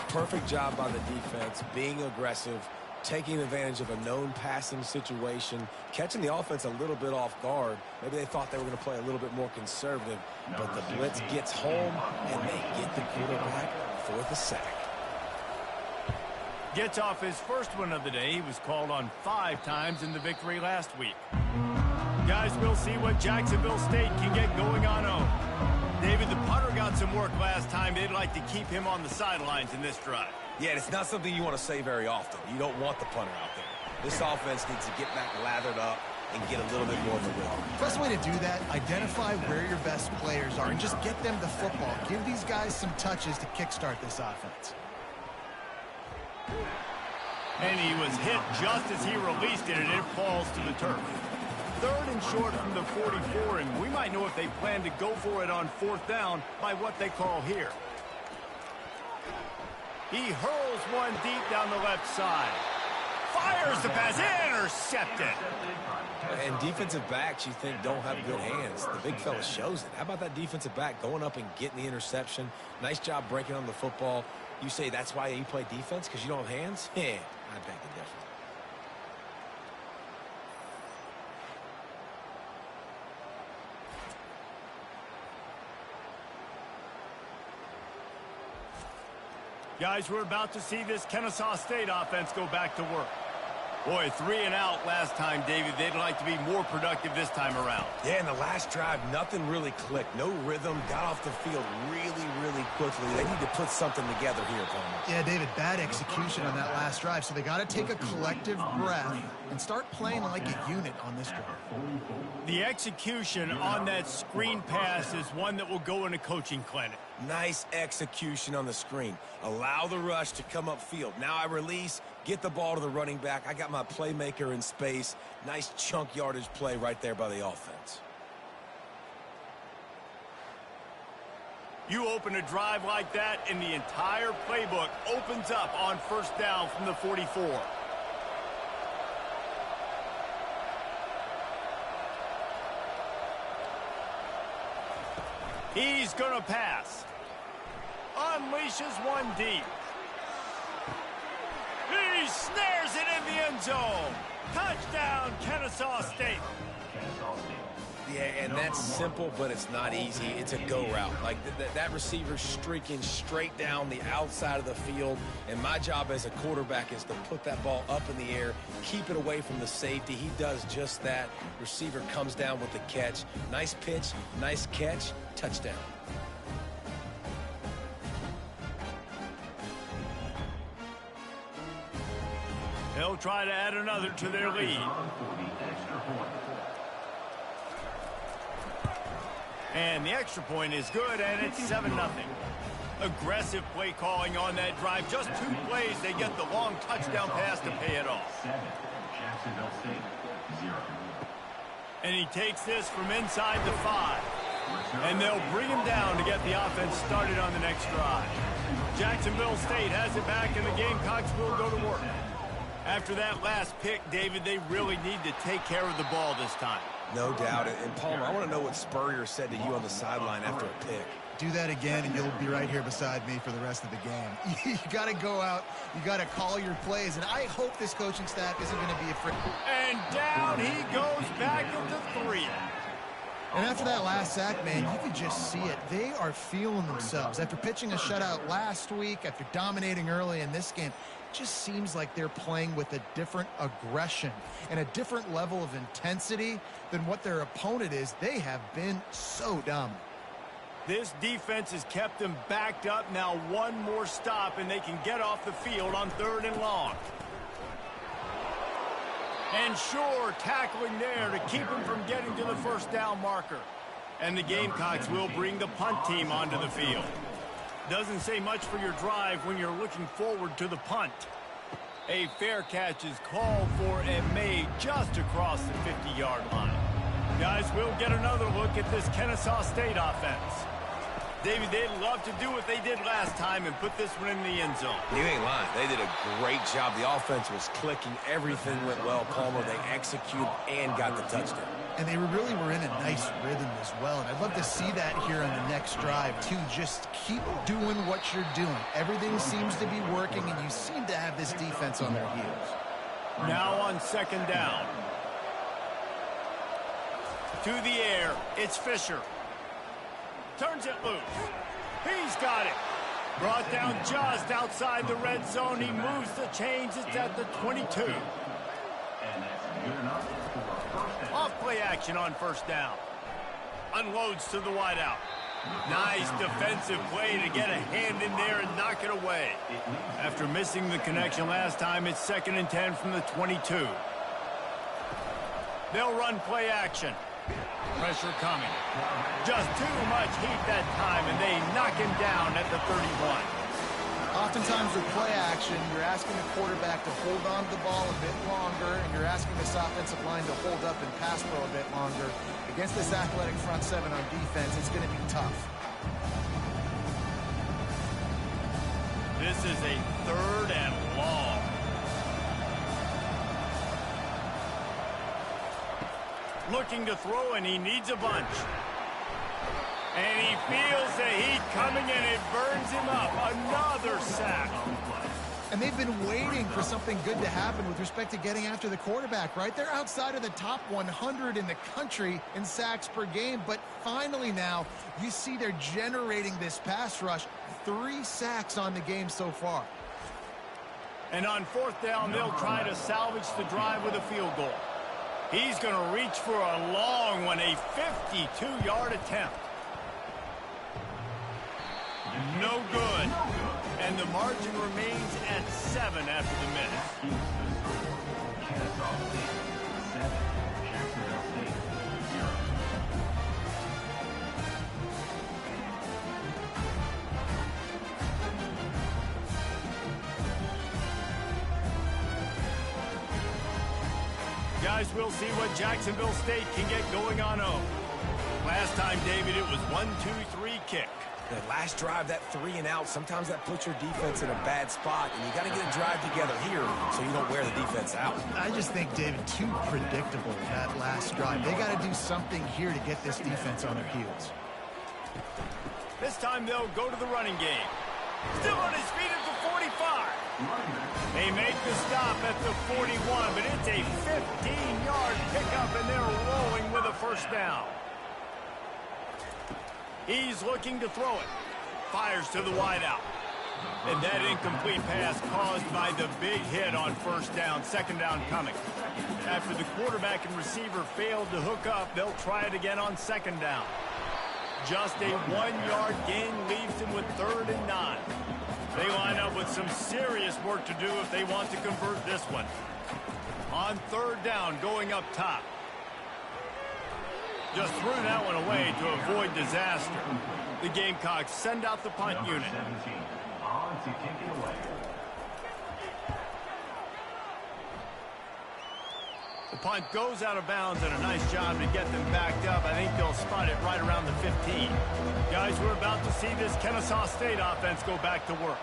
Perfect job by the defense, being aggressive, taking advantage of a known passing situation, catching the offense a little bit off guard. Maybe they thought they were going to play a little bit more conservative, but the blitz gets home, and they get the quarterback for the sack. Gets off his first one of the day. He was called on 5 times in the victory last week. Guys, we'll see what Jacksonville State can get going on home. David, the punter got some work last time. They'd like to keep him on the sidelines in this drive. Yeah, it's not something you want to say very often. You don't want the punter out there. This offense needs to get back lathered up and get a little bit more of a rhythm. Best way to do that, identify where your best players are and just get them the football. Give these guys some touches to kickstart this offense. And he was hit just as he released it, and it falls to the turf. 3rd and short from the 44, and we might know if they plan to go for it on 4th down by what they call here. He hurls one deep down the left side. Fires the pass, intercepted. And defensive backs you think don't have good hands. The big fella shows it. How about that defensive back going up and getting the interception? Nice job breaking on the football. You say that's why you play defense, because you don't have hands? Yeah, I beg the difference. Guys, we're about to see this Kennesaw State offense go back to work. Boy, 3 and out last time, David. They'd like to be more productive this time around. Yeah, in the last drive, nothing really clicked. No rhythm, got off the field really quickly. They need to put something together here, Palmer. Yeah, David, bad execution on that last drive, so they got to take a collective breath and start playing like a unit on this drive. The execution on that screen pass is one that will go in a coaching clinic. Nice execution on the screen. Allow the rush to come upfield. Now I release, get the ball to the running back. I got my playmaker in space. Nice chunk yardage play right there by the offense. You open a drive like that, and the entire playbook opens up on first down from the 44. He's going to pass. Unleashes one deep. He snares it in the end zone. Touchdown, Kennesaw State. Yeah, and that's simple, but it's not easy. It's a go route. Like that receiver's streaking straight down the outside of the field, and my job as a quarterback is to put that ball up in the air, keep it away from the safety. He does just that. Receiver comes down with the catch. Nice pitch, nice catch, touchdown. They'll try to add another to their lead. And the extra point is good, and it's 7-0. Aggressive play calling on that drive. Just 2 plays, they get the long touchdown pass to pay it off. And he takes this from inside the 5. And they'll bring him down to get the offense started on the next drive. Jacksonville State has it back, and the Gamecocks will go to work. After that last pick, David, they really need to take care of the ball this time. No doubt. And Palmer, I want to know what Spurrier said to you on the sideline after a pick. Do that again, and you'll be right here beside me for the rest of the game. You got to go out. You got to call your plays, and I hope this coaching staff isn't going to be afraid. And down he goes back into 3. And after that last sack, man, you could just see it. They are feeling themselves. After pitching a shutout last week, after dominating early in this game, it just seems like they're playing with a different aggression and a different level of intensity than what their opponent is. They have been so dominant. This defense has kept them backed up. Now one more stop, and they can get off the field on 3rd and long. And sure, tackling there to keep him from getting to the first down marker. And the Gamecocks will bring the punt team onto the field. Doesn't say much for your drive when you're looking forward to the punt. A fair catch is called for and made just across the 50-yard line. Guys, we'll get another look at this Kennesaw State offense. David, they'd love to do what they did last time and put this one in the end zone. You ain't lying. They did a great job. The offense was clicking. Everything went well. Palmer, they executed and got the touchdown. And they really were in a nice rhythm as well. And I'd love to see that here on the next drive, too. Just keep doing what you're doing. Everything seems to be working, and you seem to have this defense on their heels. Now on 2nd down. To the air, it's Fisher. Turns it loose. He's got it. Brought down just outside the red zone. He moves the chains. It's at the 22. Off play action on 1st down. Unloads to the wideout. Nice defensive play to get a hand in there and knock it away. After missing the connection last time, it's 2nd and 10 from the 22. They'll run play action. Pressure coming. Just too much heat that time, and they knock him down at the 31. Oftentimes with play action, you're asking the quarterback to hold on to the ball a bit longer, and you're asking this offensive line to hold up and pass pro a bit longer. Against this athletic front 7 on defense, it's going to be tough. This is a 3rd and long. Looking to throw, and he needs a bunch. And he feels the heat coming, and it burns him up. Another sack. And they've been waiting for something good to happen with respect to getting after the quarterback, right? They're outside of the top 100 in the country in sacks per game, but finally now you see they're generating this pass rush. 3 sacks on the game so far. And on 4th down, they'll try to salvage the drive with a field goal. He's going to reach for a long one, a 52-yard attempt. No good. And the margin remains at 7 after the minute. Guys, we'll see what Jacksonville State can get going on 0. Last time, David, it was 1-2-3 kick. The last drive, that 3 and out, sometimes that puts your defense in a bad spot, and you got to get a drive together here so you don't wear the defense out. I just think, David, too predictable that last drive. They got to do something here to get this defense on their heels. This time they'll go to the running game. Still on his feet at the 45. They make the stop at the 41, but it's a 15-yard pickup, and they're rolling with a 1st down. He's looking to throw it. Fires to the wideout. And that incomplete pass caused by the big hit on 1st down. 2nd down coming. After the quarterback and receiver failed to hook up, they'll try it again on 2nd down. Just a 1-yard gain leaves them with 3rd and 9. They line up with some serious work to do if they want to convert this one. On 3rd down, going up top. Just threw that one away to avoid disaster. The Gamecocks send out the punt unit. The punt goes out of bounds, and a nice job to get them backed up. I think they'll spot it right around the 15. Guys, we're about to see this Kennesaw State offense go back to work.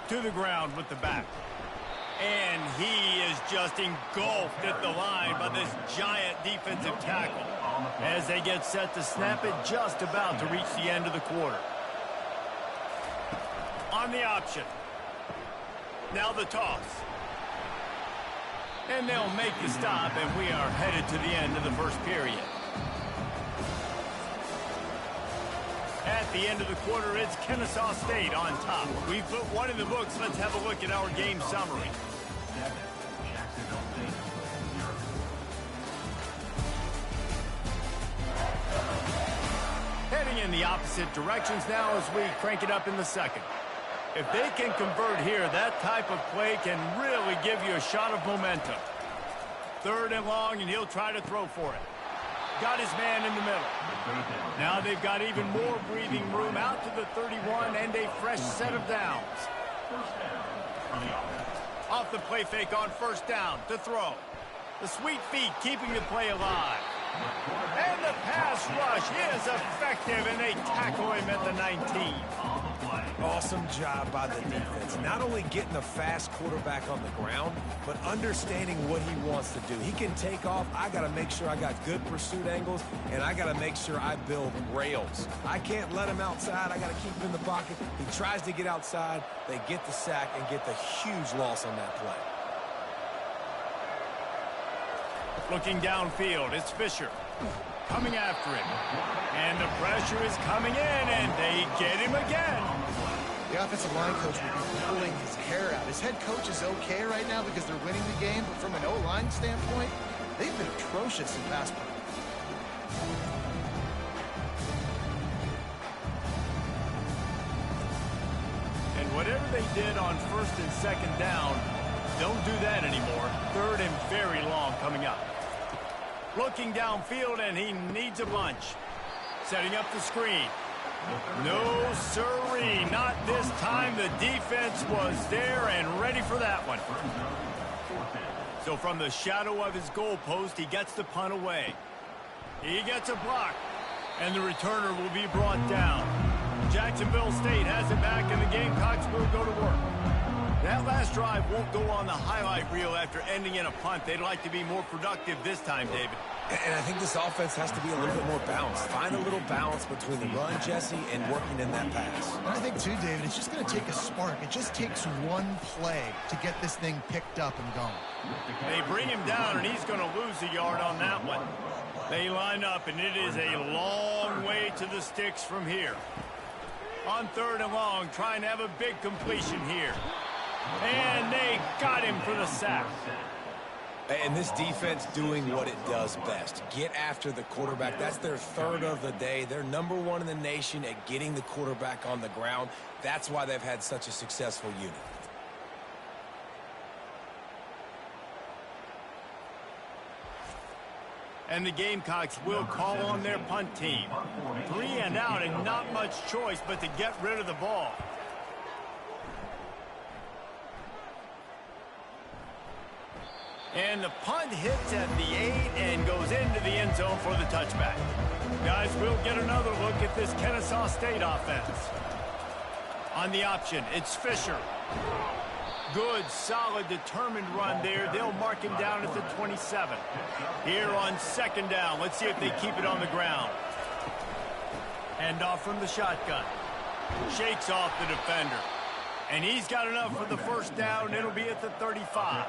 To the ground with the back. And he is just engulfed at the line by this giant defensive tackle. As they get set to snap it, just about to reach the end of the quarter. On the option. Now the toss. And they'll make the stop, and we are headed to the end of the 1st period. At the end of the quarter, it's Kennesaw State on top. We've put one in the books. Let's have a look at our game summary. Heading in the opposite directions now as we crank it up in the 2nd. If they can convert here, that type of play can really give you a shot of momentum. 3rd and long, and he'll try to throw for it. Got his man in the middle. Now they've got even more breathing room out to the 31 and a fresh set of downs. Off the play fake on 1st down to throw. The sweet feet keeping the play alive. And the pass rush is effective, and they tackle him at the 19. Awesome job by the defense. Not only getting a fast quarterback on the ground, but understanding what he wants to do. He can take off. I got to make sure I got good pursuit angles, and I got to make sure I build rails. I can't let him outside. I got to keep him in the pocket. He tries to get outside. They get the sack and get the huge loss on that play. Looking downfield, it's Fisher. Coming after him. And the pressure is coming in, and they get him again. The offensive line coach will be pulling his hair out. His head coach is okay right now because they're winning the game, but from an O-line standpoint, they've been atrocious in pass play. And whatever they did on 1st and 2nd down, don't do that anymore. 3rd and very long coming up. Looking downfield, and he needs a bunch. Setting up the screen. No, sirree, not this time. The defense was there and ready for that one. So from the shadow of his goalpost, he gets the punt away. He gets a block, and the returner will be brought down. Jacksonville State has it back, and the Gamecocks will go to work. That last drive won't go on the highlight reel after ending in a punt. They'd like to be more productive this time, David. And I think this offense has to be a little bit more balanced. Find a little balance between the run, Jesse, and working in that pass. And I think, too, David, it's just going to take a spark. It just takes one play to get this thing picked up and going. They bring him down, and he's going to lose a yard on that one. They line up, and it is a long way to the sticks from here. On 3rd and long, trying to have a big completion here. And they got him for the sack. And this defense doing what it does best. Get after the quarterback. That's their 3rd of the day. They're #1 in the nation at getting the quarterback on the ground. That's why they've had such a successful unit. And the Gamecocks will call on their punt team. 3 and out, and not much choice but to get rid of the ball. And the punt hits at the 8 and goes into the end zone for the touchback. Guys, we'll get another look at this Kennesaw State offense. On the option, it's Fisher. Good, solid, determined run there. They'll mark him down at the 27. Here on 2nd down, let's see if they keep it on the ground. Hand off from the shotgun. Shakes off the defender. And he's got enough for the 1st down. It'll be at the 35.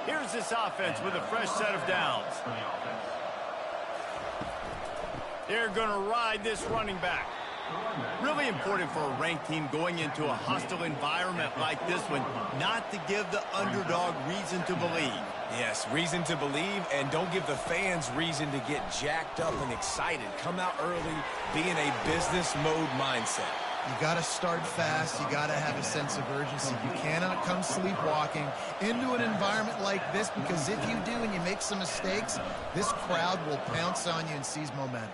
Here's this offense with a fresh set of downs. They're going to ride this running back. Really important for a ranked team going into a hostile environment like this one, not to give the underdog reason to believe. Yes, reason to believe, and don't give the fans reason to get jacked up and excited. Come out early, be in a business mode mindset. You got to start fast. You got to have a sense of urgency. You cannot come sleepwalking into an environment like this, because if you do and you make some mistakes, this crowd will pounce on you and seize momentum.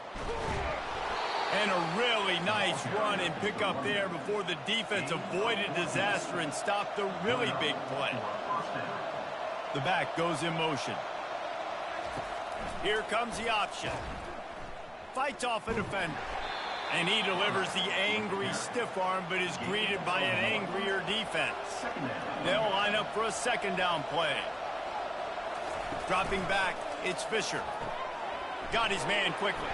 And a really nice run and pick up there before the defense avoided disaster and stopped the really big play. The back goes in motion. Here comes the option. Fights off a defender. And he delivers the angry stiff arm, but is greeted by an angrier defense. They'll line up for a 2nd down play. Dropping back, it's Fisher. Got his man quickly.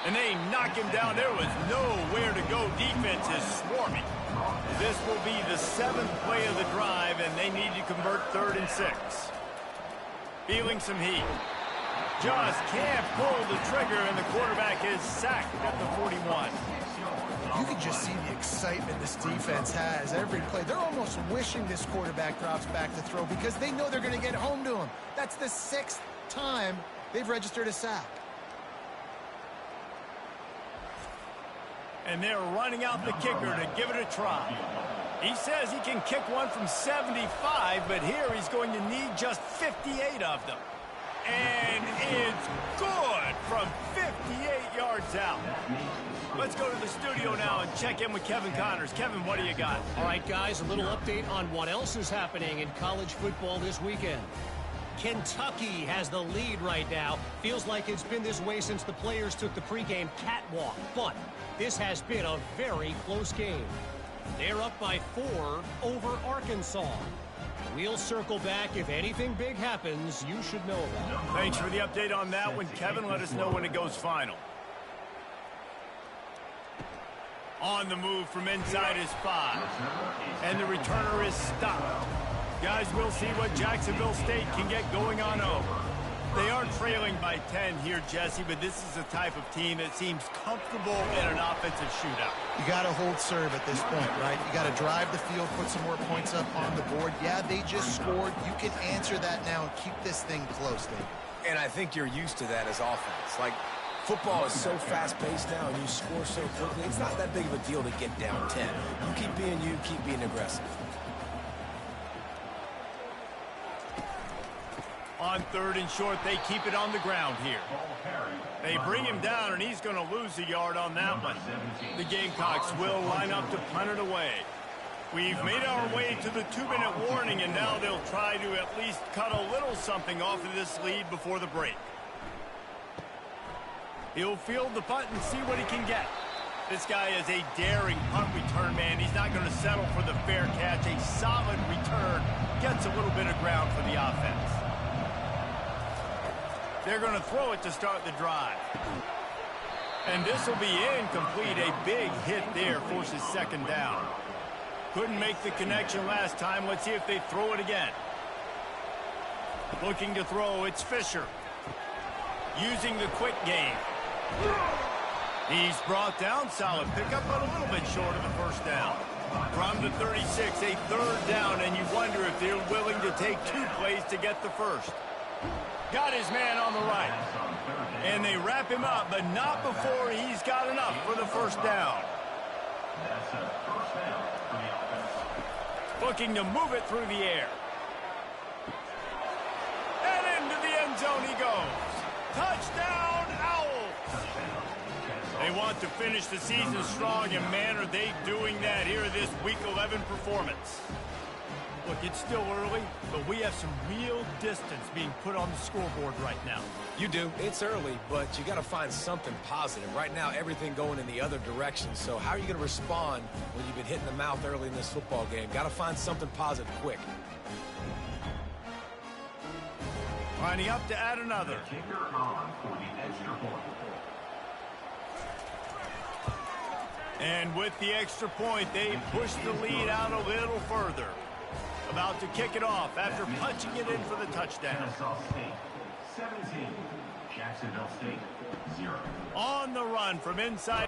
And they knock him down. There was nowhere to go. Defense is swarming. This will be the 7th play of the drive, and they need to convert 3rd and 6. Feeling some heat. Just can't pull the trigger, and the quarterback is sacked at the 41. You can just see the excitement this defense has every play. They're almost wishing this quarterback drops back to throw, because they know they're going to get home to him. That's the 6th time they've registered a sack. And they're running out the kicker to give it a try. He says he can kick one from 75, but here he's going to need just 58 of them. And it's good from 58 yards out. Let's go to the studio now and check in with Kevin Connors. Kevin, what do you got? All right, guys, a little update on what else is happening in college football this weekend. Kentucky has the lead right now. Feels like it's been this way since the players took the pregame catwalk. But this has been a very close game. They're up by 4 over Arkansas. We'll circle back. If anything big happens, you should know about it. Thanks for the update on that one, Kevin. Let us know when it goes final. On the move from inside his 5. And the returner is stopped. Guys, we'll see what Jacksonville State can get going on over. They are trailing by 10 here, Jesse, but this is the type of team that seems comfortable in an offensive shootout. You got to hold serve at this point, right? You got to drive the field, put some more points up on the board. Yeah, they just scored. You can answer that now and keep this thing close, Dave. And I think you're used to that as offense. Like, football is so fast-paced now, and you score so quickly. It's not that big of a deal to get down 10. You keep being aggressive. On 3rd and short, they keep it on the ground here. They bring him down, and he's going to lose a yard on that one. The Gamecocks will line up to punt it away. We've made our way to the 2-minute warning, and now they'll try to at least cut a little something off of this lead before the break. He'll field the punt and see what he can get. This guy is a daring punt return man. He's not going to settle for the fair catch. A solid return gets a little bit of ground for the offense. They're going to throw it to start the drive. And this will be incomplete. A big hit there forces second down. Couldn't make the connection last time. Let's see if they throw it again. Looking to throw, it's Fisher. Using the quick game. He's brought down. Solid pickup, but a little bit short of a first down. From the 36, a third down, and you wonder if they're willing to take 2 plays to get the first. Got his man on the right. And they wrap him up, but not before he's got enough for the first down. That's a first down for the offense. Looking to move it through the air. And into the end zone he goes. Touchdown, Owls! They want to finish the season strong, and man, are they doing that here in this Week 11 performance. Look, it's still early, but we have some real distance being put on the scoreboard right now. You do. It's early, but you got to find something positive. Right now, everything going in the other direction. So how are you going to respond when you've been hit in the mouth early in this football game? Got to find something positive quick. Lining up to add another. Kicker on for the extra point. And with the extra point, they push the lead out a little further. About to kick it off after punching it in for the touchdown. Kennesaw State, 17. Jacksonville State, 0. On the run from inside